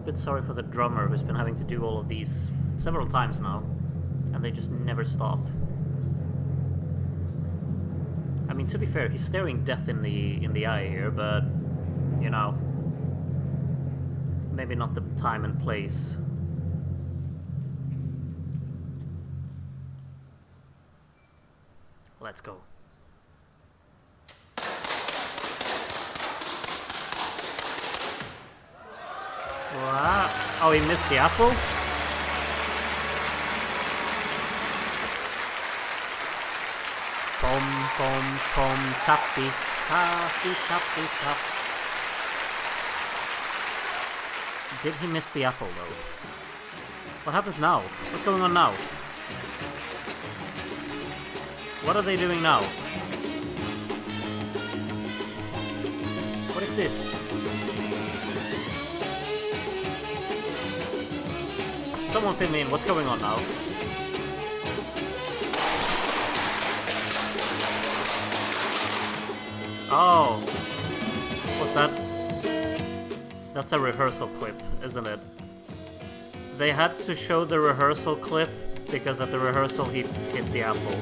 Bit sorry for the drummer who's been having to do all of these several times now, and they just never stop. I mean, to be fair, he's staring death in the eye here, but you know, maybe not the time and place. Let's go. Wow. Oh, he missed the apple? Pom, pom, pom, tappy, tappy, tappy, tap. Did he miss the apple, though? What happens now? What's going on now? What are they doing now? What is this? Someone fill me in, what's going on now? Oh. What's that? That's a rehearsal clip, isn't it? They had to show the rehearsal clip because at the rehearsal he hit the apple.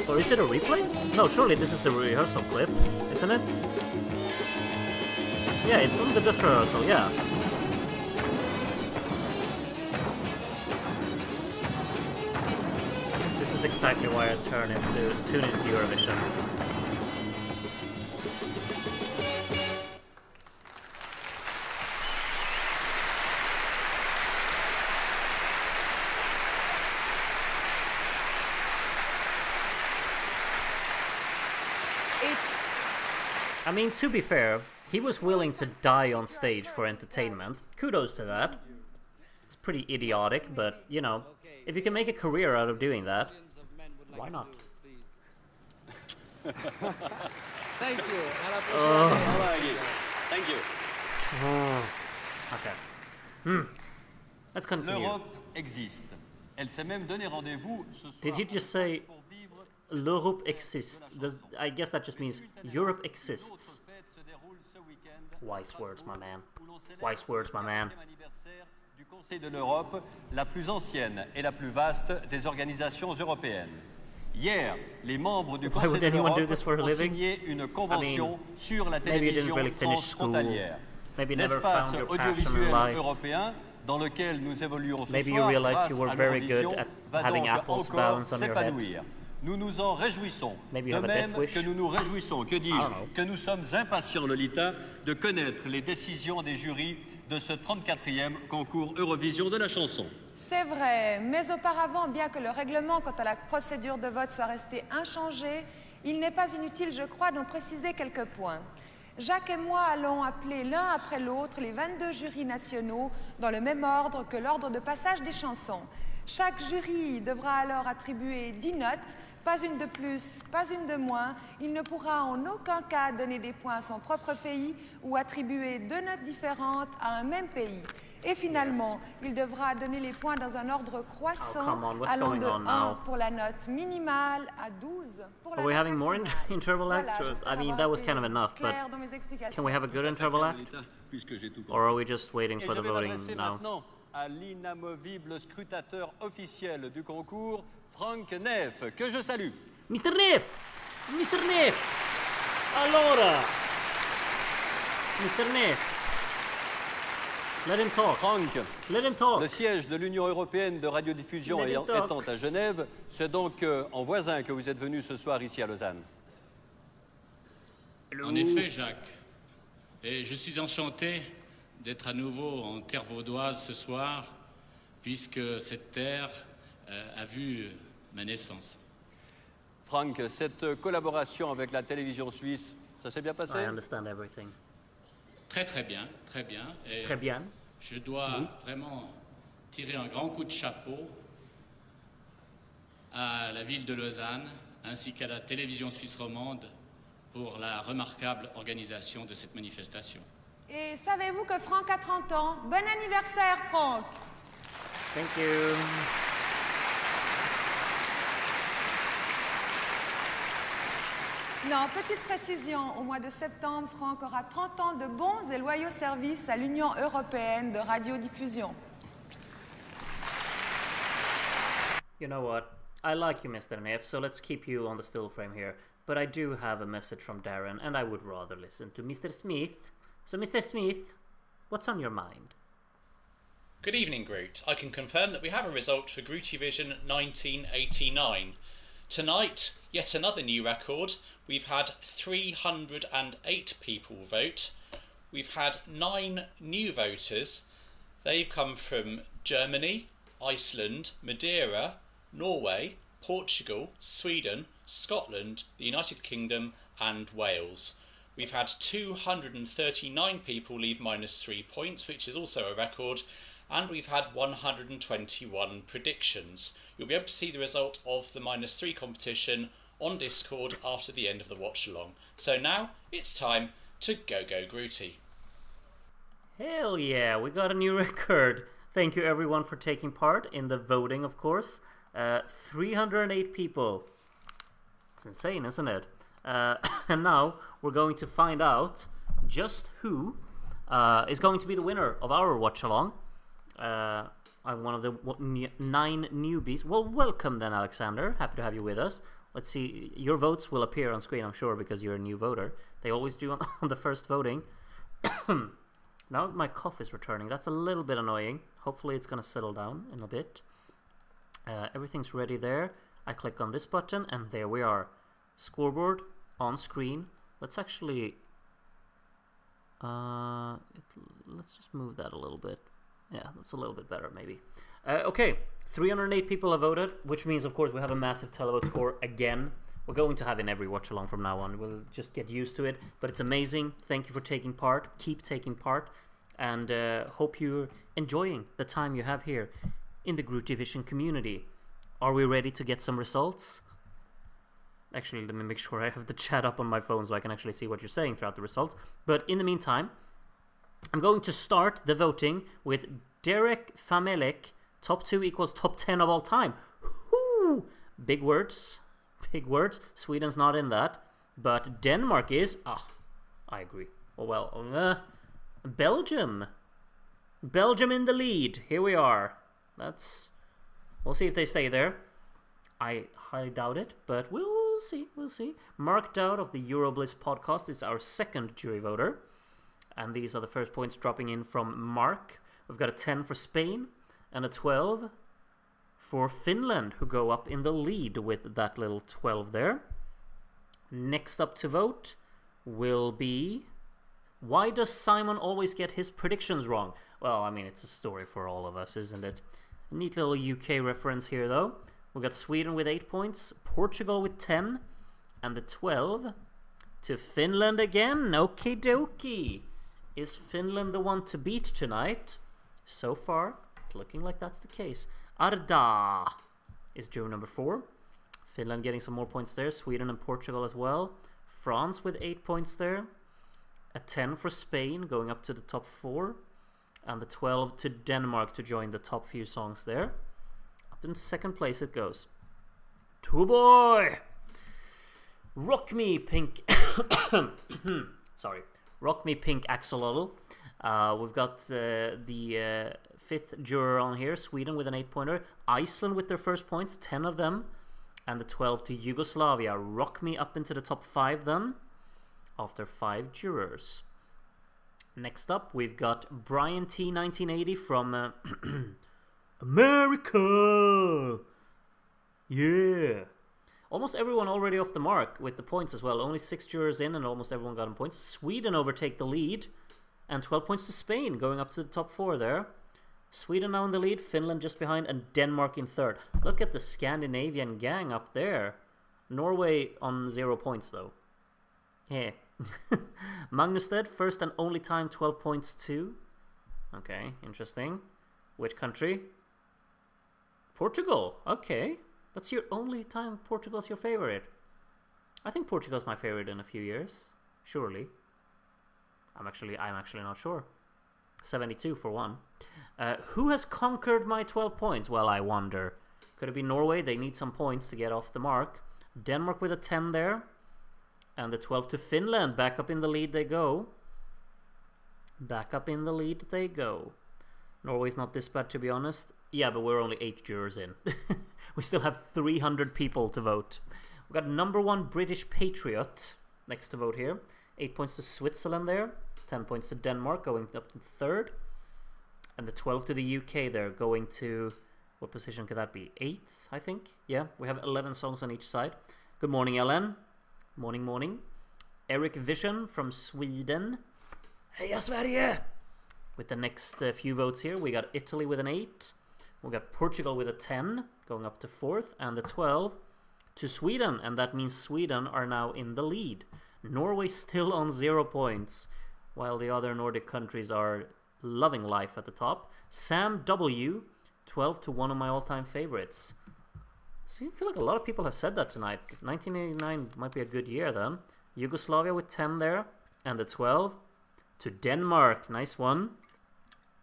Or is it a replay? No, surely this is the rehearsal clip, isn't it? Yeah, it's on the dress rehearsal, yeah. This is exactly why I tune into Eurovision. I mean, to be fair, he was willing to die on stage for entertainment. Kudos to that. It's pretty idiotic, but, you know, if you can make a career out of doing that, why not? Thank you. Thank you. Okay. Let's continue. L'Europe existe. Elle s'est même donné rendez-vous ce soir. Did he just say l'Europe exists? I guess that just means Europe exists. Wise words, my man. Wise words, my man. Du Conseil de l'Europe, la plus ancienne et la plus vaste des organisations européennes. Hier, les membres du Conseil de l'Europe ont signé une convention sur la télévision transfrontalière. L'espace audiovisuel européen dans lequel nous évoluons ce soir grâce à l'Eurovision va donc encore s'épanouir. Nous nous en réjouissons, de même que nous nous réjouissons, que dis-je, que nous sommes impatients, Lolita, de connaître les décisions des jurys de ce 34e concours Eurovision de la chanson. C'est vrai, mais auparavant, bien que le règlement quant à la procédure de vote soit resté inchangé, il n'est pas inutile, je crois, d'en préciser quelques points. Jacques et moi allons appeler l'un après l'autre les 22 jurys nationaux dans le même ordre que l'ordre de passage des chansons. Chaque jury devra alors attribuer 10 notes, pas une de plus, pas une de moins. Il ne pourra en aucun cas donner des points à son propre pays ou attribuer 2 notes différentes à un même pays. Et finalement, il devra donner les points dans un ordre croissant, allant de 1 pour la note minimale à 12 pour la note maximale. Are we having more interval acts? I mean, that was kind of enough, but can we have a good interval act? Or are we just waiting for the voting now? À l'inamovible scrutateur officiel du concours, Frank Neff, que je salue. Mr. Neff! Mr. Neff! Allora! Mr. Neff! Let him talk. Frank, let him talk. Le siège de l'Union européenne de radiodiffusion étant à Genève, c'est donc en voisin que vous êtes venu ce soir ici à Lausanne. En effet, Jacques. Et je suis enchanté d'être à nouveau en terre vaudoise ce soir, puisque cette terre a vu ma naissance. Frank, cette collaboration avec la télévision suisse, ça s'est bien passé? I understand everything. Très très bien, très bien. Et très bien. Je dois vraiment tirer un grand coup de chapeau à la ville de Lausanne, ainsi qu'à la télévision suisse romande pour la remarquable organisation de cette manifestation. Et savez-vous que Franck a 30 ans? Bon anniversaire, Franck! Thank you. Non, petite précision, au mois de septembre, Franck aura 30 ans de bons et loyaux services à l'Union européenne de radiodiffusion. You know what? I like you, Mr. Neff, so let's keep you on the still frame here. But I do have a message from Darren, and I would rather listen to Mr. Smith. So, Mr. Smith, what's on your mind? Good evening, Groot. I can confirm that we have a result for Grootyvision 1989. Tonight, yet another new record. We've had 308 people vote. We've had 9 new voters. They've come from Germany, Iceland, Madeira, Norway, Portugal, Sweden, Scotland, the United Kingdom and Wales. We've had 239 people leave -3 points, which is also a record, and we've had 121 predictions. You'll be able to see the result of the -3 competition on Discord after the end of the watch-along. So now it's time to go Grooty. Hell yeah, we got a new record. Thank you everyone for taking part in the voting, of course. 308 people. It's insane, isn't it? And now we're going to find out just who is going to be the winner of our watch-along. I'm one of the 9 newbies. Well, welcome then, Alexander. Happy to have you with us. Let's see. Your votes will appear on screen, I'm sure, because you're a new voter. They always do on the first voting. Now my cough is returning. That's a little bit annoying. Hopefully it's going to settle down in a bit. Everything's ready there. I click on this button, and there we are. Scoreboard on screen. Let's actually... let's just move that a little bit. Yeah, that's a little bit better, maybe. Okay, 308 people have voted, which means, of course, we have a massive televote score again. We're going to have in every watch-along from now on. We'll just get used to it. But it's amazing. Thank you for taking part. Keep taking part. And hope you're enjoying the time you have here in the Eurovision community. Are we ready to get some results? Actually, let me make sure I have the chat up on my phone so I can actually see what you're saying throughout the results. But in the meantime, I'm going to start the voting with Derech Pelmelay. Top 2 equals top 10 of all time. Woo! Big words. Big words. Sweden's not in that. But Denmark is... I agree. Well, Belgium. Belgium in the lead. Here we are. We'll see if they stay there. I highly doubt it, but we'll see. We'll see. Mark Dowd of the Eurobliss podcast is our second jury voter. And these are the first points dropping in from Mark. We've got a 10 for Spain and a 12 for Finland, who go up in the lead with that little 12 there. Next up to vote will be... Why does Simon always get his predictions wrong? Well, I mean, it's a story for all of us, isn't it? A neat little UK reference here, though. We've got Sweden with 8 points, Portugal with 10, and the 12 to Finland again. Okie dokie. Is Finland the one to beat tonight? So far, it's looking like that's the case. Arda is jury number 4. Finland getting some more points there. Sweden and Portugal as well. France with 8 points there. A 10 for Spain, going up to the top 4. And the 12 to Denmark to join the top few songs there. Up in second place it goes. Tuborg! Rock Me Pink... Sorry. Rock Me Pink Axolotl. We've got the 5th juror on here, Sweden with an 8-pointer. Iceland with their first points, 10 of them. And the 12 to Yugoslavia. Rock Me up into the top 5 then, after 5 jurors. Next up, we've got Brian T. 1980 from America! Yeah! Almost everyone already off the mark with the points as well. Only 6 jurors in and almost everyone got points. Sweden overtake the lead. And 12 points to Spain, going up to the top 4 there. Sweden now in the lead, Finland just behind, and Denmark in third. Look at the Scandinavian gang up there. Norway on 0 points though. Yeah. Magnusted, first and only time, 12 points too. Okay, interesting. Which country? Portugal. Okay. That's your only time Portugal's your favorite. I think Portugal's my favorite in a few years. Surely. I'm actually not sure. 72 for one. Who has conquered my 12 points? Well, I wonder. Could it be Norway? They need some points to get off the mark. Denmark with a 10 there. And the 12 to Finland. Back up in the lead they go. Back up in the lead they go. Norway's not this bad, to be honest. Yeah, but we're only 8 jurors in. We still have 300 people to vote. We've got number 1 British Patriot next to vote here. 8 points to Switzerland there. 10 points to Denmark, going up to third. And the 12 to the UK there, going to... What position could that be? 8th, I think? Yeah, we have 11 songs on each side. Good morning, Ellen. Morning, morning. Eric Vision from Sweden. Heja Sverige! With the next few votes here, we got Italy with an 8. We got Portugal with a 10, going up to 4th. And the 12 to Sweden. And that means Sweden are now in the lead. Norway still on 0 points, while the other Nordic countries are loving life at the top. Sam W, 12 to one of my all-time favorites. So I feel like a lot of people have said that tonight. 1989 might be a good year then. Yugoslavia with 10 there, and the 12 to Denmark. Nice one.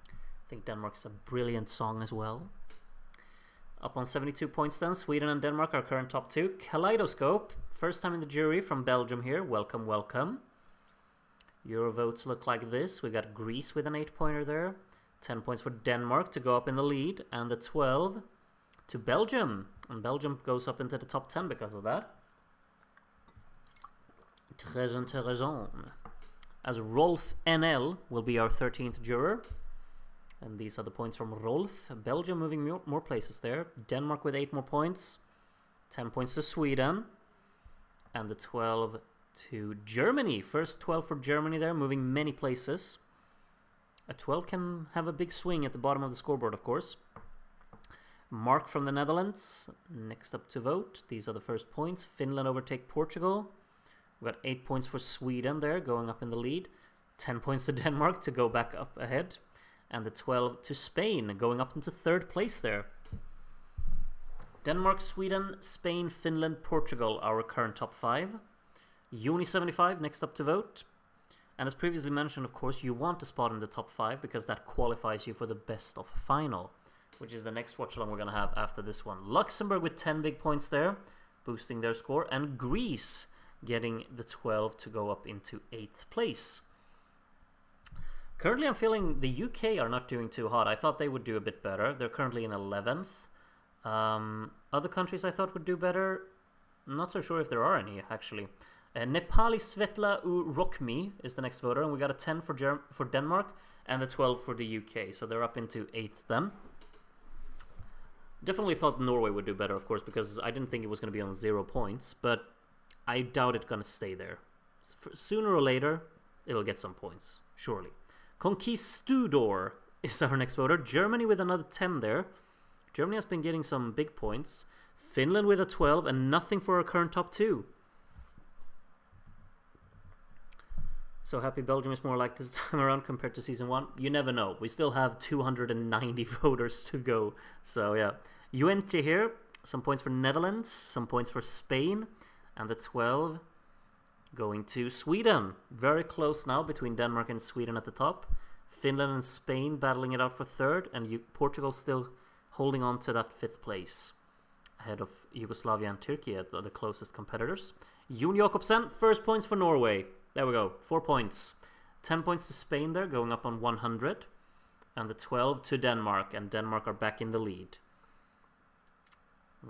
I think Denmark's a brilliant song as well. Up on 72 points then. Sweden and Denmark are current top 2. Kaleidoscope, first time in the jury from Belgium here. Welcome, welcome. Euro votes look like this. We got Greece with an 8-pointer there. 10 points for Denmark to go up in the lead. And the 12 to Belgium. And Belgium goes up into the top 10 because of that. Très intéressant. As Rolf NL will be our 13th juror. And these are the points from Rolf. Belgium moving more places there. Denmark with 8 more points. 10 points to Sweden. And the 12 to Germany. First 12 for Germany there, moving many places. A 12 can have a big swing at the bottom of the scoreboard, of course. Mark from the Netherlands, next up to vote. These are the first points. Finland overtake Portugal. We've got 8 points for Sweden there, going up in the lead. 10 points to Denmark to go back up ahead. And the 12 to Spain, going up into 3rd place there. Denmark, Sweden, Spain, Finland, Portugal, our current top 5. Uni 75, next up to vote. And as previously mentioned, of course, you want a spot in the top 5 because that qualifies you for the best of final, which is the next watch-along we're going to have after this one. Luxembourg with 10 big points there, boosting their score. And Greece getting the 12 to go up into 8th place. Currently, I'm feeling the UK are not doing too hot. I thought they would do a bit better. They're currently in 11th. Other countries I thought would do better. I'm not so sure if there are any, actually. Nepali Svetla Urokmi is the next voter, and we got a 10 for Denmark and the 12 for the UK, so they're up into 8th then. Definitely thought Norway would do better, of course, because I didn't think it was going to be on 0 points, but I doubt it's going to stay there. Sooner or later, it'll get some points, surely. Conquistador is our next voter. Germany with another 10 there. Germany has been getting some big points. Finland with a 12 and nothing for our current top 2. So happy Belgium is more like this time around compared to season 1. You never know. We still have 290 voters to go. So yeah. Uentje here. Some points for Netherlands. Some points for Spain. And the 12 going to Sweden. Very close now between Denmark and Sweden at the top. Finland and Spain battling it out for 3rd. And Portugal still holding on to that 5th place. Ahead of Yugoslavia and Turkey at the closest competitors. Jon Jakobsen, first points for Norway. There we go, 4 points. 10 points to Spain there, going up on 100. And the 12 to Denmark, and Denmark are back in the lead.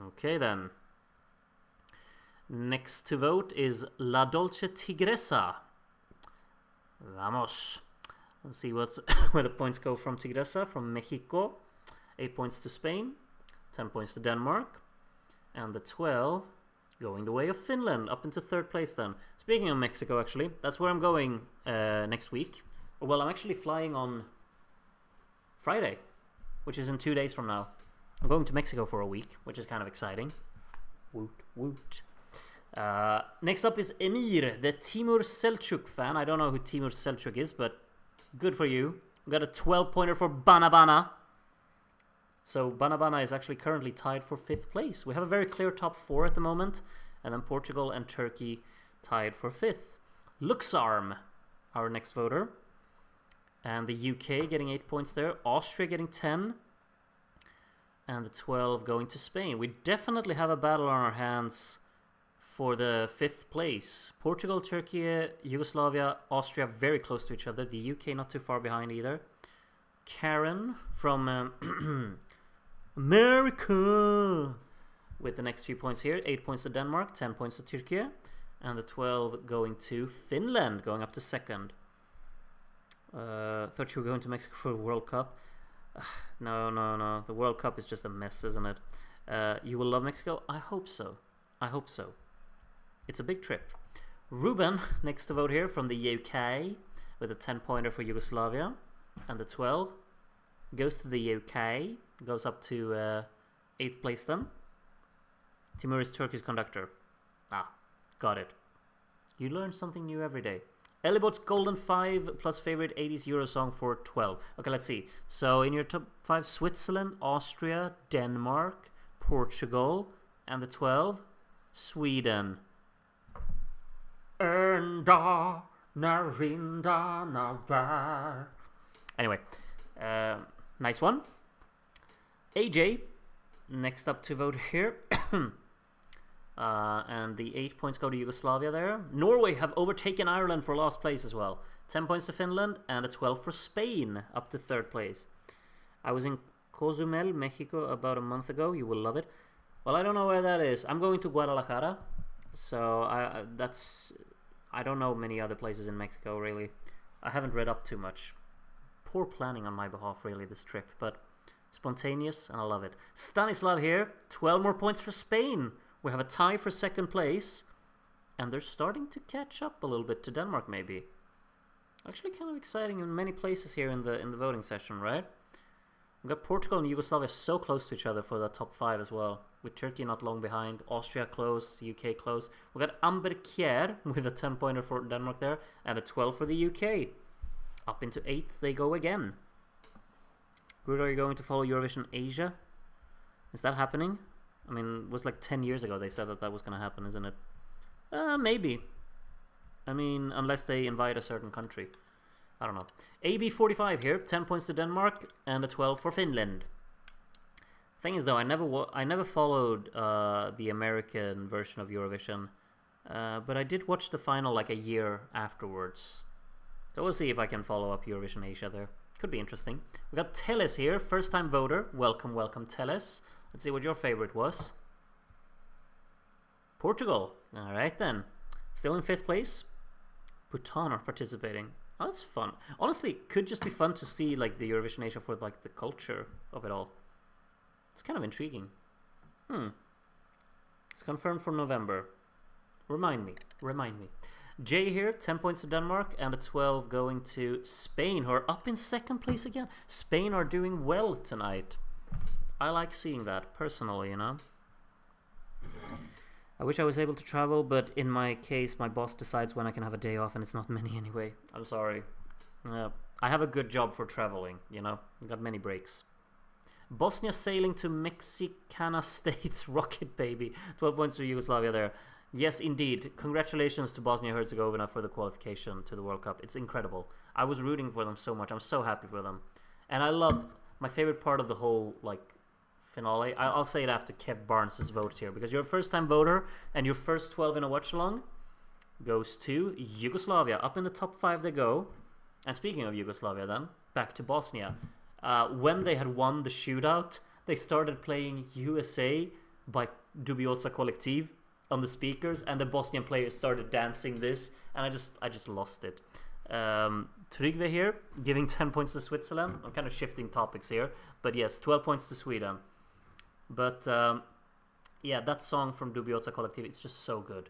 Okay then. Next to vote is La Dolce Tigresa. Vamos. Let's see where the points go from Tigresa, from Mexico. 8 points to Spain, 10 points to Denmark. And the 12 going the way of Finland, up into 3rd place then. Speaking of Mexico, actually, that's where I'm going next week. Well, I'm actually flying on Friday, which is in 2 days from now. I'm going to Mexico for a week, which is kind of exciting. Woot, woot. Next up is Emir, the Timur Selçuk fan. I don't know who Timur Selçuk is, but good for you. We got a 12-pointer for Bana. So Bana is actually currently tied for 5th place. We have a very clear top 4 at the moment. And then Portugal and Turkey tied for 5th. Luxarm, our next voter. And the UK getting 8 points there. Austria getting 10. And the 12 going to Spain. We definitely have a battle on our hands for the 5th place. Portugal, Turkey, Yugoslavia, Austria very close to each other. The UK not too far behind either. Karen from America with the next few points here. 8 points to Denmark, 10 points to Turkey, and the 12 going to Finland, going up to 2nd. Thought you were going to Mexico for the World Cup. No. The World Cup is just a mess, isn't it? You will love Mexico? I hope so. It's a big trip. Ruben, next to vote here from the UK with a 10-pointer for Yugoslavia. And the 12 goes to the UK, goes up to 8th place then. Timur is Turkish conductor. Got it. You learn something new every day. Elibot's Golden 5 plus favorite 80s Euro song for 12. Okay, let's see. So in your top 5, Switzerland, Austria, Denmark, Portugal, and the 12, Sweden. Anyway, nice one. AJ, next up to vote here. And the 8 points go to Yugoslavia there. Norway have overtaken Ireland for last place as well. 10 points to Finland and a 12 for Spain, up to 3rd place. I was in Cozumel, Mexico about a month ago. You will love it. Well, I don't know where that is. I'm going to Guadalajara. So I don't know many other places in Mexico, really. I haven't read up too much. Poor planning on my behalf, really, this trip. But spontaneous, and I love it. Stanislav here. 12 more points for Spain. We have a tie for 2nd place. And they're starting to catch up a little bit to Denmark, maybe. Actually kind of exciting in many places here in the voting session, right? We've got Portugal and Yugoslavia so close to each other for that top 5 as well. With Turkey not long behind. Austria close. UK close. We've got Birthe Kjær with a 10-pointer for Denmark there. And a 12 for the UK. Up into 8th they go again. Britt, are you going to follow Eurovision Asia? Is that happening? I mean, it was like 10 years ago they said that was going to happen, isn't it? Maybe. I mean, unless they invite a certain country. I don't know. AB45 here. 10 points to Denmark and a 12 for Finland. Thing is, though, I never followed the American version of Eurovision. But I did watch the final like a year afterwards. So we'll see if I can follow up Eurovision Asia there. Could be interesting. We got Teles here. First time voter. Welcome, welcome, Teles. Let's see what your favorite was. Portugal. Alright then. Still in 5th place. Bhutan are participating. Oh, that's fun. Honestly, it could just be fun to see like the Eurovision Asia for like the culture of it all. It's kind of intriguing. It's confirmed for November. Remind me. Jay here, 10 points to Denmark and a 12 going to Spain, who are up in 2nd place again. Spain are doing well tonight. I like seeing that, personally, you know. I wish I was able to travel, but in my case, my boss decides when I can have a day off, and it's not many anyway. I'm sorry. I have a good job for traveling, you know. I've got many breaks. Bosnia sailing to Mexicana States, rocket baby. 12 points to Yugoslavia there. Yes, indeed. Congratulations to Bosnia-Herzegovina for the qualification to the World Cup. It's incredible. I was rooting for them so much. I'm so happy for them. And I love my favorite part of the whole, like, finale. I'll say it after Kev Barnes' vote here, because you're a first-time voter, and your first 12 in a watch-along goes to Yugoslavia. Up in the top 5 they go. And speaking of Yugoslavia then, back to Bosnia. When they had won the shootout, they started playing USA by Dubioza Collective on the speakers, and the Bosnian players started dancing this, and I just lost it. Trygve here, giving 10 points to Switzerland. I'm kind of shifting topics here, but yes, 12 points to Sweden. But yeah, that song from Dubioza Collective, it's just so good.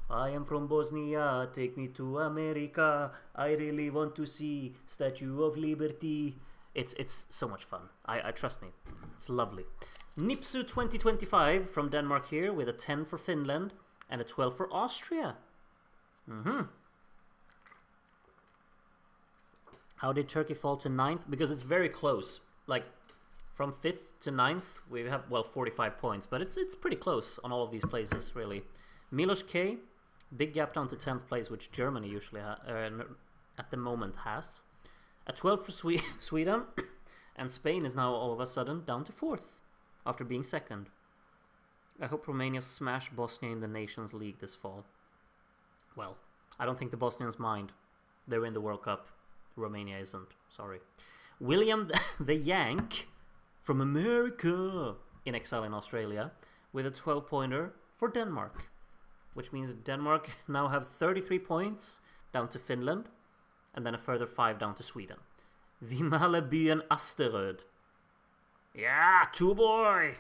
I am from Bosnia, take me to America. I really want to see Statue of Liberty. It's so much fun. I trust me, it's lovely. Nipsu 2025 from Denmark here with a 10 for Finland and a 12 for Austria. How did Turkey fall to 9th? Because it's very close. Like from 5th to 9th we have, well, 45 points, but it's pretty close on all of these places, really. Milos K, big gap down to 10th place, which Germany usually at the moment has. A 12 for Sweden, and Spain is now all of a sudden down to 4th. After being 2nd. I hope Romania smash Bosnia in the Nations League this fall. Well, I don't think the Bosnians mind. They're in the World Cup. Romania isn't. Sorry. William the Yank from America in exile in Australia with a 12-pointer for Denmark. Which means Denmark now have 33 points down to Finland and then a further 5 down to Sweden. Vimale byen Asterød. Yeah, two boy!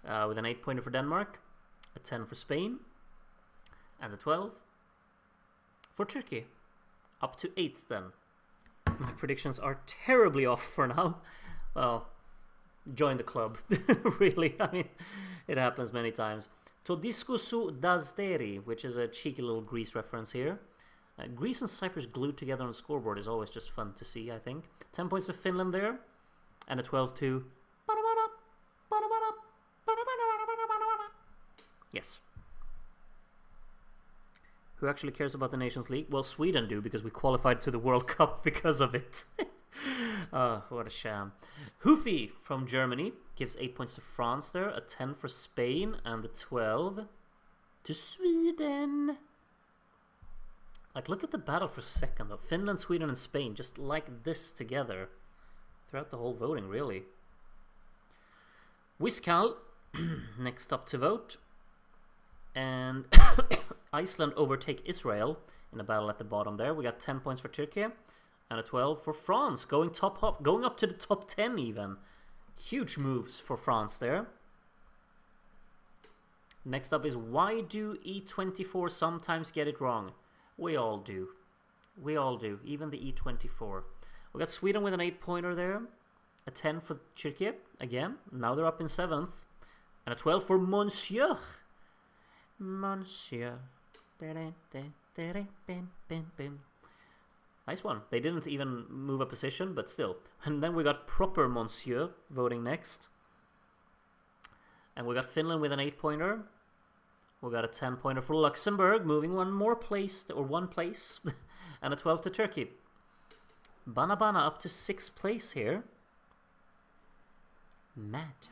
With an 8-pointer for Denmark, a 10 for Spain, and a 12 for Turkey. Up to 8th then. My predictions are terribly off for now. Well, join the club. Really, I mean, it happens many times. Todisco su dasteri, which is a cheeky little Greece reference here. Greece and Cyprus glued together on the scoreboard is always just fun to see, I think. 10 points to Finland there, and a 12 to... Yes. Who actually cares about the Nations League? Well, Sweden do, because we qualified to the World Cup because of it. Oh, what a sham. Hoofy from Germany gives 8 points to France there, a 10 for Spain, and the 12 to Sweden. Like, look at the battle for second, though. Finland, Sweden, and Spain, just like this together throughout the whole voting, really. Wiskal, next up to vote. And Iceland overtake Israel in a battle at the bottom there. We got 10 points for Turkey and a 12 for France, going up to the top 10 even. Huge moves for France there. Next up is, why do E24 sometimes get it wrong? We all do. We all do, even the E24. We got Sweden with an 8-pointer there. A 10 for Turkey, again. Now they're up in 7th. And a 12 for Monsieur. Monsieur. Nice one. They didn't even move a position, but still. And then we got proper Monsieur voting next. And we got Finland with an 8-pointer. We got a 10-pointer for Luxembourg, moving one place. And a 12 to Turkey. Bana up to 6th place here. Mad.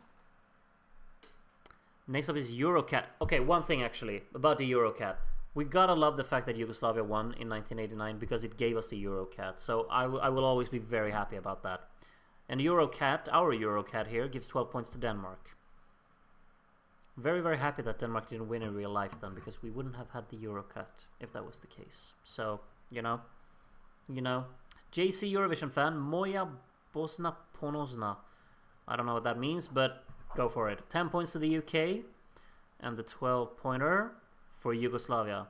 Next up is Eurocat. Okay, one thing actually about the Eurocat. We gotta love the fact that Yugoslavia won in 1989 because it gave us the Eurocat. So I will always be very happy about that. And Eurocat, our Eurocat here, gives 12 points to Denmark. Very, very happy that Denmark didn't win in real life then, because we wouldn't have had the Eurocat if that was the case. So, you know. JC Eurovision fan, Moja Bosna Ponosna. I don't know what that means, but go for it. 10 points to the UK and the 12-pointer for Yugoslavia.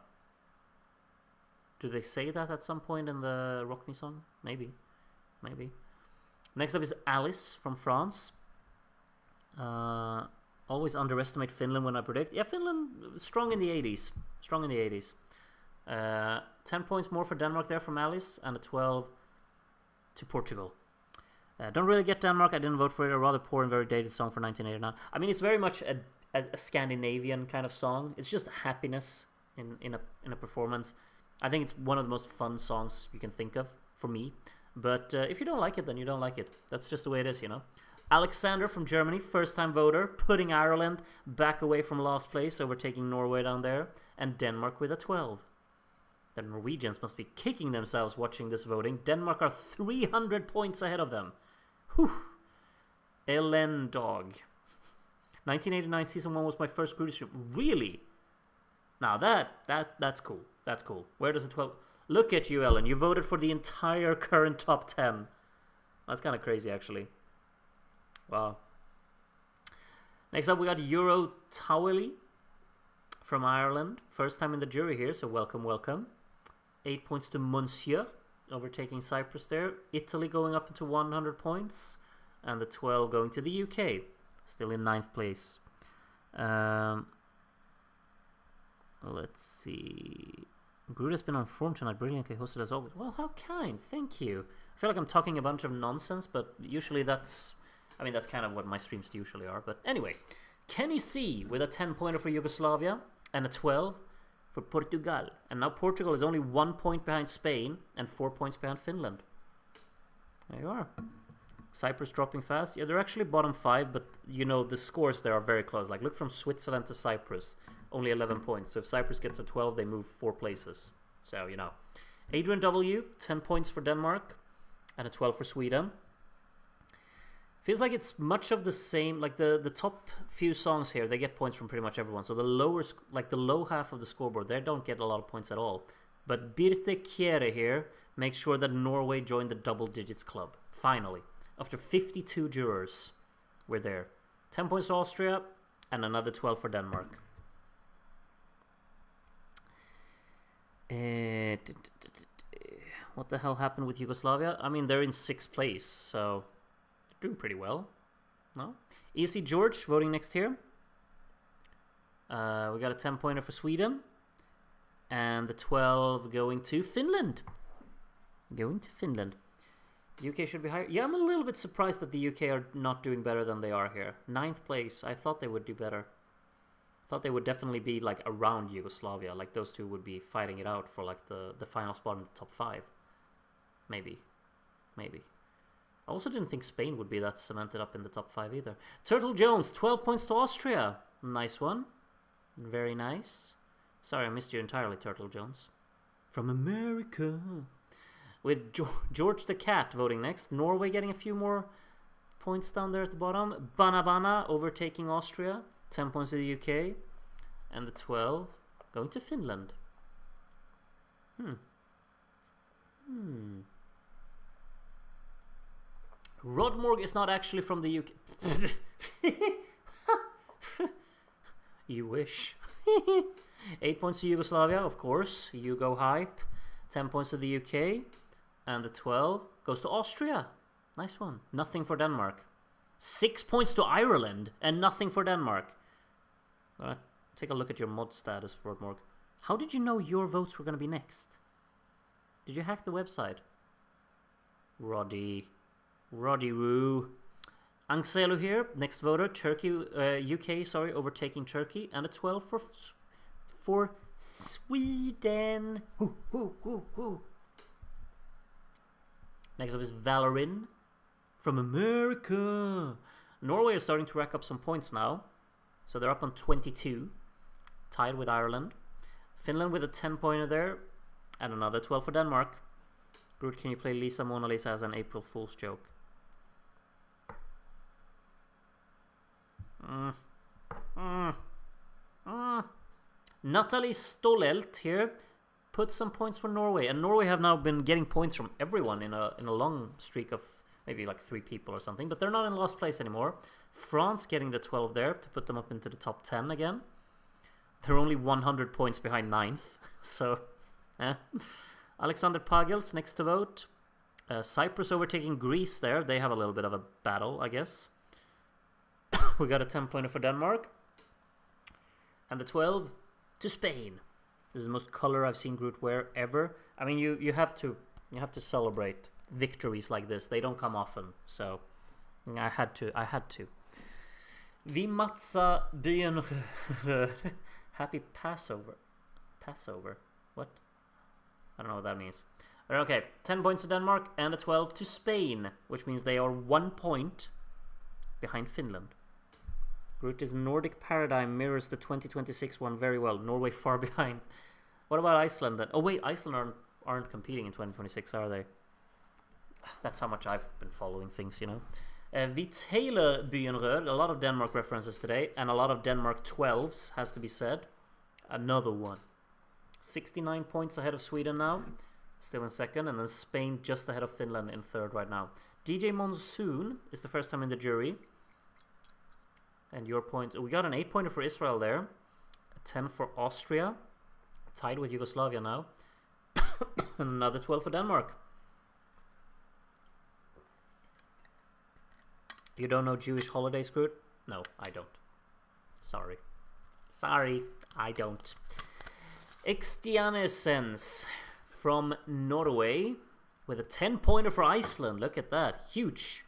Do they say that at some point in the Rock Me song? Maybe. Next up is Alice from France. Always underestimate Finland when I predict. Yeah, Finland strong in the 80s. 10 points more for Denmark there from Alice, and a 12 to Portugal. Don't really get Denmark. I didn't vote for it. A rather poor and very dated song for 1989. I mean, it's very much a Scandinavian kind of song. It's just happiness in a performance. I think it's one of the most fun songs you can think of for me. But if you don't like it, then you don't like it. That's just the way it is, you know. Alexander from Germany, first-time voter, putting Ireland back away from last place, overtaking Norway down there, and Denmark with a 12. The Norwegians must be kicking themselves watching this voting. Denmark are 300 points ahead of them. Whew. Ellen Dog. 1989 season 1 was my first group stream. Really? Now that's cool. That's cool. Where does the 12... Look at you, Ellen. You voted for the entire current top 10. That's kind of crazy, actually. Wow. Next up, we got Euro Towley from Ireland. First time in the jury here, so welcome. 8 points to Monsieur, overtaking Cyprus there. Italy going up into 100 points. And the 12 going to the UK, still in 9th place. Let's see. Groot has been on form tonight, brilliantly hosted as always. Well, how kind, thank you. I feel like I'm talking a bunch of nonsense, but usually that's kind of what my streams usually are. But anyway, Kenny C with a 10-pointer for Yugoslavia and a 12 for Portugal. And now Portugal is only 1 point behind Spain and 4 points behind Finland. There you are. Cyprus dropping fast. Yeah, they're actually bottom 5, but you know the scores there are very close. Like, look from Switzerland to Cyprus, only 11 points. So if Cyprus gets a 12, they move 4 places. So, you know. Adrian W, 10 points for Denmark and a 12 for Sweden. Feels like it's much of the same, like the top few songs here, they get points from pretty much everyone. So the low half of the scoreboard, they don't get a lot of points at all. But Birthe Kjær here makes sure that Norway joined the double digits club. Finally. After 52 jurors, we're there. 10 points to Austria and another 12 for Denmark. What the hell happened with Yugoslavia? I mean, they're in 6th place, so... doing pretty well. No? Easy George voting next here. We got a 10-pointer for Sweden. And the 12 going to Finland. UK should be higher. Yeah, I'm a little bit surprised that the UK are not doing better than they are here. 9th place. I thought they would do better. I thought they would definitely be like around Yugoslavia. Like those two would be fighting it out for like the final spot in the top 5. Maybe. I also didn't think Spain would be that cemented up in the top 5 either. Turtle Jones, 12 points to Austria. Nice one. Very nice. Sorry, I missed you entirely, Turtle Jones. From America. With George the Cat voting next. Norway getting a few more points down there at the bottom. Bana overtaking Austria. 10 points to the UK. And the 12 going to Finland. Rodmorg is not actually from the UK. You wish. 8 points to Yugoslavia, of course. Yugo hype. 10 points to the UK. And the 12 goes to Austria. Nice one. Nothing for Denmark. 6 points to Ireland and nothing for Denmark. Take a look at your mod status, Rodmorg. How did you know your votes were going to be next? Did you hack the website? Roddy Roo. Angselu here, next voter. UK, overtaking Turkey. And a 12 for Sweden. Next up is Valorin from America. Norway is starting to rack up some points now. So they're up on 22. Tied with Ireland. Finland with a 10-pointer there. And another 12 for Denmark. Groot, can you play Lisa Mona Lisa as an April Fool's joke? Natalie Stolelt here put some points for Norway, and Norway have now been getting points from everyone in a long streak of maybe like 3 people or something, but they're not in last place anymore. France getting the 12 there to put them up into the top 10 again. They're only 100 points behind 9th, so Alexander Pagels next to vote. Cyprus overtaking Greece there. They have a little bit of a battle, I guess. We got a 10-pointer for Denmark. And the 12 to Spain. This is the most color I've seen Groot wear ever. I mean, you have to celebrate victories like this. They don't come often, so I had to. Vi matsa byen. Happy Passover. What? I don't know what that means. But okay, 10 points to Denmark and a 12 to Spain, which means they are 1 point behind Finland. Groot's Nordic paradigm mirrors the 2026 one very well. Norway far behind. What about Iceland then? Oh wait, Iceland aren't competing in 2026, are they? That's how much I've been following things, you know. Vit hele byen rør. A lot of Denmark references today, and a lot of Denmark 12s, has to be said. Another one. 69 points ahead of Sweden now. Still in second, and then Spain just ahead of Finland in third right now. DJ Monsoon is the first time in the jury. And your point, we got an 8-pointer for Israel there. A 10 for Austria. Tied with Yugoslavia now. And another 12 for Denmark. You don't know Jewish holidays, Groot? No, I don't. Sorry, I don't. Extianescens from Norway with a 10-pointer for Iceland. Look at that. Huge.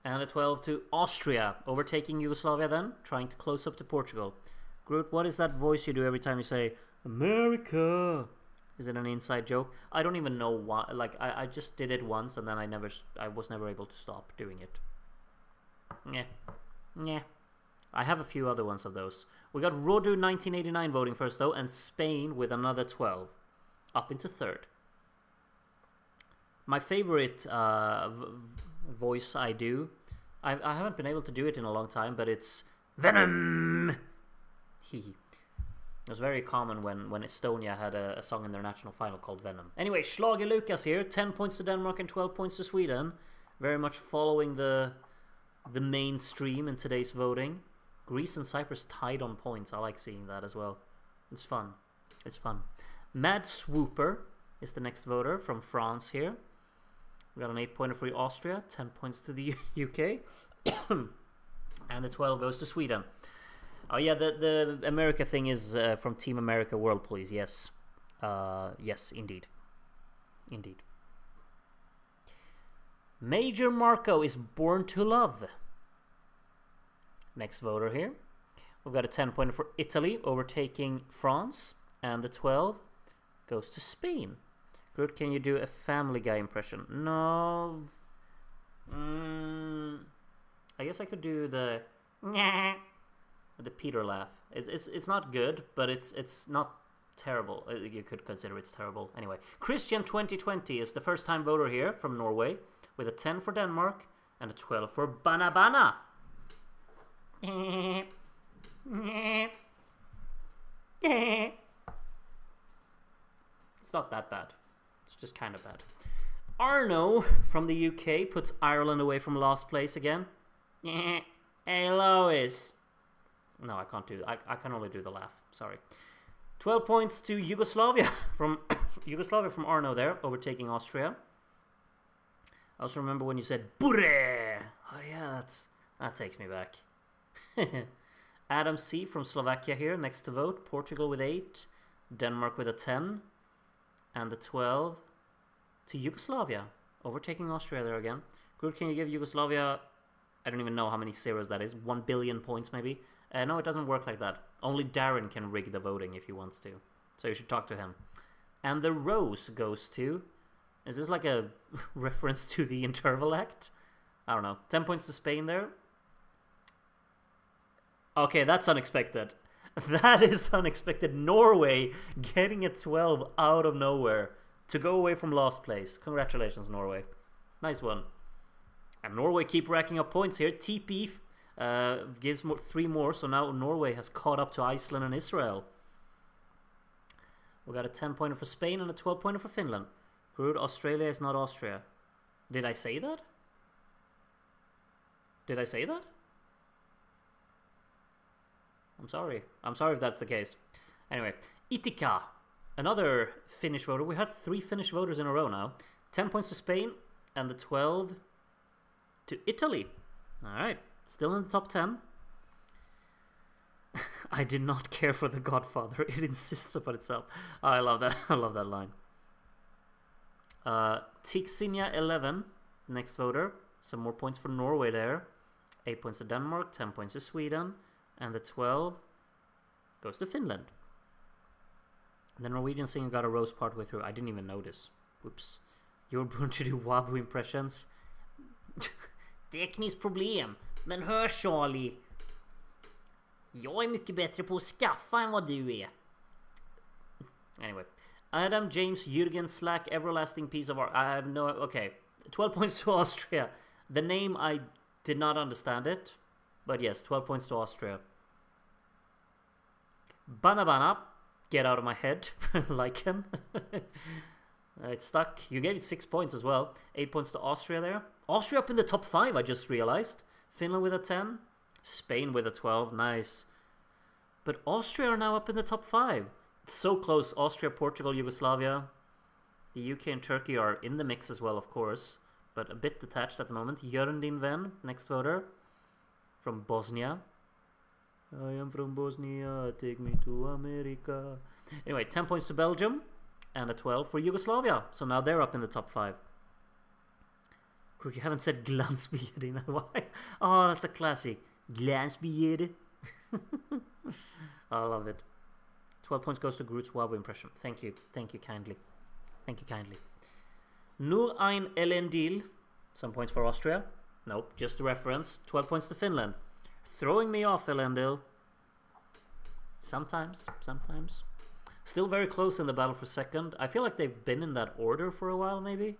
And a 12 to Austria. Overtaking Yugoslavia then. Trying to close up to Portugal. Groot, what is that voice you do every time you say America? Is it an inside joke? I don't even know why. Like, I just did it once and then I was never able to stop doing it. Yeah. I have a few other ones of those. We got Rodu 1989 voting first though, and Spain with another 12. Up into third. My favorite voice I do, I haven't been able to do it in a long time, but it's Venom! It was very common when Estonia had a song in their national final called Venom. Anyway, Schlager Lucas here, 10 points to Denmark and 12 points to Sweden. Very much following the mainstream in today's voting. Greece and Cyprus tied on points. I like seeing that as well. It's fun. Mad Swooper is the next voter from France here. We got an 8-pointer for Austria, 10 points to the UK. And the 12 goes to Sweden. Oh yeah, the America thing is from Team America World Police, yes. Yes, indeed. Major Marco is Born to Love. Next voter here. We've got a 10-pointer for Italy, overtaking France. And the 12 goes to Spain. Groot, can you do a Family Guy impression? No. I guess I could do the Peter laugh. It's not good, but it's not terrible. You could consider it's terrible. Anyway, Christian 2020 is the first time voter here from Norway with a 10 for Denmark and a 12 for Bana Bana. It's not that bad. It's just kind of bad. Arno from the UK puts Ireland away from last place again. Hey Lois. No, I can't do that. I can only do the laugh. Sorry. 12 points to Yugoslavia from Arno there, overtaking Austria. I also remember when you said Bure. Oh yeah, that takes me back. Adam C from Slovakia here, next to vote. Portugal with 8, Denmark with a 10, and the 12 to Yugoslavia, overtaking Austria there again. Good, can you give Yugoslavia, I don't even know how many zeros that is, 1 billion points maybe? No, it doesn't work like that. Only Darren can rig the voting if he wants to. So you should talk to him. And the rose goes to... Is this like a reference to the Interval Act? I don't know. 10 points to Spain there. Okay, that's unexpected. That is unexpected. Norway getting a 12 out of nowhere to go away from last place. Congratulations, Norway. Nice one. And Norway keep racking up points here. TP gives 3 more, so now Norway has caught up to Iceland and Israel. We got a 10-pointer for Spain and a 12-pointer for Finland. Good, Australia is not Austria. Did I say that? Did I say that? I'm sorry. I'm sorry if that's the case. Anyway, Itika, another Finnish voter. We had 3 Finnish voters in a row now. 10 points to Spain and the 12 to Italy. All right. Still in the top 10. I did not care for The Godfather. It insists upon itself. Oh, I love that. I love that line. Tixinia 11, next voter. Some more points for Norway there. 8 points to Denmark, 10 points to Sweden, and the 12 goes to Finland. The Norwegian singer got a rose partway through. I didn't even notice. Whoops. You were born to do Wabu impressions. Tekniskt problem. Men hör Charlie. Jag är mycket bättre på att skaffa än vad du är. Anyway. Adam James Jürgen Slack, everlasting piece of art. I have no... Okay. 12 points to Austria. The name, I did not understand it. But yes, 12 points to Austria. Bana Bana. Get out of my head. Lycan. It's stuck. You gave it 6 points as well. 8 points to Austria there. Austria up in the top 5, I just realized. Finland with a 10. Spain with a 12. Nice. But Austria are now up in the top 5. It's so close. Austria, Portugal, Yugoslavia. The UK and Turkey are in the mix as well, of course. But a bit detached at the moment. Jörndin Ven, next voter. From Bosnia. I am from Bosnia. Take me to America. Anyway, 10 points to Belgium. And a 12 for Yugoslavia. So now they're up in the top 5. You haven't said glansbegärd. Why? Oh, that's a classic. Glansbegärd. I love it. 12 points goes to Groot's Wabu impression. Thank you. Thank you kindly. Thank you kindly. Nur ein Elendil. Some points for Austria. Nope, just a reference. 12 points to Finland. Throwing me off, Elendil. Sometimes. Still very close in the battle for second. I feel like they've been in that order for a while, maybe.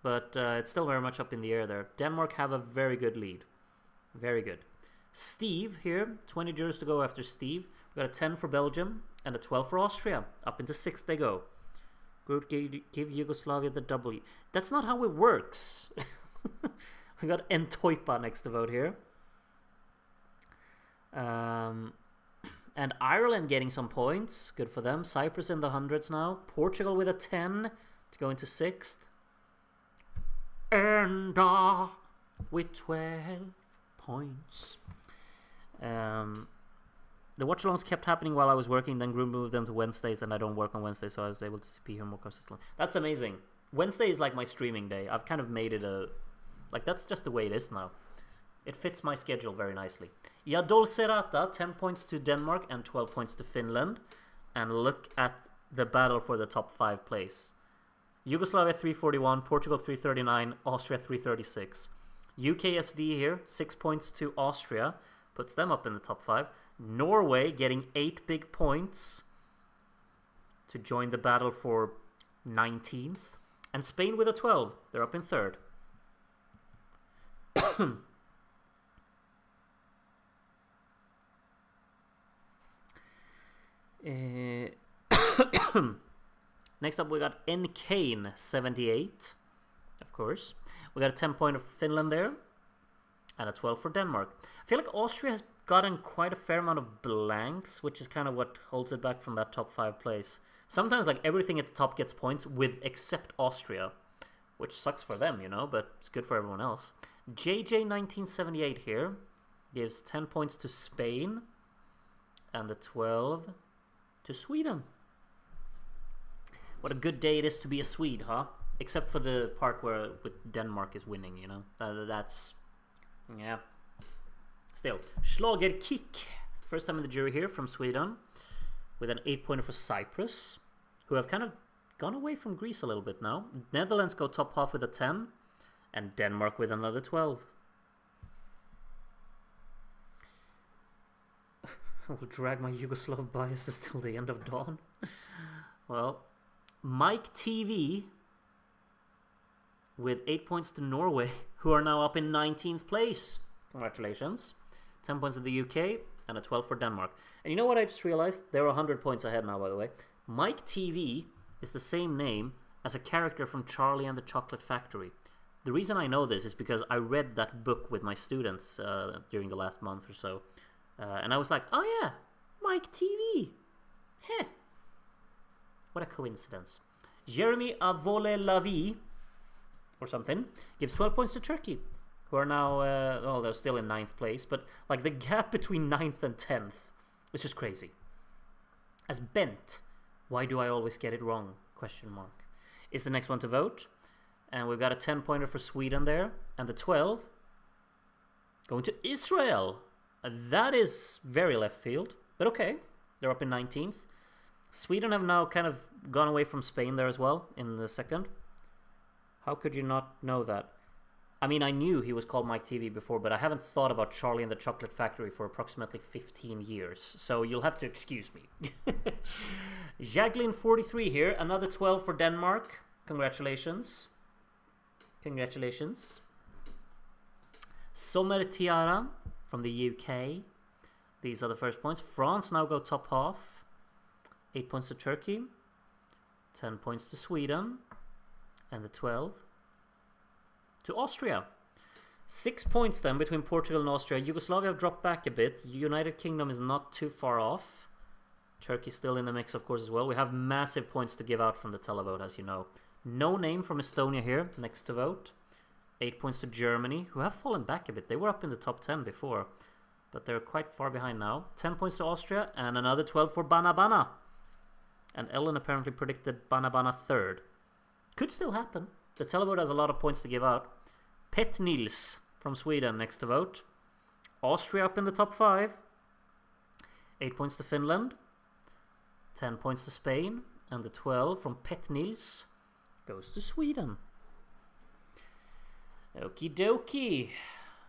But it's still very much up in the air there. Denmark have a very good lead. Very good. Steve here. 20 jurors to go after Steve. We got a 10 for Belgium and a 12 for Austria. Up into 6th they go. Groot, give Yugoslavia the W. That's not how it works. We got Entoipa next to vote here. And Ireland getting some points. Good for them. Cyprus in the hundreds now. Portugal with a 10 to go into 6th. And with 12 points. The watchalongs kept happening while I was working, then Groom moved them to Wednesdays, and I don't work on Wednesdays, so I was able to be here more consistently. That's amazing. Wednesday is like my streaming day. I've kind of made it a... Like, that's just the way it is now. It fits my schedule very nicely. Jadol Serata, 10 points to Denmark and 12 points to Finland. And look at the battle for the top 5 place. Yugoslavia 341, Portugal 339, Austria 336. UKSD here, 6 points to Austria, puts them up in the top 5. Norway getting 8 big points to join the battle for 19th. And Spain with a 12, they're up in 3rd. Next up we got N-Kane 78, of course. We got a 10 point of Finland there, and a 12 for Denmark. I feel like Austria has gotten quite a fair amount of blanks, which is kind of what holds it back from that top 5 place. Sometimes like everything at the top gets points with except Austria, which sucks for them, you know, but it's good for everyone else. JJ1978 here gives 10 points to Spain and the 12 to Sweden. What a good day it is to be a Swede, huh? Except for the part where Denmark is winning, you know. That's... yeah. Still. Schlagerkick. First time in the jury here from Sweden. With an 8-pointer for Cyprus. Who have kind of gone away from Greece a little bit now. Netherlands go top half with a 10. And Denmark with another 12. I will drag my Yugoslav biases till the end of dawn. Well, Mike TV with 8 points to Norway, who are now up in 19th place. Congratulations. 10 points to the UK and a 12 for Denmark. And you know what I just realized? They're 100 points ahead now, by the way. Mike TV is the same name as a character from Charlie and the Chocolate Factory. The reason I know this is because I read that book with my students during the last month or so. And I was like, oh yeah, Mike TV. Heh. What a coincidence. Jeremy Avole-Lavi, or something, gives 12 points to Turkey, who are now, well, they're still in 9th place, but like the gap between 9th and 10th is just crazy. As Bent, why do I always get it wrong? Question mark. Is the next one to vote. And we've got a 10-pointer for Sweden there, and the 12 going to Israel. That is very left field, but okay, they're up in 19th. Sweden have now kind of gone away from Spain there as well in the second. How could you not know that? I mean, I knew he was called Mike TV before, but I haven't thought about Charlie and the Chocolate Factory for approximately 15 years, so you'll have to excuse me. Jaglin43 here, another 12 for Denmark. Congratulations. Congratulations. Sommer Tiara from the UK. These are the first points. France now go top half. 8 points to Turkey. 10 points to Sweden. And the 12 to Austria. 6 points then between Portugal and Austria. Yugoslavia have dropped back a bit. United Kingdom is not too far off. Turkey still in the mix, of course, as well. We have massive points to give out from the televote, as you know. No name from Estonia here, next to vote. 8 points to Germany, who have fallen back a bit. They were up in the top 10 before, but they're quite far behind now. 10 points to Austria, and another 12 for Bana. And Ellen apparently predicted Bana third. Could still happen. The televote has a lot of points to give out. Pet Nils from Sweden, next to vote. Austria up in the top 5. 8 points to Finland. 10 points to Spain. And the 12 from Pet Nils goes to Sweden. Okie dokie.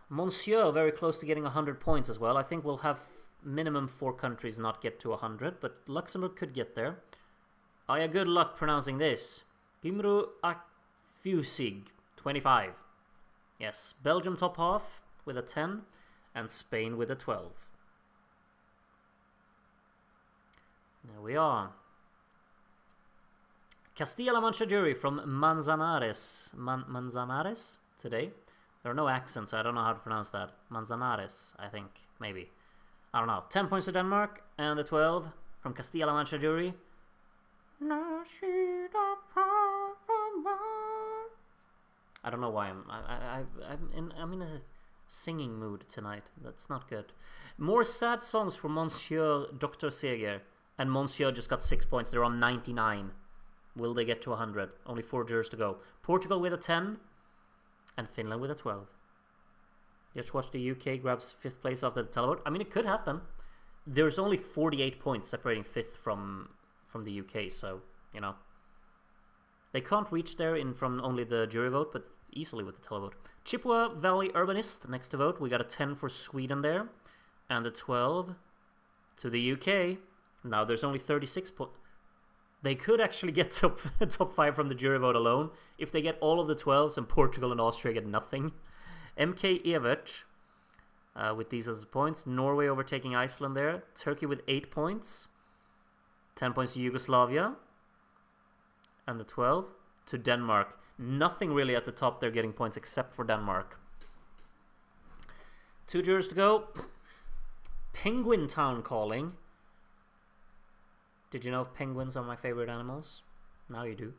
Monsieur very close to getting 100 points as well. I think we'll have minimum 4 countries not get to 100, but Luxembourg could get there. I have good luck pronouncing this. Gimru Akfusig, 25. Yes, Belgium top half with a 10 and Spain with a 12. There we are. Castilla-La Mancha jury from Manzanares. Manzanares today. There are no accents, so I don't know how to pronounce that. Manzanares, I think. Maybe. I don't know. 10 points to Denmark and a 12 from Castilla-La Mancha jury. I don't know why I'm in a singing mood tonight. That's not good. More sad songs for Monsieur Dr. Seger. And Monsieur just got 6 points. They're on 99. Will they get to 100? Only 4 jurors to go. Portugal with a 10 and Finland with a 12. Just watch the UK grabs 5th place off the televote. I mean, it could happen. There's only 48 points separating 5th from the UK, so, you know. They can't reach there from only the jury vote, but easily with the televote. Chippewa Valley Urbanist, next to vote. We got a 10 for Sweden there. And a 12 to the UK. Now there's only 36 points. They could actually get top 5 from the jury vote alone if they get all of the 12s and Portugal and Austria get nothing. MK Evert with these as points. Norway overtaking Iceland there. Turkey with 8 points. 10 points to Yugoslavia. And the 12 to Denmark. Nothing really at the top. They're getting points except for Denmark. 2 jurors to go. Penguin Town calling. Did you know penguins are my favorite animals? Now you do.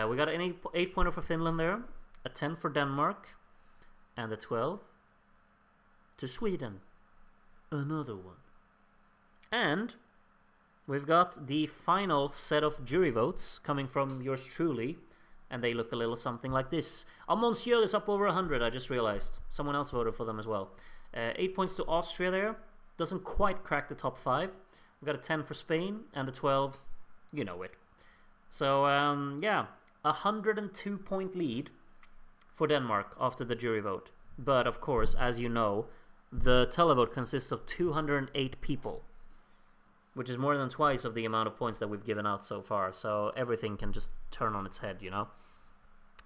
We got an 8-pointer for Finland there. A 10 for Denmark. And a 12 to Sweden. Another one. And we've got the final set of jury votes coming from yours truly. And they look a little something like this. Oh, Monsieur is up over 100, I just realized. Someone else voted for them as well. 8 points to Austria there. Doesn't quite crack the top 5. We got a 10 for Spain and a 12. You know it. So, yeah. 102-point lead for Denmark after the jury vote. But, of course, as you know, the televote consists of 208 people. Which is more than twice of the amount of points that we've given out so far. So everything can just turn on its head, you know.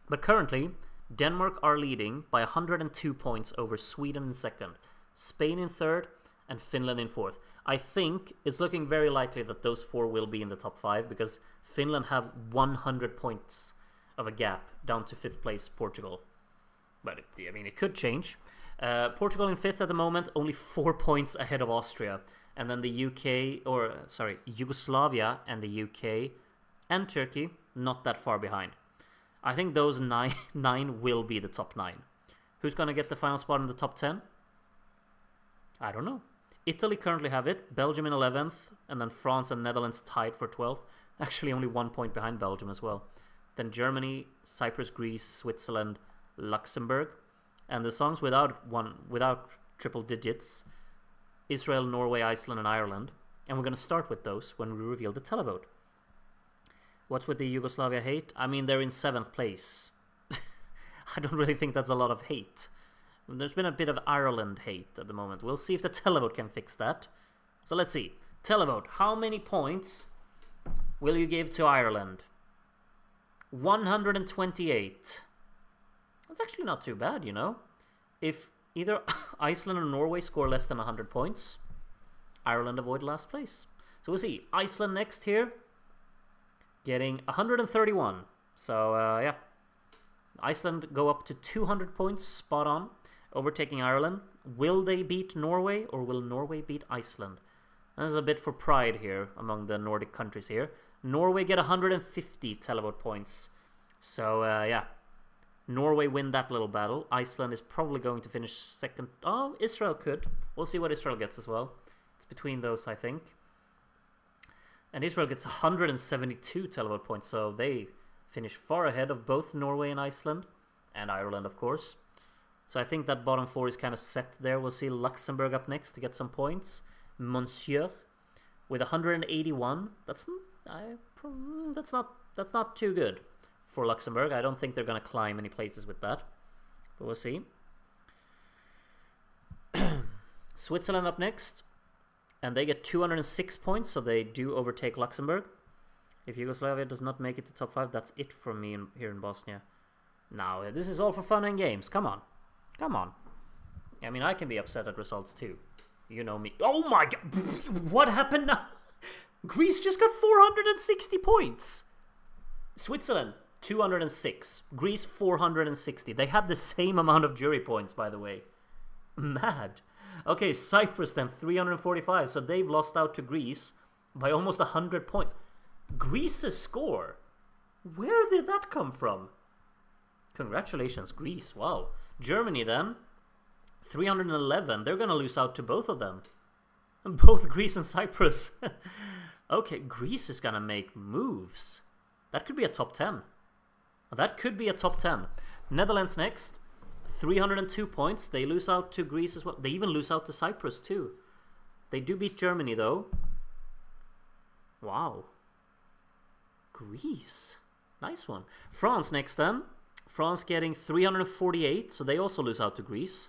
But currently, Denmark are leading by 102 points over Sweden in second, Spain in third, and Finland in fourth. I think it's looking very likely that those 4 will be in the top 5 because Finland have 100 points of a gap down to 5th place Portugal. But, I mean, it could change. Portugal in 5th at the moment, only 4 points ahead of Austria. And then the Yugoslavia and the UK and Turkey, not that far behind. I think those 9 will be the top 9. Who's going to get the final spot in the top 10? I don't know. Italy currently have it, Belgium in 11th, and then France and Netherlands tied for 12th. Actually only 1 point behind Belgium as well. Then Germany, Cyprus, Greece, Switzerland, Luxembourg. And the songs without triple digits, Israel, Norway, Iceland, and Ireland. And we're going to start with those when we reveal the televote. What's with the Yugoslavia hate? I mean, they're in 7th place. I don't really think that's a lot of hate. There's been a bit of Ireland hate at the moment. We'll see if the televote can fix that. So let's see. Televote. How many points will you give to Ireland? 128. That's actually not too bad, you know. If either Iceland or Norway score less than 100 points, Ireland avoid last place. So we'll see. Iceland next here, getting 131. So, yeah. Iceland go up to 200 points, spot on, overtaking Ireland. Will they beat Norway, or will Norway beat Iceland? This is a bit for pride here among the Nordic countries here. Norway get 150 televote points. So, yeah. Norway win that little battle. Iceland is probably going to finish second. Oh, Israel could. We'll see what Israel gets as well. It's between those, I think. And Israel gets 172 televote points, so they finish far ahead of both Norway and Iceland. And Ireland, of course. So I think that bottom 4 is kind of set there. We'll see Luxembourg up next to get some points. Monsieur with 181. That's not too good for Luxembourg. I don't think they're going to climb any places with that. But we'll see. Switzerland up next. And they get 206 points, so they do overtake Luxembourg. If Yugoslavia does not make it to top 5, that's it from me here in Bosnia. Now, this is all for fun and games. Come on. Come on. I mean, I can be upset at results too. You know me. Oh my god! What happened now? Greece just got 460 points. Switzerland, 206. Greece, 460. They had the same amount of jury points, by the way. Mad. Okay, Cyprus then, 345. So they've lost out to Greece by almost 100 points. Greece's score? Where did that come from? Congratulations, Greece. Wow. Germany then, 311. They're going to lose out to both of them. Both Greece and Cyprus. Okay, Greece is going to make moves. That could be a top 10. That could be a top 10. Netherlands next. 302 points. They lose out to Greece as well. They even lose out to Cyprus too. They do beat Germany though. Wow. Greece. Nice one. France next then. France getting 348, so they also lose out to Greece.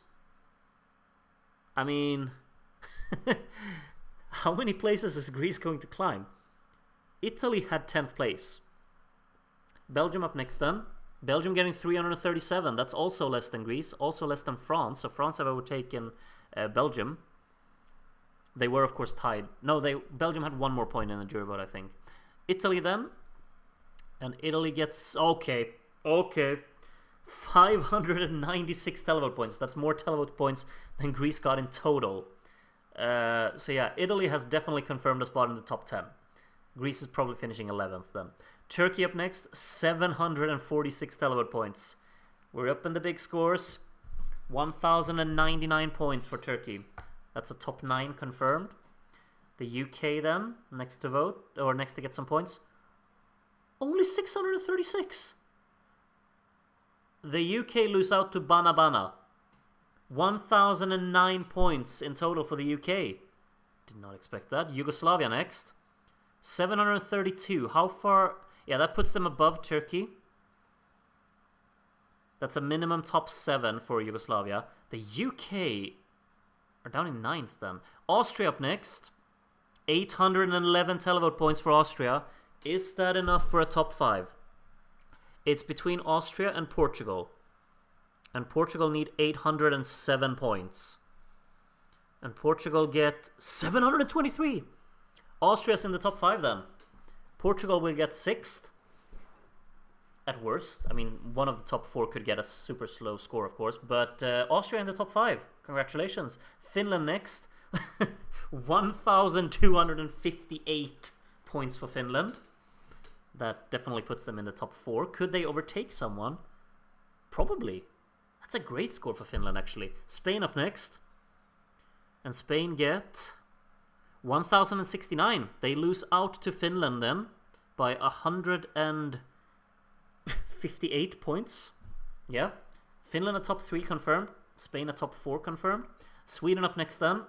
I mean, how many places is Greece going to climb? Italy had 10th place. Belgium up next then. Belgium getting 337. That's also less than Greece, also less than France. So France have overtaken Belgium. They were, of course, tied. No, Belgium had one more point in the jury vote, I think. Italy then. And Italy gets... Okay. 596 televote points. That's more televote points than Greece got in total. So yeah, Italy has definitely confirmed a spot in the top 10. Greece is probably finishing 11th then. Turkey up next, 746 televote points. We're up in the big scores. 1,099 points for Turkey. That's a top 9 confirmed. The UK then, next to vote, or next to get some points. Only 636. The UK lose out to Bana. 1,009 points in total for the UK. Did not expect that. Yugoslavia next. 732. How far... Yeah, that puts them above Turkey. That's a minimum top 7 for Yugoslavia. The UK are down in 9th then. Austria up next. 811 televote points for Austria. Is that enough for a top 5? It's between Austria and Portugal. And Portugal need 807 points. And Portugal get 723. Austria's in the top 5 then. Portugal will get 6th. At worst. I mean, one of the top 4 could get a super slow score, of course. But Austria in the top 5. Congratulations. Finland next. 1,258 points for Finland. That definitely puts them in the top 4. Could they overtake someone? Probably. That's a great score for Finland, actually. Spain up next. And Spain get 1,069. They lose out to Finland then by 158 points. Yeah. Finland a top 3 confirmed. Spain a top 4 confirmed. Sweden up next then.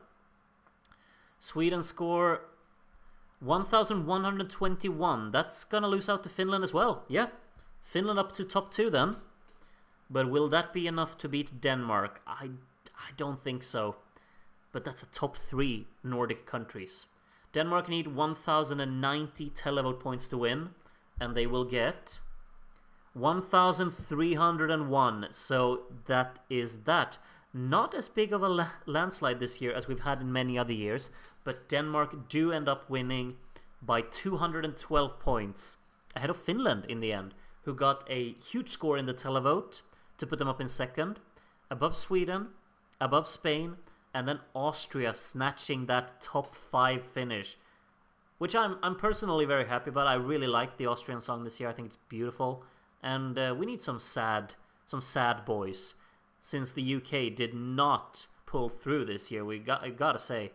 Sweden score 1,121. That's gonna lose out to Finland as well. Yeah. Finland up to top 2 then. But will that be enough to beat Denmark? I don't think so. But that's a top 3 Nordic countries. Denmark need 1,090 televote points to win. And they will get 1,301. So that is that. Not as big of a landslide this year as we've had in many other years. But Denmark do end up winning by 212 points. Ahead of Finland in the end. Who got a huge score in the televote to put them up in 2nd. Above Sweden. Above Spain. And then Austria snatching that top 5 finish. Which I'm personally very happy about. I really like the Austrian song this year. I think it's beautiful. And we need some sad boys. Since the UK did not pull through this year, I gotta say.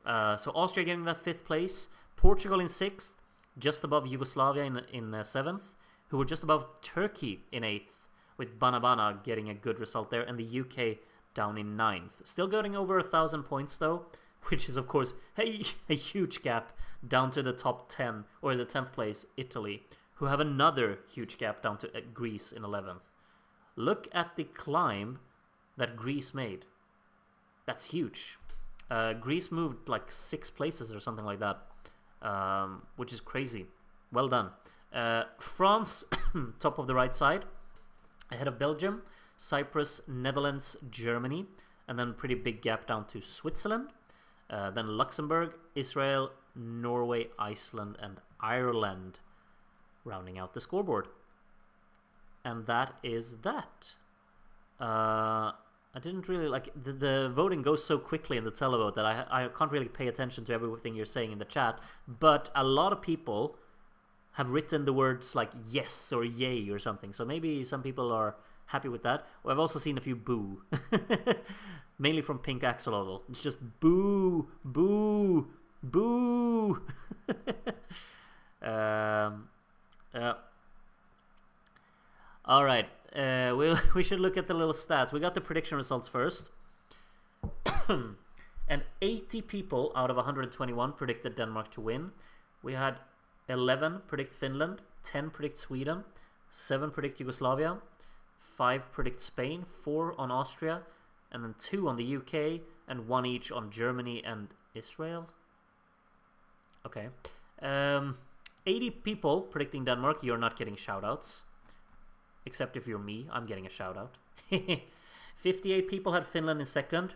So Austria getting that 5th place. Portugal in 6th. Just above Yugoslavia in 7th. Who were just above Turkey in 8th. With Bana getting a good result there. And the UK down in 9th. Still getting over 1,000 points though. Which is of course a huge gap down to the top 10. Or the 10th place, Italy. Who have another huge gap down to Greece in 11th. Look at the climb that Greece made. That's huge. Greece moved like 6 places or something like that. Which is crazy. Well done. France, top of the right side. Ahead of Belgium. Cyprus, Netherlands, Germany. And then pretty big gap down to Switzerland. Then Luxembourg, Israel, Norway, Iceland, and Ireland. Rounding out the scoreboard. And that is that. I didn't really like... The voting goes so quickly in the televote that I can't really pay attention to everything you're saying in the chat. But a lot of people have written the words like yes or yay or something. So maybe some people are happy with that. Well, I've also seen a few boo. Mainly from Pink Axolotl. It's just boo, boo, boo. All right. We should look at the little stats. We got the prediction results first. And 80 people out of 121 predicted Denmark to win. We had 11 predict Finland, 10 predict Sweden, 7 predict Yugoslavia, 5 predict Spain, 4 on Austria, and then 2 on the UK, and 1 each on Germany and Israel. Okay. 80 people predicting Denmark. You're not getting shoutouts. Except if you're me, I'm getting a shoutout. 58 people had Finland in second.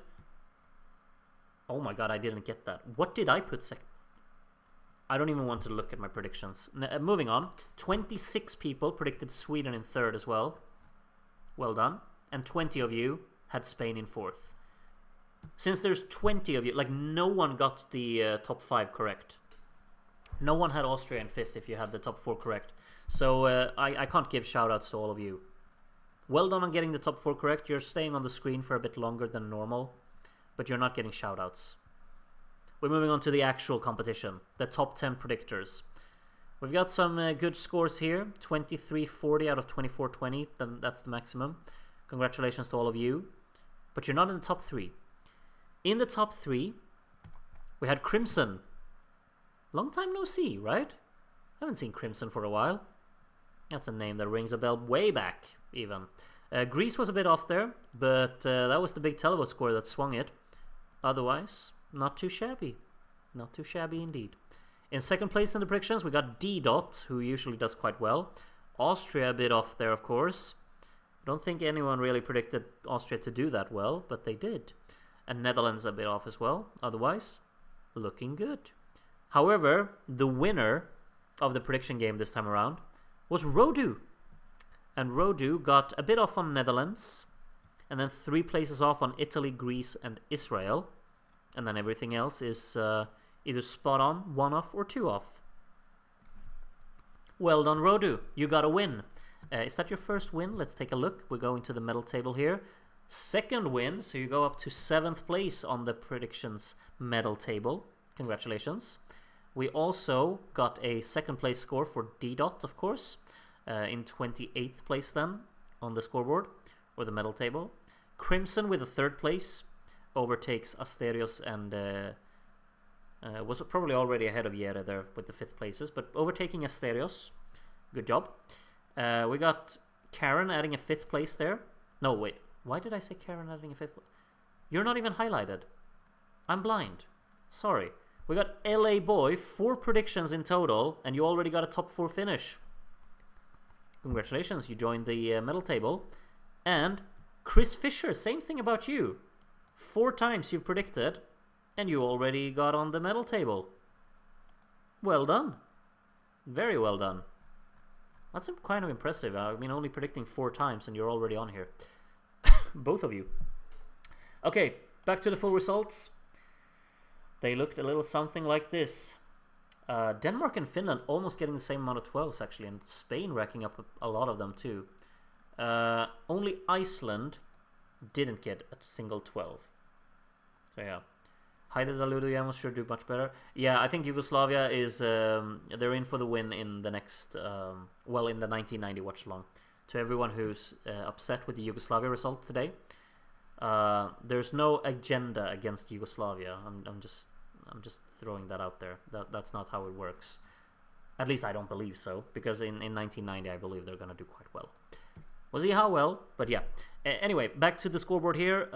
Oh my god, I didn't get that. What did I put second? I don't even want to look at my predictions. Moving on. 26 people predicted Sweden in third as well. Well done. And 20 of you had Spain in fourth. Since there's 20 of you, like no one got the top 5 correct. No one had Austria in fifth if you had the top 4 correct. So I can't give shoutouts to all of you. Well done on getting the top 4 correct. You're staying on the screen for a bit longer than normal, but you're not getting shoutouts. We're moving on to the actual competition, the top 10 predictors. We've got some good scores here, 2340 out of 2420, that's the maximum. Congratulations to all of you. But you're not in the top 3. In the top 3, we had Crimson. Long time no see, right? I haven't seen Crimson for a while. That's a name that rings a bell way back, even. Greece was a bit off there, but that was the big televote score that swung it. Otherwise, not too shabby. Not too shabby indeed. In second place in the predictions, we got D. who usually does quite well. Austria a bit off there, of course. I don't think anyone really predicted Austria to do that well, but they did. And Netherlands a bit off as well. Otherwise, looking good. However, the winner of the prediction game this time around was Rodu. And Rodu got a bit off on Netherlands, and then 3 places off on Italy, Greece, and Israel. And then everything else is either spot on, 1 off, or 2 off. Well done, Rodu. You got a win. Is that your first win? Let's take a look. We're going to the medal table here. Second win, so you go up to 7th place on the predictions medal table. Congratulations. We also got a second place score for D. of course, in 28th place then on the scoreboard or the medal table. Crimson with a 3rd place overtakes Asterios and was probably already ahead of Jere there with the 5th places, but overtaking Asterios. Good job. We got Karen adding a 5th place there. No, wait. Why did I say Karen adding a 5th place? You're not even highlighted. I'm blind. Sorry. We got LA Boy, 4 predictions in total, and you already got a top 4 finish. Congratulations, you joined the medal table. And Chris Fisher, same thing about you. 4 times you've predicted, and you already got on the medal table. Well done. Very well done. That's kind of impressive. I mean, only predicting 4 times, and you're already on here. Both of you. Okay, back to the full results. They looked a little something like this. Denmark and Finland almost getting the same amount of 12s, actually, and Spain racking up a lot of them, too. Only Iceland didn't get a single 12. So, yeah. Haida Daludo should do much better. Yeah, I think Yugoslavia is... they're in for the win in the next... well, in the 1990 Watchalong. To everyone who's upset with the Yugoslavia result today, there's no agenda against Yugoslavia. I'm just throwing that out there. That's not how it works. At least I don't believe so, because in 1990 I believe they're gonna do quite well. We'll see how well, but yeah. Anyway, back to the scoreboard here.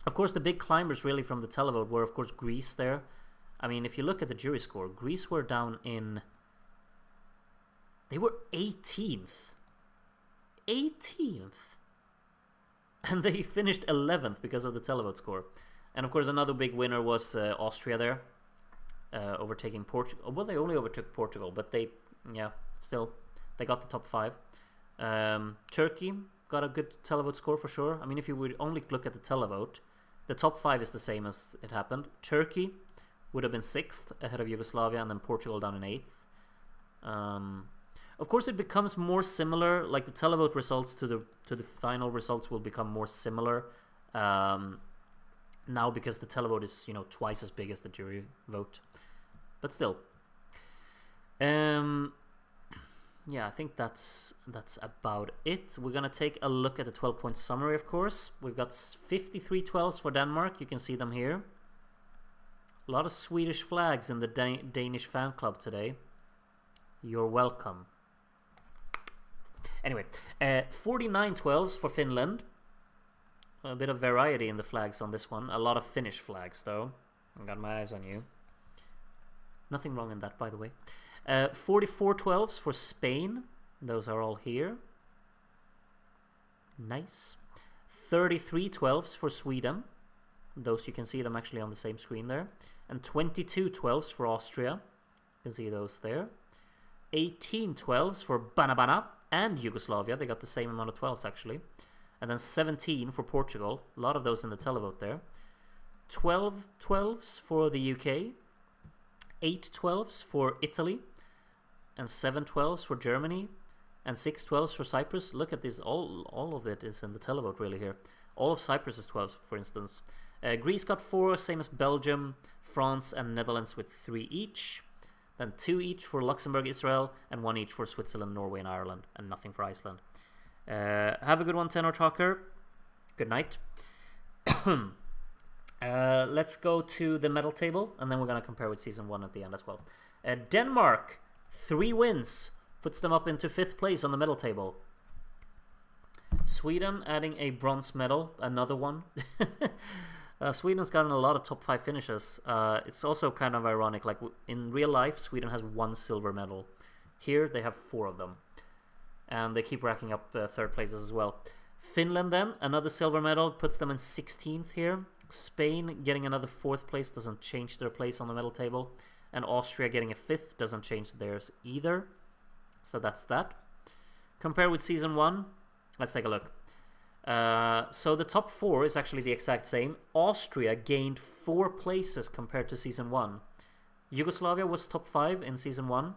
Of course, the big climbers really from the televote were, of course, Greece there. I mean, if you look at the jury score, Greece were down in... They were 18th. 18th! And they finished 11th because of the televote score. And of course, another big winner was Austria there, overtaking Portugal. Well, they only overtook Portugal, but they, yeah, still, they got the top 5. Turkey got a good televote score for sure. I mean, if you would only look at the televote, the top 5 is the same as it happened. Turkey would have been 6th ahead of Yugoslavia, and then Portugal down in 8th. Of course, it becomes more similar. Like the televote results to the final results will become more similar now, because the televote is, you know, twice as big as the jury vote. But still, yeah, I think that's about it. We're gonna take a look at the 12-point summary. Of course, we've got 53 12s for Denmark. You can see them here. A lot of Swedish flags in the Danish fan club today. You're welcome. Anyway, 49 12s for Finland. A bit of variety in the flags on this one. A lot of Finnish flags, though. I got my eyes on you. Nothing wrong in that, by the way. 44 12s for Spain. Those are all here. Nice. 33 12s for Sweden. Those, you can see them actually on the same screen there. And 22 12s for Austria. You can see those there. 18 12s for Bana and Yugoslavia. They got the same amount of 12s actually. And then 17 for Portugal. A lot of those in the televote there. 12 12s for the UK. 8 12s for Italy. And 7 12s for Germany. And 6 12s for Cyprus. Look at this. All of it is in the televote really here. All of Cyprus is 12s, for instance. Greece got 4, same as Belgium, France and Netherlands with 3 each. Then 2 each for Luxembourg, Israel, and 1 each for Switzerland, Norway, and Ireland, and nothing for Iceland. Have a good one, Tenor Talker. Good night. Let's go to the medal table, and then we're going to compare with Season 1 at the end as well. Denmark, 3 wins, puts them up into 5th place on the medal table. Sweden adding a bronze medal, another one. Sweden's gotten a lot of top 5 finishes. It's also kind of ironic, like in real life, Sweden has 1 silver medal. Here they have 4 of them. And they keep racking up 3rd places as well. Finland then, another silver medal, puts them in 16th here. Spain getting another 4th place, doesn't change their place on the medal table. And Austria getting a 5th, doesn't change theirs either. So that's that. Compared with Season 1, let's take a look. So the top 4 is actually the exact same. Austria gained 4 places compared to Season 1. Yugoslavia was top 5 in Season 1.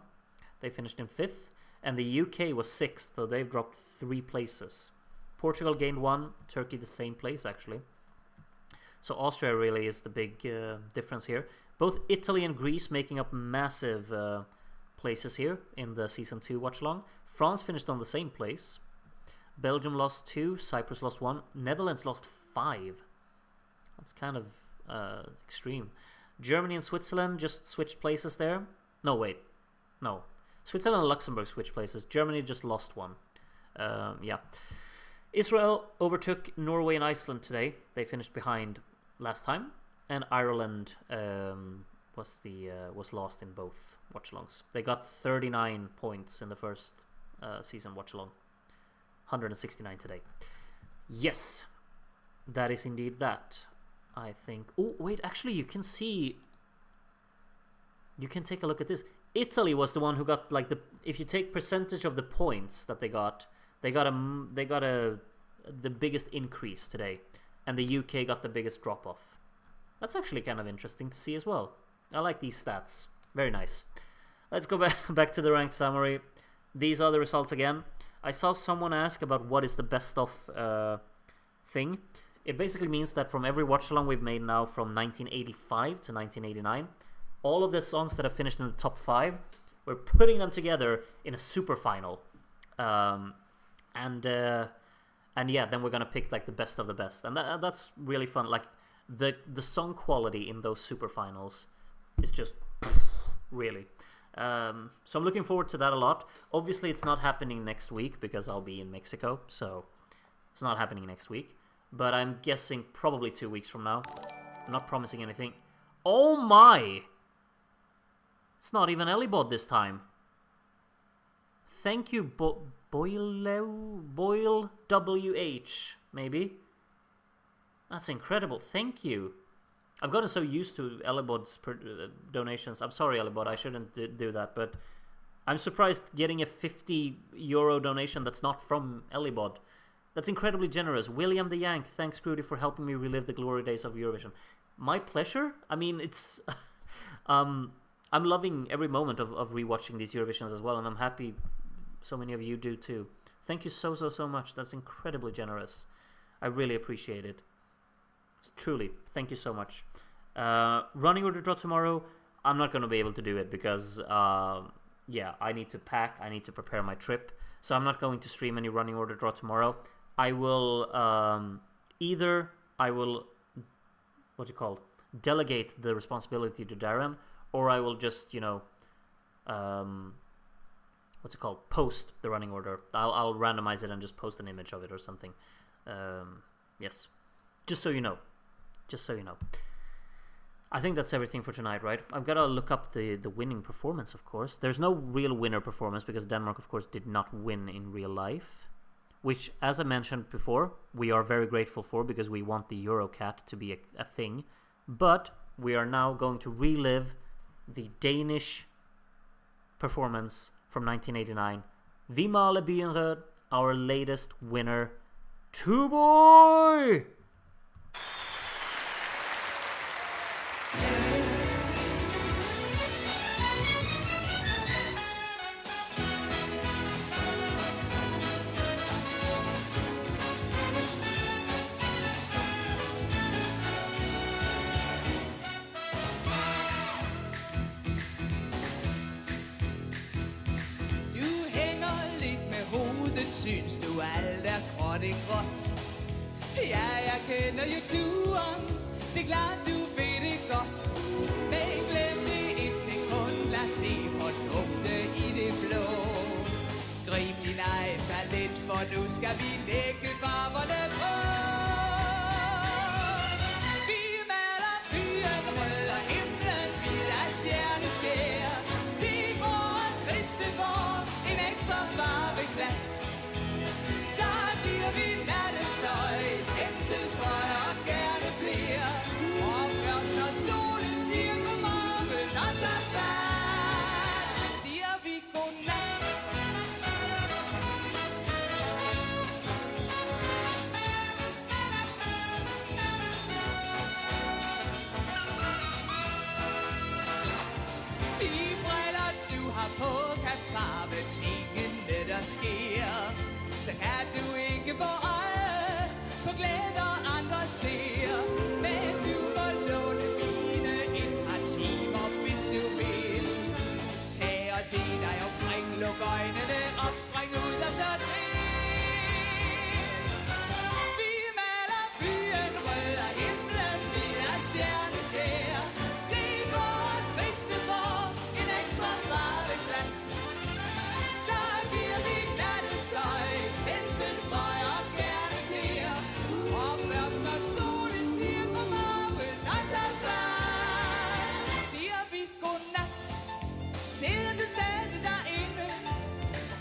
They finished in 5th. And the UK was 6th, so they've dropped 3 places. Portugal gained 1. Turkey the same place, actually. So Austria really is the big difference here. Both Italy and Greece making up massive places here in the Season 2 watch-along. France finished on the same place. Belgium lost 2, Cyprus lost 1, Netherlands lost 5. That's kind of extreme. Germany and Switzerland just switched places there. No, wait. No. Switzerland and Luxembourg switched places. Germany just lost 1. Yeah. Israel overtook Norway and Iceland today. They finished behind last time. And Ireland was lost in both watch-alongs. They got 39 points in the first season watch-along. 169 today. Yes, that is indeed that. I think. Oh wait, actually, you can see. You can take a look at this. Italy was the one who got like the. If you take percentage of the points that they got the biggest increase today, and the UK got the biggest drop off. That's actually kind of interesting to see as well. I like these stats. Very nice. Let's go back to the ranked summary. These are the results again. I saw someone ask about what is the best of thing. It basically means that from every watch-along we've made now from 1985 to 1989, all of the songs that have finished in the top 5, we're putting them together in a super final. And yeah, then we're gonna pick like the best of the best, and that's really fun. Like the song quality in those super finals is just really. So I'm looking forward to that a lot. Obviously, it's not happening next week because I'll be in Mexico, so it's not happening next week. But I'm guessing probably 2 weeks from now. I'm not promising anything. Oh my! It's not even Elibod this time. Thank you, Boyle WH, maybe. That's incredible. Thank you. I've gotten so used to Elibod's donations. I'm sorry, Elibod, I shouldn't do that, but I'm surprised getting a €50 donation that's not from Elibod. That's incredibly generous. William the Yank, thanks, Grudy, for helping me relive the glory days of Eurovision. My pleasure. I mean, it's... I'm loving every moment of rewatching these Eurovisions as well, and I'm happy so many of you do too. Thank you so much. That's incredibly generous. I really appreciate it. Truly, thank you so much. Running order draw tomorrow, I'm not going to be able to do it because, yeah, I need to pack, I need to prepare my trip, so I'm not going to stream any running order draw tomorrow. I will, delegate the responsibility to Darren, or I will just, what's it called? Post the running order. I'll randomize it and just post an image of it or something. Yes, just so you know. I think that's everything for tonight, right? I've got to look up the winning performance, of course. There's no real winner performance because Denmark, of course, did not win in real life, which, as I mentioned before, we are very grateful for because we want the Eurocat to be a thing. But we are now going to relive the Danish performance from 1989. Vi maler byen rød, our latest winner, Tuborg! Synes du alt er gråt i gråt? Ja, jeg kender jo turen. Det er klart, du ved det godt. Men glem det et sekund. Lad det fordufte i det blå. Grib din egen talent, for nu skal vi lægge farverne på. Vi maler byen rød og himlen hvid af stjerneskær. Vi går og triste for en ekstra farveglans. Så giver vi nattens tøj, hensens frøj og gerne flere. Og først når solen siger godmorgen og tager fat, siger vi godnat. De briller du har på kan farve tingene der sker. Så kan du ikke få øje på glæder andre ser. Men du må låne mine et par timer, hvis du vil. Tag og se dig omkring, luk øjnene op, spring ud og slå til. Vi maler byen rød og himlen hvid af stjerneskær. Det går triste for en ekstra farveglans. Så giver vi nattens tøj, hensens frøj og gerne flere. Og først når solen siger godmorgen og tager fat, siger vi godnat. Sidder du stadig derinde,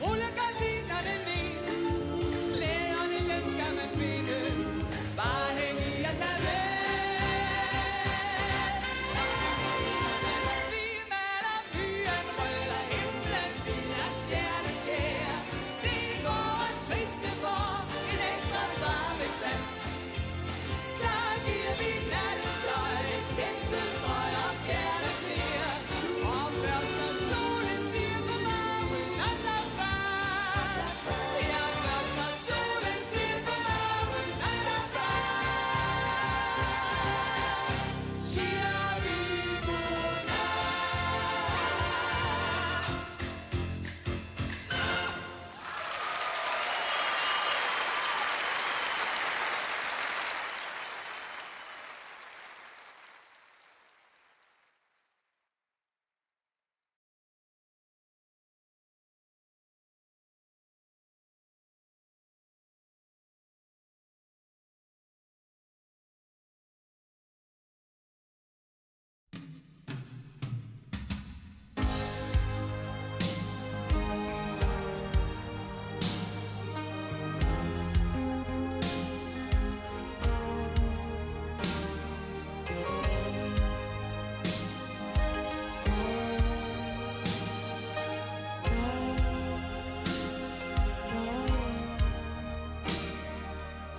ruller gardinerne ned. Glæderne dem skal man finde, bare hæng i og tag med. Vi maler byen rød og himlen hvid af stjerneskær. Det går triste for en ekstra farveglans. Så giver vi nattens tøj, hensens frøj og gerne flere. Og først når solen siger godmorgen og tager fat. Ja, først når solen siger godmorgen og tager fat, siger vi godnat.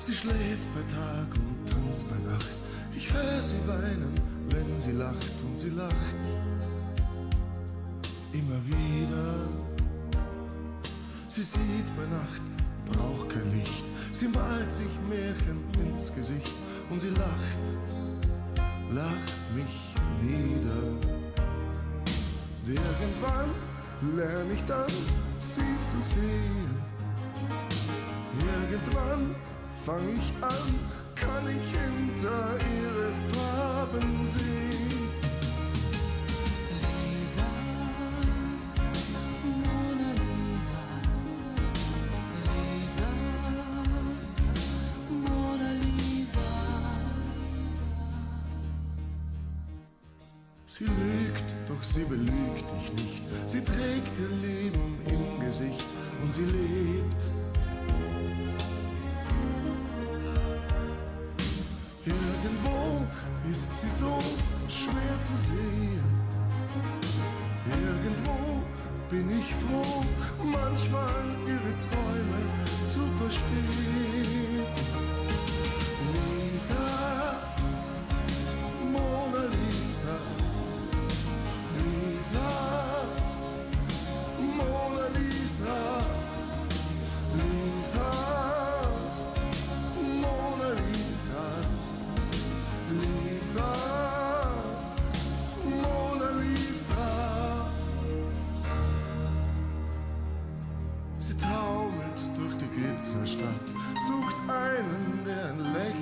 Sie schläft bei Tag und tanzt bei Nacht. Ich höre sie weinen, wenn sie lacht und sie lacht. Immer wieder. Sie sieht bei Nacht, braucht kein Licht. Sie malt sich Märchen ins Gesicht und sie lacht, lacht mich nieder. Irgendwann lerne ich dann, sie zu sehen. Irgendwann fang ich an, kann ich hinter ihre Farben sehen. Lisa, Mona Lisa. Sie lügt, doch sie belügt dich nicht. Sie trägt ihr Leben im Gesicht und sie lebt. Irgendwo ist sie so schwer zu sehen. Irgendwo bin ich froh, manchmal ihre Träume zu verstehen. Lisa, Mona Lisa, Lisa, Mona Lisa, Lisa, Mona Lisa, Lisa, Mona Lisa. Sie taumelt durch die Glitzerstadt, sucht einen, der ein Lächeln